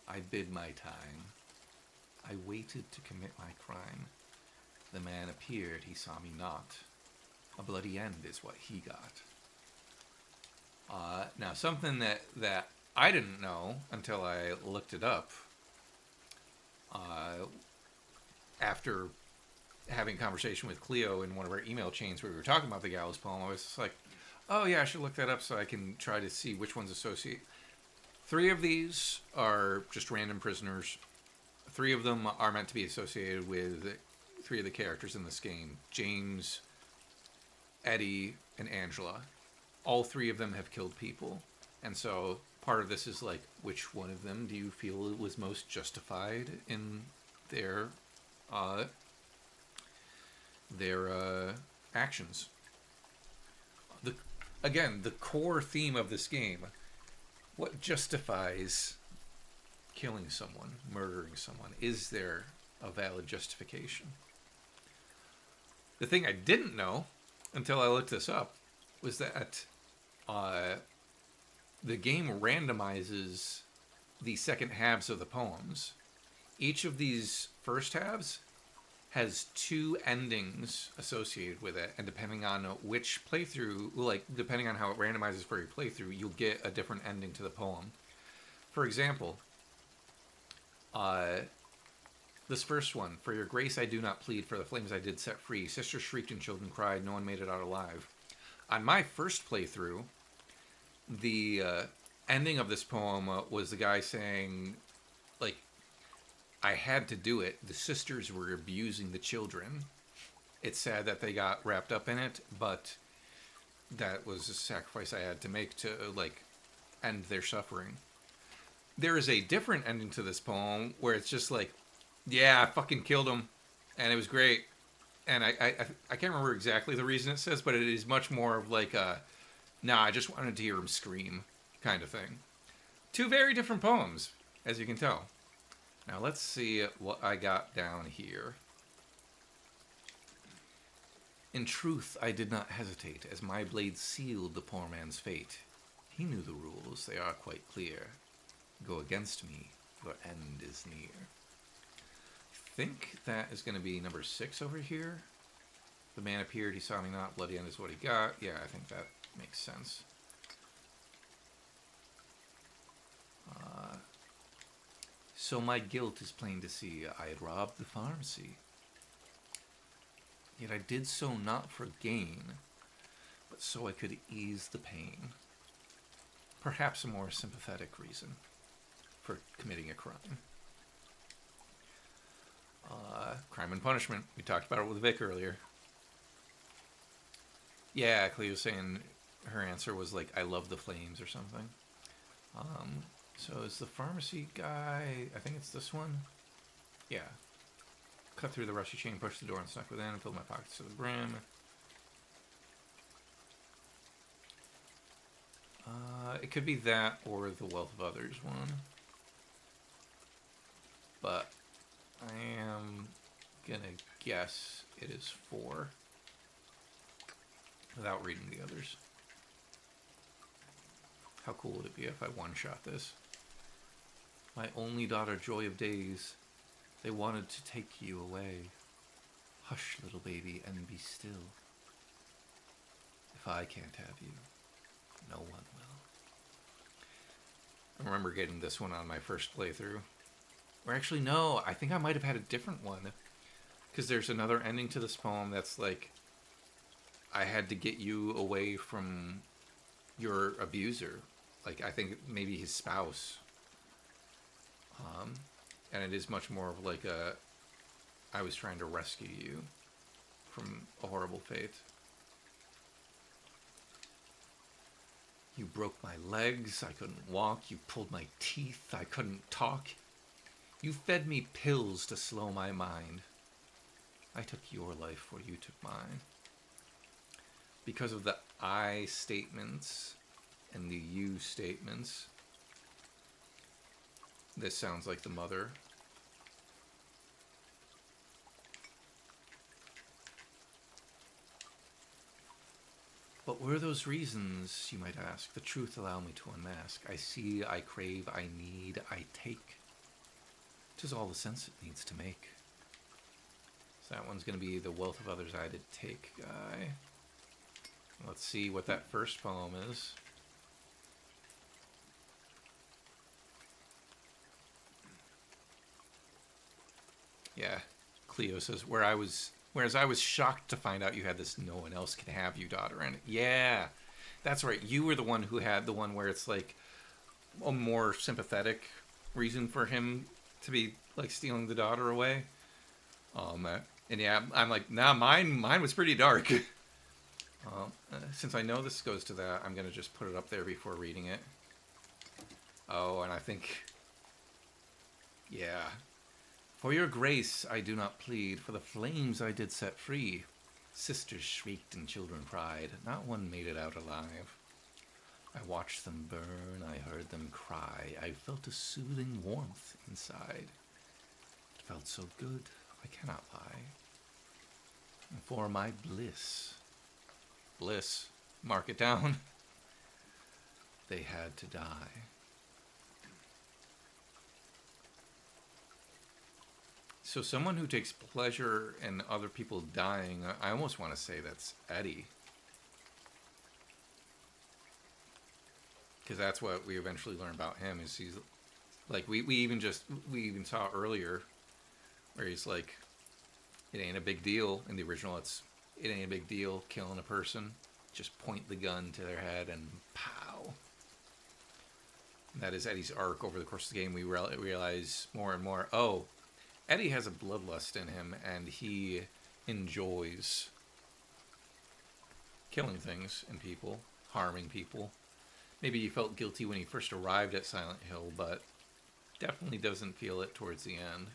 I bid my time. I waited to commit my crime. The man appeared, he saw me not. A bloody end is what he got. Now, something that I didn't know until I looked it up, after having a conversation with Cleo in one of our email chains where we were talking about the Gallows poem, I was just like, oh yeah, I should look that up so I can try to see which ones associate. 3 of these are just random prisoners. 3 of them are meant to be associated with 3 of the characters in this game. James, Eddie, and Angela. All 3 of them have killed people. And so part of this is like, which one of them do you feel was most justified in their actions? Again, the core theme of this game, what justifies killing someone, murdering someone? Is there a valid justification? The thing I didn't know until I looked this up was that the game randomizes the second halves of the poems. Each of these first halves has 2 endings associated with it, and depending on which playthrough, like depending on how it randomizes for your playthrough, you'll get a different ending to the poem. For example, this first one, for your grace I do not plead, for the flames I did set free. Sisters shrieked and children cried, no one made it out alive. On my first playthrough, the ending of this poem was the guy saying, like, I had to do it. The sisters were abusing the children. It's sad that they got wrapped up in it, but that was a sacrifice I had to make to, like, end their suffering. There is a different ending to this poem where it's just like, yeah, I fucking killed him, and it was great. And I can't remember exactly the reason it says, but it is much more of like a, nah, I just wanted to hear him scream kind of thing. 2 very different poems, as you can tell. Now let's see what I got down here. In truth, I did not hesitate, as my blade sealed the poor man's fate. He knew the rules, they are quite clear. Go against me, your end is near. think that is going to be number 6 over here. The man appeared, he saw me not, bloody end is what he got. Yeah, I think that makes sense. So my guilt is plain to see. I had robbed the pharmacy. Yet I did so not for gain, but so I could ease the pain. Perhaps a more sympathetic reason for committing a crime. Crime and punishment. We talked about it with Vic earlier. Yeah, Cleo was saying her answer was like, I love the flames or something. So is the pharmacy guy, I think it's this one? Yeah. Cut through the rusty chain, pushed the door and snuck within and filled my pockets to the brim. It could be that or the Wealth of Others one. But I am gonna guess it is 4 without reading the others. How cool would it be if I one-shot this? My only daughter, joy of days, they wanted to take you away. Hush, little baby, and be still. If I can't have you, no one will. I remember getting this one on my first playthrough. Or actually, no, I think I might have had a different one. Because there's another ending to this poem that's like, I had to get you away from your abuser. Like, I think maybe his spouse. And it is much more of like a, I was trying to rescue you from a horrible fate. You broke my legs, I couldn't walk. You pulled my teeth, I couldn't talk. You fed me pills to slow my mind. I took your life for you took mine. Because of the I statements and the you statements, this sounds like the mother. What were those reasons, you might ask? The truth allow me to unmask. I see, I crave, I need, I take. 'Tis all the sense it needs to make. So that one's going to be the Wealth of Others I did take guy. Let's see what that first poem is. Yeah, Cleo says, whereas I was shocked to find out you had this no one else can have you daughter. And yeah, that's right. You were the one who had the one where it's like a more sympathetic reason for him to be like stealing the daughter away. And yeah, I'm like, nah, mine was pretty dark. Since I know this goes to that, I'm going to just put it up there before reading it. Oh, and I think, yeah. For your grace I do not plead, for the flames I did set free. Sisters shrieked and children cried, not one made it out alive. I watched them burn, I heard them cry, I felt a soothing warmth inside. It felt so good, I cannot lie. And for my bliss, mark it down, they had to die. So someone who takes pleasure in other people dying, I almost want to say that's Eddie. Because that's what we eventually learn about him, is he's like, we even saw earlier where he's like, it ain't a big deal. In the original, it ain't a big deal killing a person. Just point the gun to their head and pow. And that is Eddie's arc over the course of the game. We realize more and more, oh, Eddie has a bloodlust in him, and he enjoys killing things and people, harming people. Maybe he felt guilty when he first arrived at Silent Hill, but definitely doesn't feel it towards the end.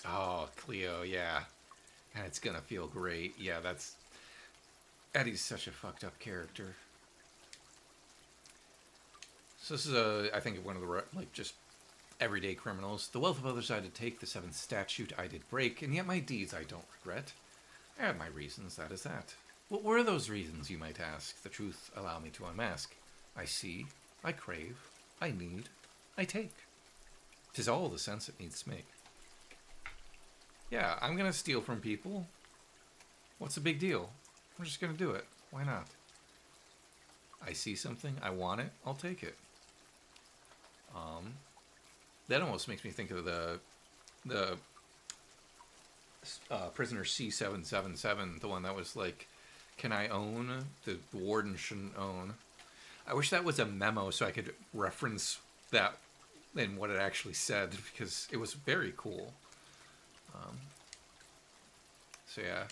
Oh, Cleo, yeah. And it's gonna feel great. Yeah, that's... Eddie's such a fucked up character. So this is, I think, one of the, like, just everyday criminals. The wealth of others I did take, the seventh statute I did break, and yet my deeds I don't regret. I have my reasons, that is that. What were those reasons, you might ask? The truth allow me to unmask. I see, I crave, I need, I take. 'Tis all the sense it needs to make. Yeah, I'm gonna steal from people. What's the big deal? I'm just gonna do it. Why not? I see something, I want it, I'll take it. That almost makes me think of the prisoner C777, the one that was like, can I own? The warden shouldn't own. I wish that was a memo so I could reference that in what it actually said, because it was very cool. So yeah.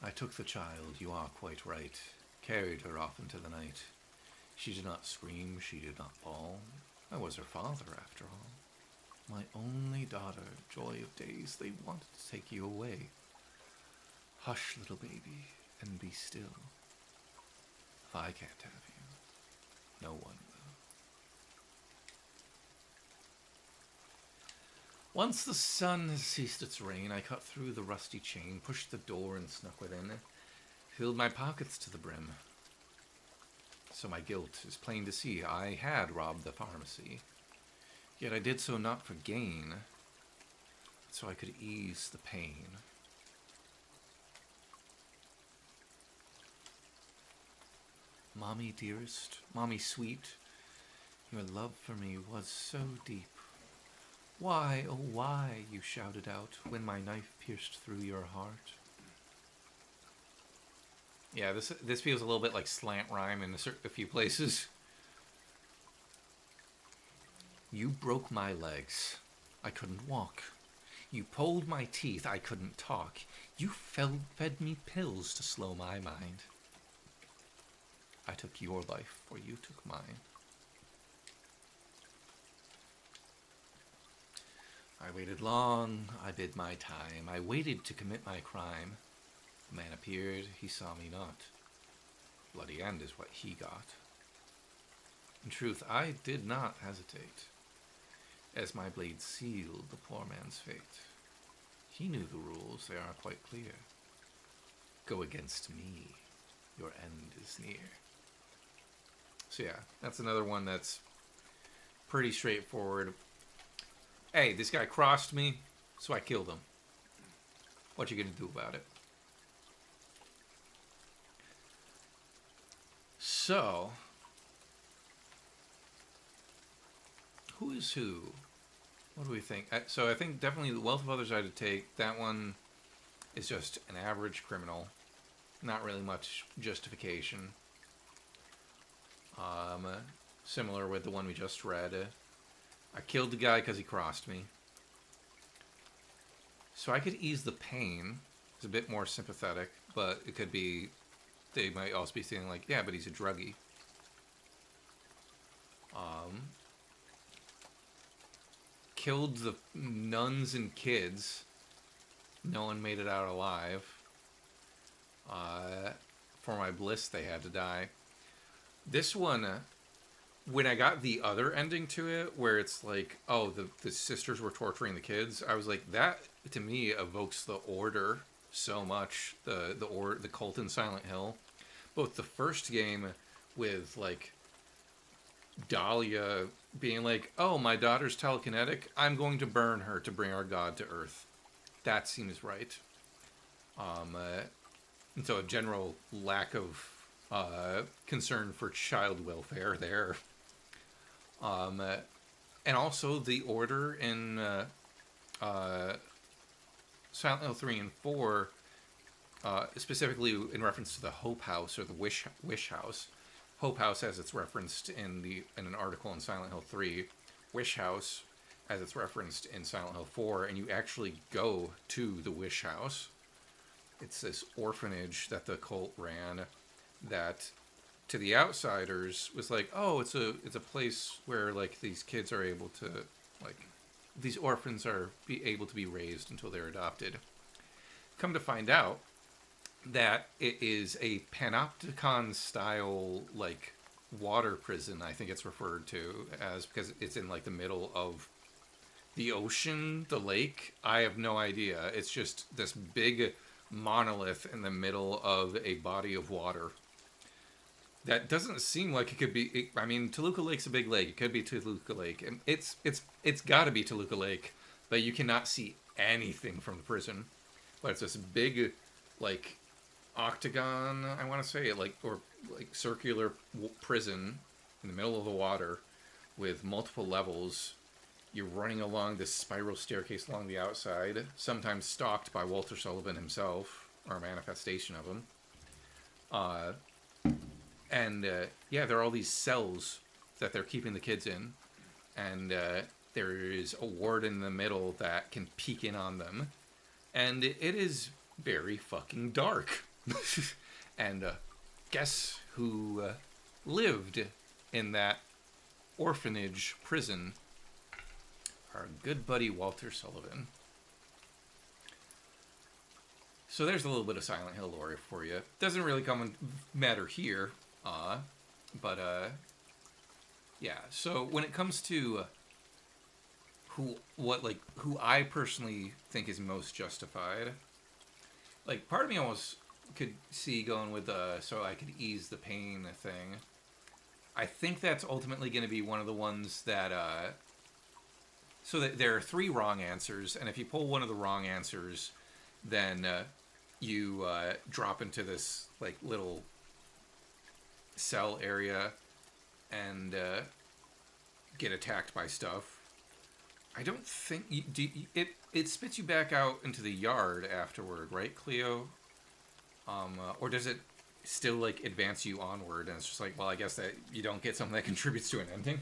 I took the child, you are quite right. Carried her off into the night. She did not scream, she did not bawl. I was her father, after all. My only daughter, joy of days, they wanted to take you away. Hush, little baby, and be still. If I can't have you, no one will. Once the sun has ceased its rain, I cut through the rusty chain, pushed the door and snuck within, filled my pockets to the brim. So my guilt is plain to see. I had robbed the pharmacy, yet I did so not for gain, so I could ease the pain. Mommy dearest, mommy sweet, your love for me was so deep. Why, oh why, you shouted out when my knife pierced through your heart. Yeah, this feels a little bit like slant rhyme in a few places. You broke my legs. I couldn't walk. You pulled my teeth. I couldn't talk. You fed me pills to slow my mind. I took your life, for you took mine. I waited long, I bid my time. I waited to commit my crime. The man appeared, he saw me not. Bloody end is what he got. In truth, I did not hesitate, as my blade sealed the poor man's fate. He knew the rules, they are quite clear. Go against me, your end is near. So yeah, that's another one that's pretty straightforward. Hey, this guy crossed me, so I killed him. What you gonna do about it? So, who is who? What do we think? So I think definitely the Wealth of Others I had to take. That one is just an average criminal. Not really much justification. Similar with the one we just read. I killed the guy because he crossed me. So I could ease the pain. It's a bit more sympathetic, but it could be, they might also be saying like, yeah, but he's a druggie. Killed the nuns and kids. No one made it out alive. For my bliss, they had to die. This one, when I got the other ending to it, where it's like, oh, the sisters were torturing the kids, I was like, that to me evokes the Order so much. The cult in Silent Hill. Both the first game with like Dahlia being like, oh, my daughter's telekinetic, I'm going to burn her to bring our god to Earth. That seems right. And so a general lack of concern for child welfare there. And also the Order in Silent Hill 3 and 4, specifically in reference to the Hope House or the Wish House. Hope House, as it's referenced in an article in Silent Hill 3. Wish House, as it's referenced in Silent Hill 4, and you actually go to the Wish House. It's this orphanage that the cult ran that, to the outsiders, was like, oh, it's a place where like these kids are able to, like, these orphans are able to be raised until they're adopted. Come to find out that it is a panopticon style like water prison, I think it's referred to as, because it's in like the middle of the ocean, the lake. I have no idea. It's just this big monolith in the middle of a body of water. That doesn't seem like it could be. I mean, Toluca Lake's a big lake. It could be Toluca Lake, and it's got to be Toluca Lake, but you cannot see anything from the prison. But it's this big, like, octagon. I want to say like or like circular prison in the middle of the water, with multiple levels. You're running along this spiral staircase along the outside, sometimes stalked by Walter Sullivan himself, or a manifestation of him. Uh, and yeah, there are all these cells that they're keeping the kids in, and there is a ward in the middle that can peek in on them, and it is very fucking dark. And guess who lived in that orphanage prison? Our good buddy Walter Sullivan. So there's a little bit of Silent Hill lore for you. Doesn't really come and matter here, but yeah. So when it comes to who I personally think is most justified, like part of me almost could see going with so I could ease the pain thing. I think that's ultimately going to be one of the ones that so that there are 3 wrong answers, and if you pull one of the wrong answers, then you drop into this like little cell area and get attacked by stuff. I don't think it spits you back out into the yard afterward, right, Cleo? Or does it still like advance you onward? And it's just like, well, I guess that you don't get something that contributes to an ending.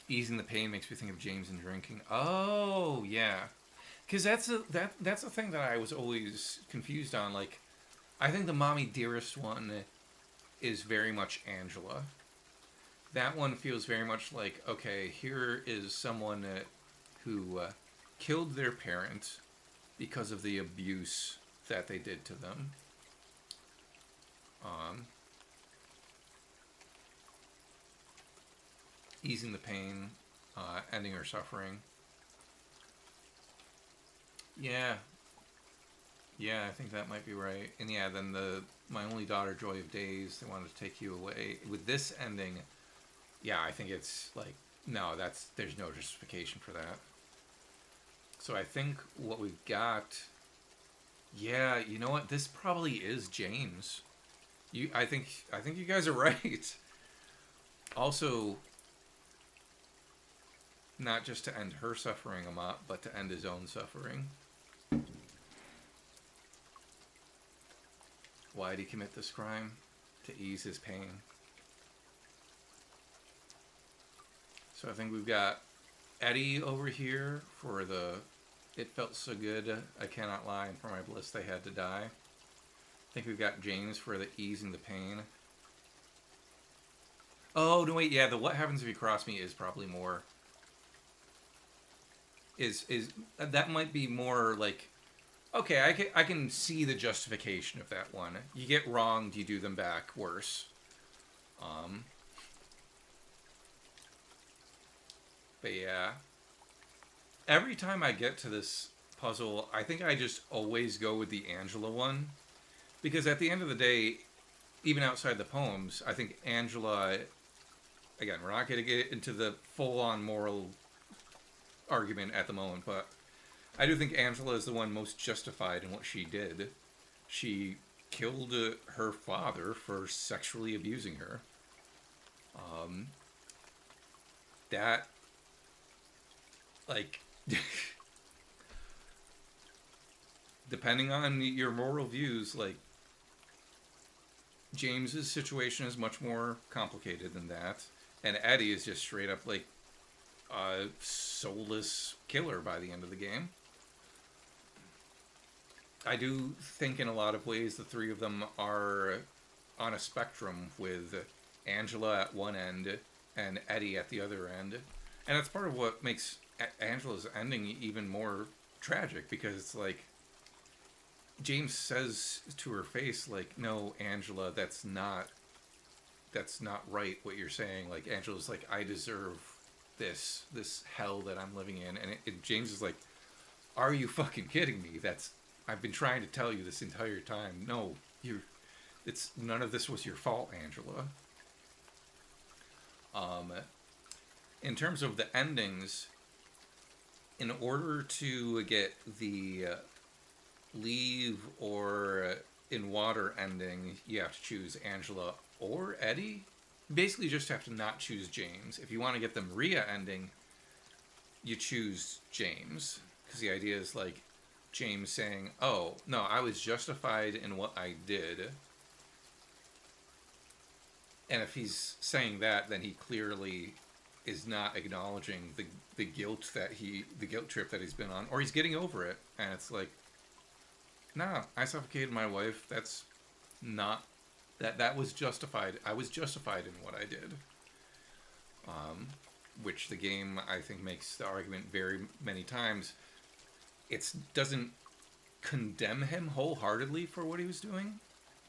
Easing the pain makes me think of James and drinking. Oh yeah, because that's a thing that I was always confused on. Like, I think the mommy dearest one is very much Angela. That one feels very much like, okay, here is someone who killed their parent because of the abuse that they did to them. Easing the pain, ending her suffering. Yeah, I think that might be right. And yeah, then My Only Daughter, Joy of Days, they wanted to take you away. With this ending, yeah, I think it's like, no, there's no justification for that. So I think what we've got, yeah, you know what? This probably is James. I think you guys are right. Also, not just to end her suffering, Amat, but to end his own suffering. Why did he commit this crime? To ease his pain. So I think we've got Eddie over here for the "It felt so good, I cannot lie, and for my bliss they had to die." I think we've got James for the easing the pain. Oh, no, wait, yeah, the "what happens if you cross me" is probably more... Is that might be more like, okay, I can see the justification of that one. You get wronged, you do them back worse. But yeah, every time I get to this puzzle, I think I just always go with the Angela one, because at the end of the day, even outside the poems, I think Angela, again, we're not going to get into the full-on moral argument at the moment, but I do think Angela is the one most justified in what she did. She killed her father for sexually abusing her. That, like, depending on your moral views, like, James's situation is much more complicated than that, and Eddie is just straight up like a soulless killer by the end of the game. I do think in a lot of ways the 3 of them are on a spectrum, with Angela at one end and Eddie at the other end. And that's part of what makes Angela's ending even more tragic, because it's like, James says to her face, like, no, Angela, that's not right what you're saying. Like, Angela's like, I deserve this hell that I'm living in. And James is like, are you fucking kidding me? I've been trying to tell you this entire time. No, It's none of this was your fault, Angela. In terms of the endings, in order to get the leave or in water ending, you have to choose Angela or Eddie. You basically just have to not choose James. If you want to get the Maria ending, you choose James. Because the idea is like James saying, oh, no, I was justified in what I did. And if he's saying that, then he clearly is not acknowledging the guilt trip that he's been on, or he's getting over it. And it's like, nah, I suffocated my wife. That's not that was justified. I was justified in what I did. Which the game, I think, makes the argument very many times. It doesn't condemn him wholeheartedly for what he was doing,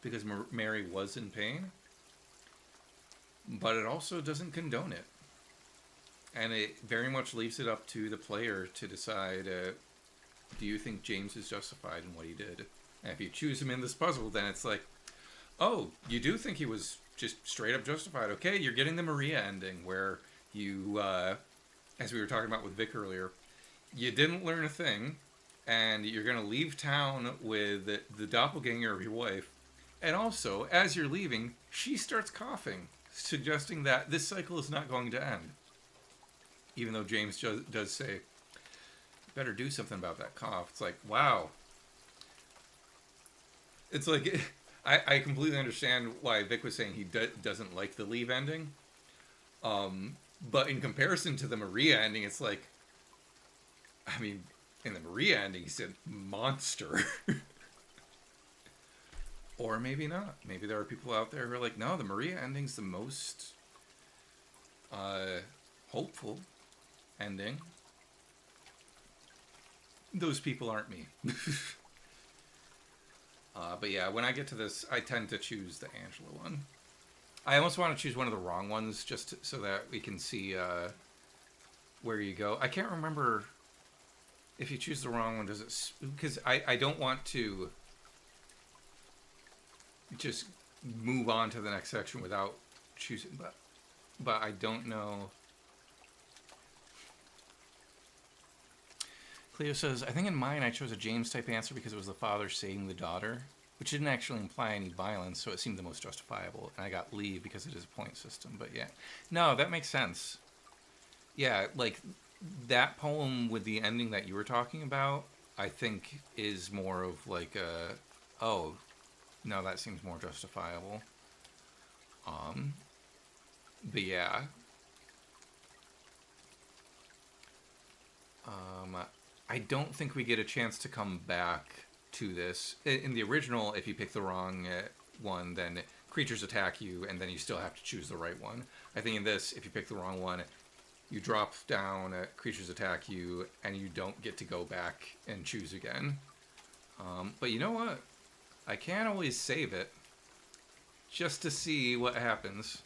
because Mary was in pain. But it also doesn't condone it. And it very much leaves it up to the player to decide, do you think James is justified in what he did? And if you choose him in this puzzle, then it's like, oh, you do think he was just straight up justified. Okay, you're getting the Maria ending, where you, as we were talking about with Vic earlier, you didn't learn a thing, and you're going to leave town with the doppelganger of your wife. And also, as you're leaving, she starts coughing, suggesting that this cycle is not going to end. Even though James does say, better do something about that cough. It's like, wow. It's like, I completely understand why Vic was saying he doesn't like the leave ending. But in comparison to the Maria ending, it's like, I mean, in the Maria ending, he said, monster. Or maybe not. Maybe there are people out there who are like, no, the Maria ending's the most hopeful ending. Those people aren't me. But yeah, when I get to this, I tend to choose the Angela one. I almost want to choose one of the wrong ones, just so that we can see where you go. I can't remember if you choose the wrong one, does it... Because I don't want to just move on to the next section without choosing, but I don't know. Cleo says, I think in mine I chose a James type answer because it was the father saving the daughter, which didn't actually imply any violence, so it seemed the most justifiable. And I got leave because it is a point system, but yeah. No, that makes sense. Yeah, like that poem with the ending that you were talking about, I think is more of like a, oh, no, that seems more justifiable. But yeah. I don't think we get a chance to come back to this. In the original, if you pick the wrong one, then creatures attack you, and then you still have to choose the right one. I think in this, if you pick the wrong one, you drop down, creatures attack you, and you don't get to go back and choose again. But you know what? I can always save it, just to see what happens.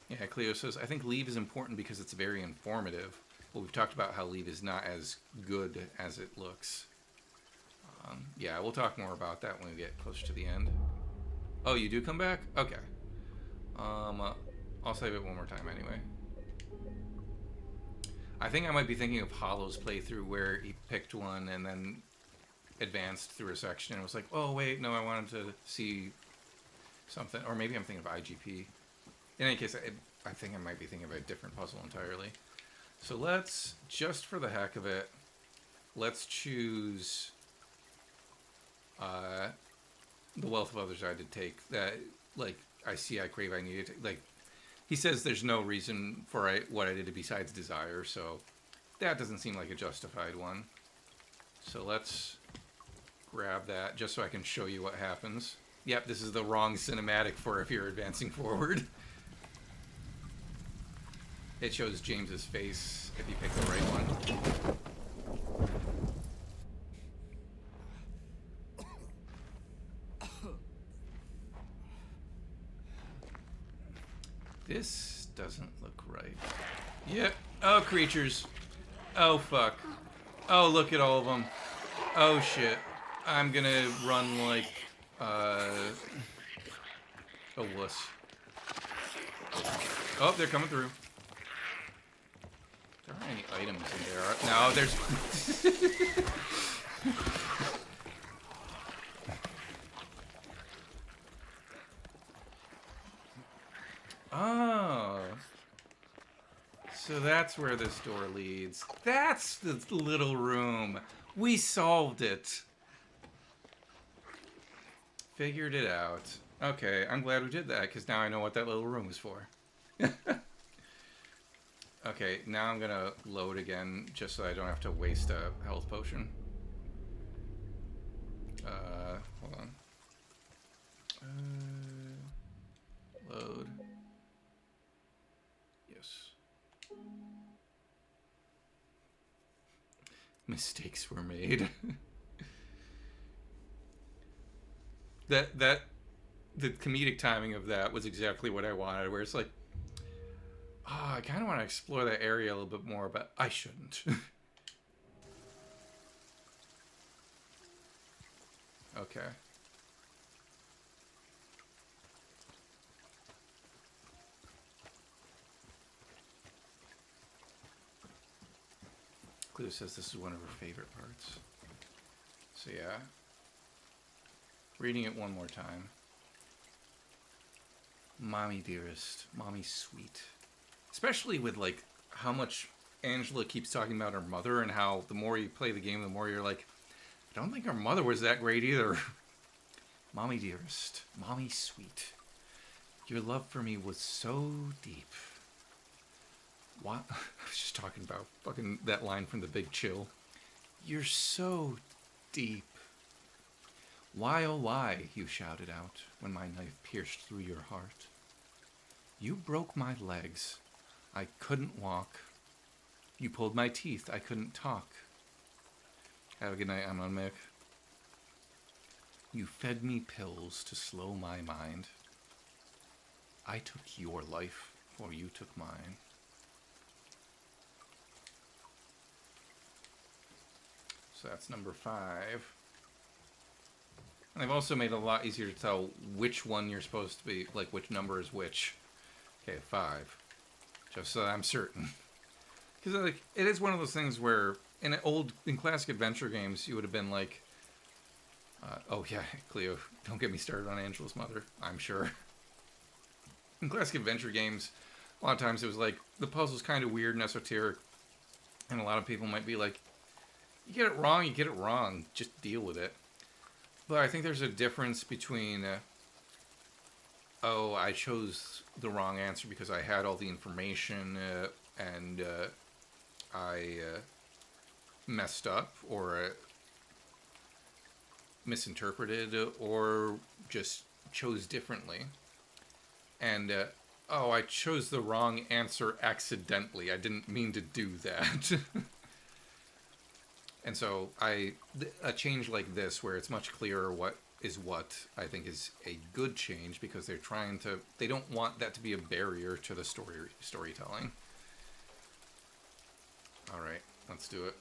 Yeah, Cleo says, I think leave is important because it's very informative. Well, we've talked about how leave is not as good as it looks. Yeah, we'll talk more about that when we get closer to the end. Oh, you do come back? Okay. I'll save it one more time anyway. I think I might be thinking of Hollow's playthrough where he picked one and then advanced through a section and was like, oh, wait, no, I wanted to see something. Or maybe I'm thinking of IGP. In any case, I think I might be thinking of a different puzzle entirely. So let's, just for the heck of it, let's choose the Wealth of Others I did take. That, like, I see, I crave, I need it. Like, he says there's no reason for what I did besides desire, so that doesn't seem like a justified one. So let's grab that, just so I can show you what happens. Yep, this is the wrong cinematic for if you're advancing forward. It shows James's face if you pick the right one. This doesn't look right. Yep. Oh, creatures. Oh, fuck. Oh, look at all of them. Oh shit. I'm gonna run like a wuss. Oh, they're coming through. There aren't any items in there. No, there's... Oh. So that's where this door leads. That's the little room. We solved it. Figured it out. Okay, I'm glad we did that, because now I know what that little room is for. Okay, now I'm gonna load again, just so I don't have to waste a health potion. Hold on. Load. Yes. Mistakes were made. the comedic timing of that was exactly what I wanted, where it's like, oh, I kind of want to explore that area a little bit more, but I shouldn't. Okay. Clue says this is one of her favorite parts. So yeah. Reading it one more time. Mommy dearest, mommy sweet. Especially with like how much Angela keeps talking about her mother, and how the more you play the game, the more you're like, I don't think her mother was that great either. Mommy dearest, mommy sweet. Your love for me was so deep. What? I was just talking about fucking that line from The Big Chill. You're so deep. Why, oh why, you shouted out when my knife pierced through your heart. You broke my legs. I couldn't walk. You pulled my teeth. I couldn't talk. Have a good night, I'm on Mick. You fed me pills to slow my mind. I took your life, for you took mine. So that's number 5. And they've also made it a lot easier to tell which one you're supposed to be, like which number is which. Okay, 5. Just so I'm certain. Because like, it is one of those things where in classic adventure games, you would have been like, oh yeah, Cleo, don't get me started on Angela's mother, I'm sure. In classic adventure games, a lot of times it was like, the puzzle's kind of weird and esoteric, and a lot of people might be like, you get it wrong, just deal with it. But I think there's a difference between, oh, I chose the wrong answer because I had all the information, and I messed up, or misinterpreted, or just chose differently. And, oh, I chose the wrong answer accidentally. I didn't mean to do that. And so a change like this, where it's much clearer what is what, I think is a good change, because they don't want that to be a barrier to the storytelling. All right, let's do it.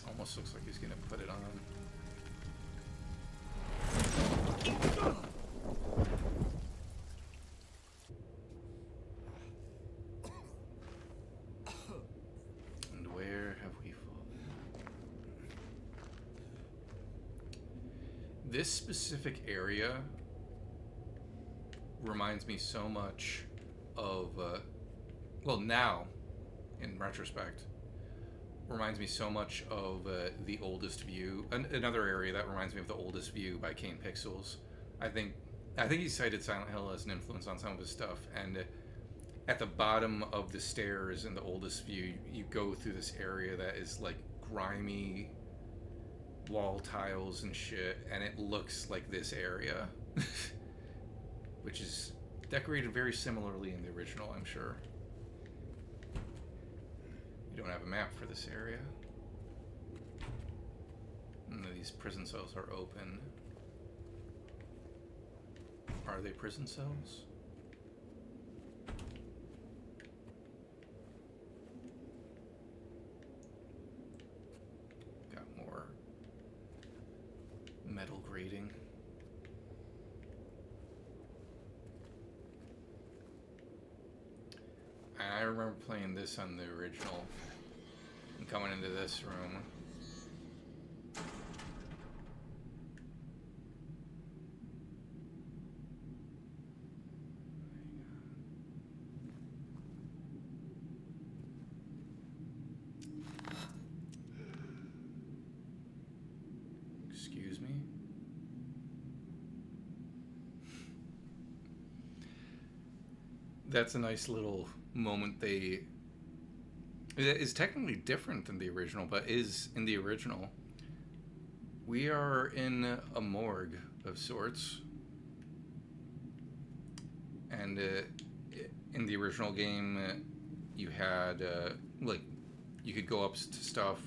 Almost looks like he's gonna put it on. And where have we fallen? This specific area reminds me so much of, well, now, in retrospect, reminds me so much of The Oldest View. Another area that reminds me of The Oldest View by Kane Pixels. I think he cited Silent Hill as an influence on some of his stuff, and at the bottom of the stairs in The Oldest View, you go through this area that is like grimy wall tiles and shit, and it looks like this area. Which is decorated very similarly in the original, I'm sure. You don't have a map for this area. And these prison cells are open. Are they prison cells? lighting. I remember playing this on the original and coming into this room. Excuse me. That's a nice little moment. It is technically different than the original, but is in the original. We are in a morgue of sorts, and in the original game, you had like you could go up to stuff,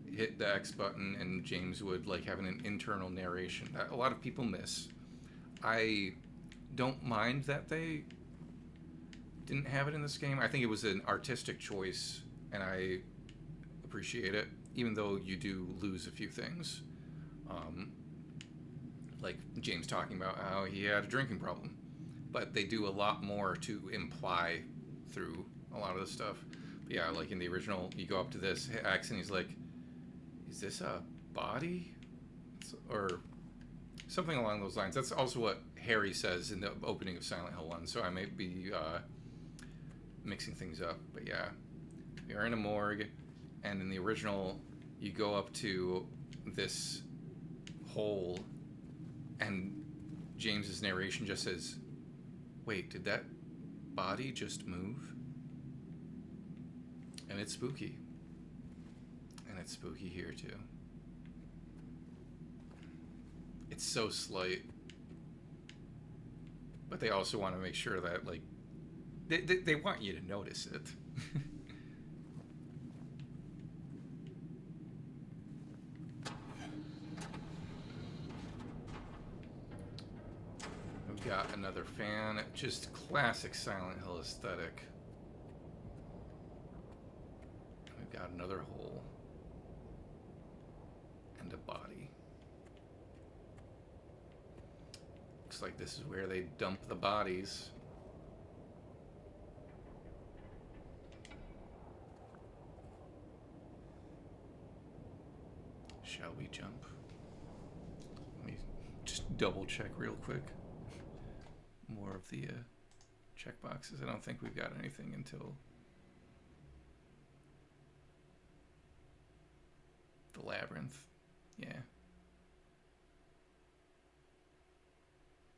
hit the X button, and James would like have an internal narration that a lot of people miss. I don't mind that they didn't have it in this game. I think it was an artistic choice, and I appreciate it, even though you do lose a few things. Like James talking about how he had a drinking problem. But they do a lot more to imply through a lot of the stuff. But yeah, like in the original, you go up to this X and he's like, is this a body? Or something along those lines. That's also what Harry says in the opening of Silent Hill 1, so I may be mixing things up. But yeah, you're in a morgue, and in the original, you go up to this hole, and James's narration just says, wait, did that body just move? And it's spooky. And it's spooky here too. It's so slight. But they also want to make sure that, like, they want you to notice it. We've got another fan. Just classic Silent Hill aesthetic. We've got another hole. And a body. Looks like this is where they dump the bodies. Shall we jump? Let me just double check real quick. More of the check boxes. I don't think we've got anything until the Labyrinth. Yeah.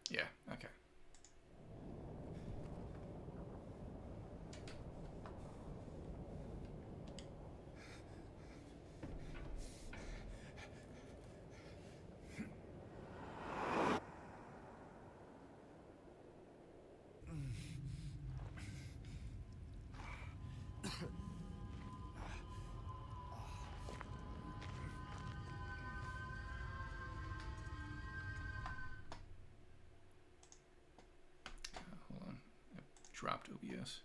Yeah, okay. Dropped OBS.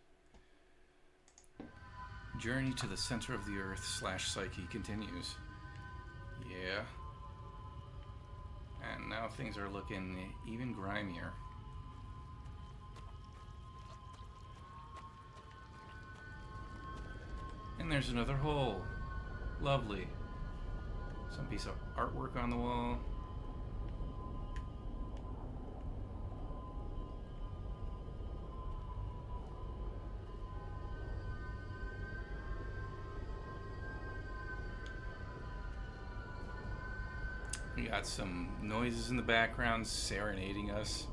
Journey to the center of the earth / psyche continues. Yeah. And now things are looking even grimier. And there's another hole. Lovely. Some piece of artwork on the wall. We got some noises in the background serenading us.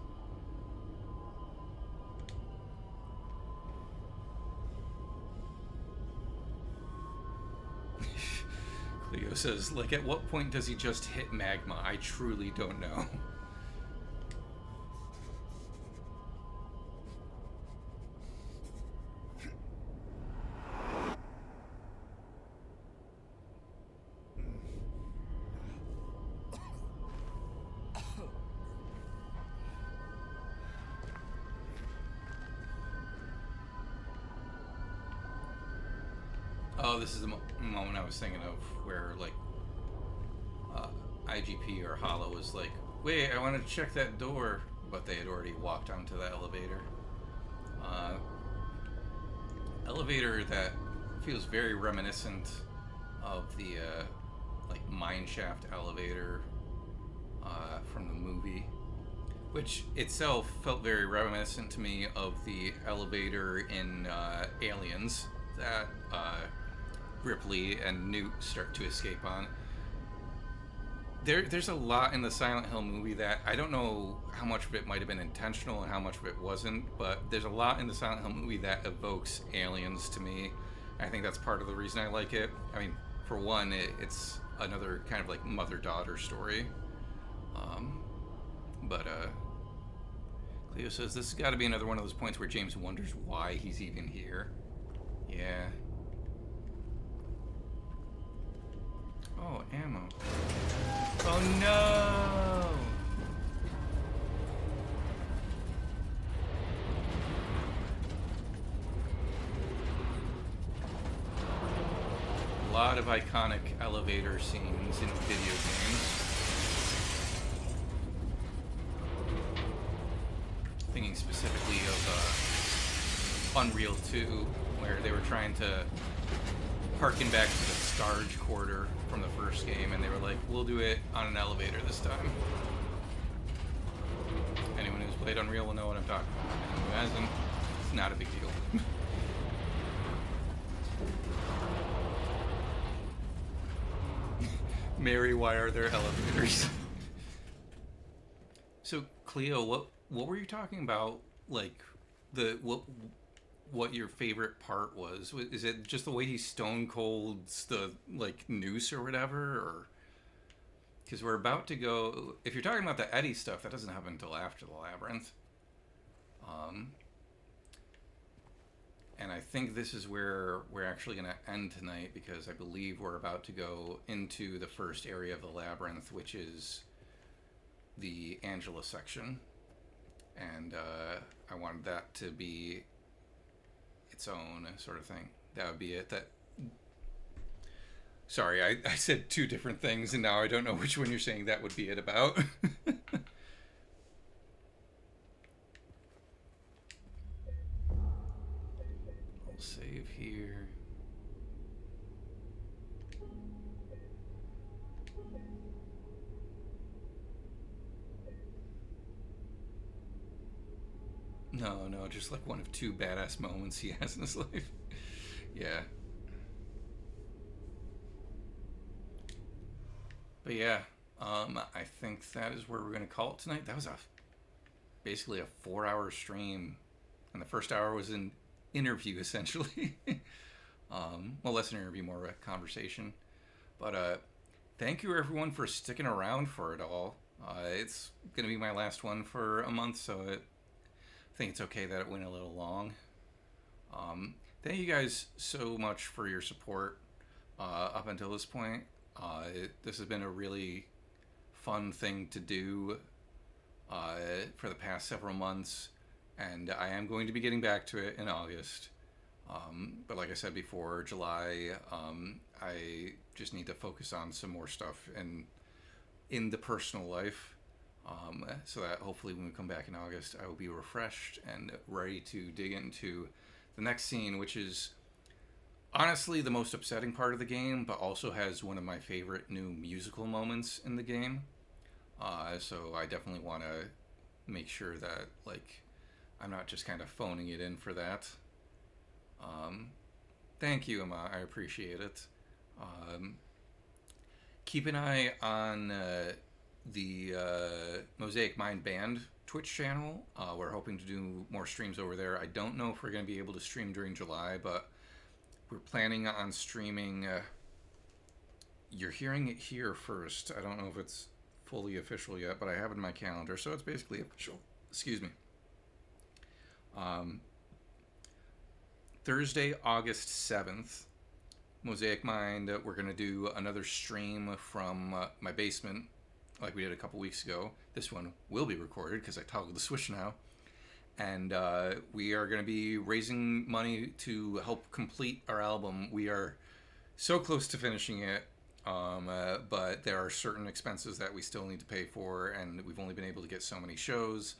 Cleo says, like, at what point does he just hit magma? I truly don't know. Oh, this is the moment I was thinking of where, like, IGP or Hollow is, like, Wait, I wanted to check that door, but they had already walked onto the elevator. Uh, Elevator that feels very reminiscent of the like mineshaft elevator from the movie, which itself felt very reminiscent to me of the elevator in Aliens that Ripley and Newt start to escape on. There's a lot in the Silent Hill movie that I don't know how much of it might have been intentional and how much of it wasn't, but there's a lot in the Silent Hill movie that evokes aliens to me. I think that's part of the reason I like it. I mean, for one, it's another kind of like mother-daughter story. Um, but Cleo says this has got to be another one of those points where James wonders why he's even here. Yeah. Oh, ammo. Oh no! A lot of iconic elevator scenes in video games. Thinking specifically of Unreal 2, where they were trying to harken back to the Starge Quarter from the first game, and they were like, we'll do it on an elevator this time. Anyone who's played Unreal will know what I'm talking about. Anyone who hasn't, it's not a big deal. Mary, why are there elevators? So, Cleo, what were you talking about? Like, what your favorite part was? Is it just the way he stone colds the like noose or whatever, or because we're about to go? If you're talking about the Eddie stuff, that doesn't happen until after the Labyrinth. And I think this is where we're actually going to end tonight, because I believe we're about to go into the first area of the Labyrinth, which is the Angela section. And I wanted that to be its own sort of thing. That would be it. Sorry, I said two different things, and now I don't know which one you're saying that would be it about. I'll save here. No, just like one of two badass moments he has in his life. Yeah. But yeah, I think that is where we're going to call it tonight. That was basically a 4-hour stream, and the first hour was an interview, essentially. Well, less an interview, more of a conversation. But thank you, everyone, for sticking around for it all. It's going to be my last one for a month, so I think it's okay that it went a little long. Thank you guys so much for your support up until this point. This has been a really fun thing to do for the past several months, and I am going to be getting back to it in August. But like I said before, July, I just need to focus on some more stuff in the personal life, so that hopefully when we come back in August, I will be refreshed and ready to dig into the next scene, which is honestly the most upsetting part of the game, but also has one of my favorite new musical moments in the game. So I definitely want to make sure that like I'm not just kind of phoning it in for that. Thank you, Emma. I appreciate it. Keep an eye on the Mosaic Mind Band Twitch channel. We're hoping to do more streams over there. I don't know if we're going to be able to stream during July, but we're planning on streaming. You're hearing it here first. I don't know if it's fully official yet, but I have it in my calendar, so it's basically official. Excuse me. Thursday, August 7th, Mosaic Mind, we're going to do another stream from my basement like we did a couple weeks ago. This one will be recorded because I toggled the switch now. And we are going to be raising money to help complete our album. We are so close to finishing it. But there are certain expenses that we still need to pay for, and we've only been able to get so many shows.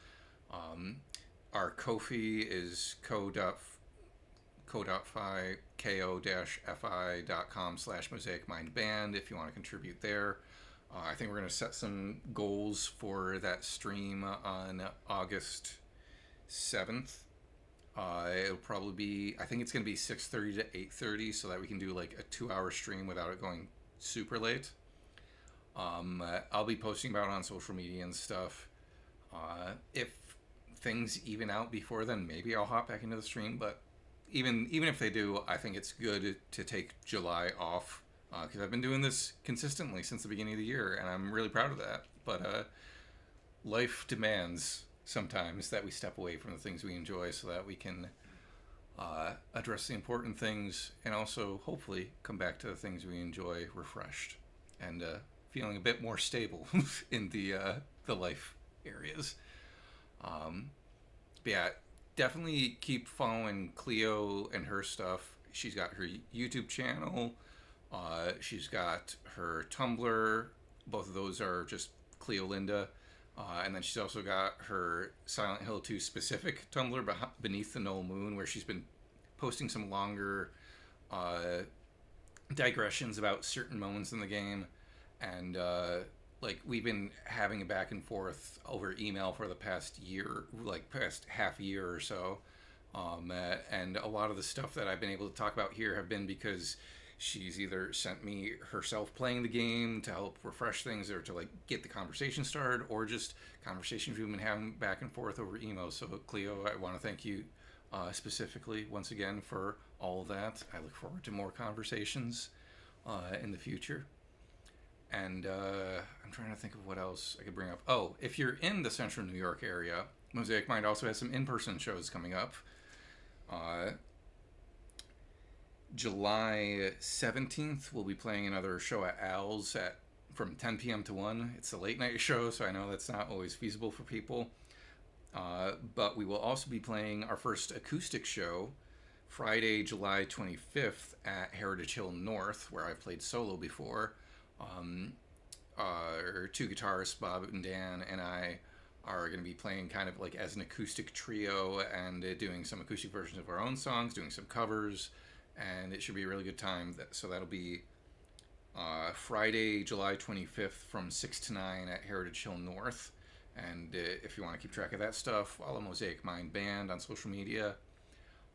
Our Ko-fi is ko-fi.com/mosaicmindband if you want to contribute there. I think we're going to set some goals for that stream on August 7th. It'll probably be, I think it's going to be 6:30 to 8:30 so that we can do like a 2-hour stream without it going super late. I'll be posting about it on social media and stuff. If things even out before then, maybe I'll hop back into the stream, but even if they do, I think it's good to take July off, because I've been doing this consistently since the beginning of the year, and I'm really proud of that. But life demands sometimes that we step away from the things we enjoy so that we can address the important things, and also hopefully come back to the things we enjoy refreshed and feeling a bit more stable in the life areas. But yeah, definitely keep following Cleo and her stuff. She's got her YouTube channel. She's got her Tumblr. Both of those are just Cleo Linda. And then she's also got her Silent Hill 2 specific Tumblr, Beneath the Null Moon, where she's been posting some longer digressions about certain moments in the game. And like, we've been having a back and forth over email for the past year, like past half year or so. And a lot of the stuff that I've been able to talk about here have been because she's either sent me herself playing the game to help refresh things or to like get the conversation started, or just conversations we've been having back and forth over email. So Cleo, I want to thank you specifically once again for all of that. I look forward to more conversations in the future. And I'm trying to think of what else I could bring up. Oh, if you're in the central New York area, Mosaic Mind also has some in-person shows coming up. July 17th, we'll be playing another show at Al's from 10 p.m. to 1. It's a late night show, so I know that's not always feasible for people. But we will also be playing our first acoustic show Friday, July 25th at Heritage Hill North, where I've played solo before. Our two guitarists, Bob and Dan, and I are going to be playing kind of like as an acoustic trio and doing some acoustic versions of our own songs, doing some covers, and it should be a really good time. So that'll be Friday, July 25th from 6 to 9 at Heritage Hill North. And if you want to keep track of that stuff, follow Mosaic Mind Band on social media.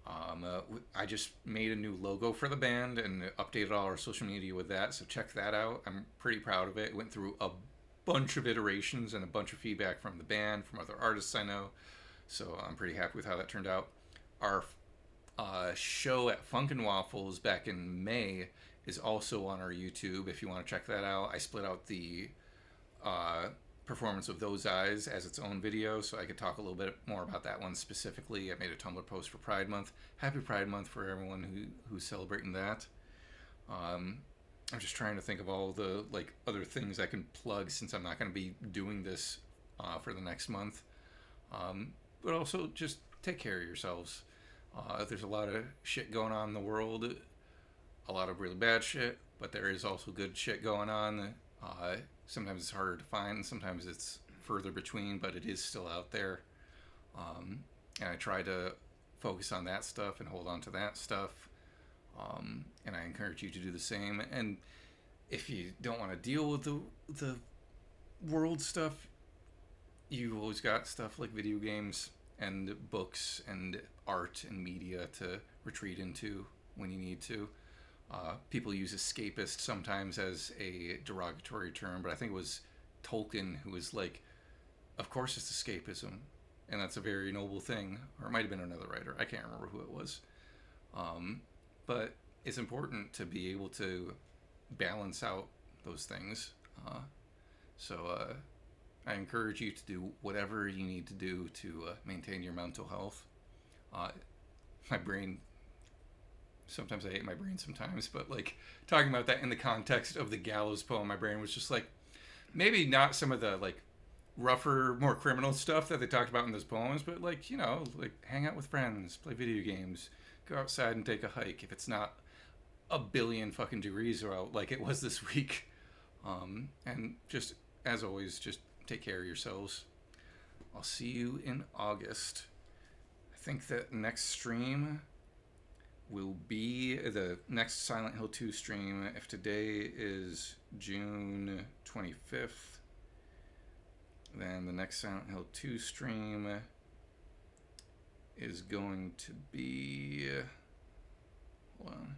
I just made a new logo for the band and updated all our social media with that, so check that out. I'm pretty proud of it. It went through a bunch of iterations and a bunch of feedback from the band, from other artists I know, so I'm pretty happy with how that turned out. Our show at Funkin' Waffles back in May is also on our YouTube if you want to check that out. I split out the performance of Those Eyes as its own video, so I could talk a little bit more about that one specifically. I made a Tumblr post for Pride Month. Happy Pride Month for everyone who's celebrating that. I'm just trying to think of all the like other things I can plug since I'm not going to be doing this for the next month. But also just take care of yourselves. There's a lot of shit going on in the world, a lot of really bad shit, but there is also good shit going on. Sometimes it's harder to find, sometimes it's further between, but it is still out there. And I try to focus on that stuff and hold on to that stuff. And I encourage you to do the same. And if you don't want to deal with the world stuff, you've always got stuff like video games and books and art and media to retreat into when you need to. People use escapist sometimes as a derogatory term, but I think it was Tolkien who was like, of course it's escapism, and that's a very noble thing. Or it might have been another writer. I can't remember who it was. But it's important to be able to balance out those things. So I encourage you to do whatever you need to do to maintain your mental health. My brain... Sometimes I hate my brain sometimes, but like talking about that in the context of the Gallows poem, my brain was just like, maybe not some of the like rougher, more criminal stuff that they talked about in those poems, but like, like hang out with friends, play video games, go outside and take a hike. If it's not a billion fucking degrees are out like it was this week. And just, as always, just take care of yourselves. I'll see you in August. I think that next stream will be the next Silent Hill 2 stream. If today is June 25th, then the next Silent Hill 2 stream is going to be... Hold on.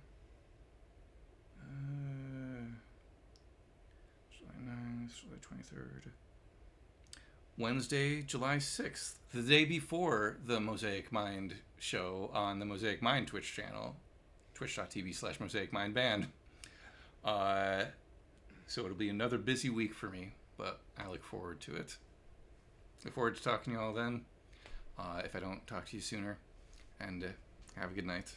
July 9th, July 23rd. Wednesday, July 6th, the day before the Mosaic Mind show on the Mosaic Mind Twitch channel, twitch.tv/Mosaic Mind Band. So it'll be another busy week for me, but I look forward to it. Look forward to talking to you all then, if I don't talk to you sooner, and have a good night.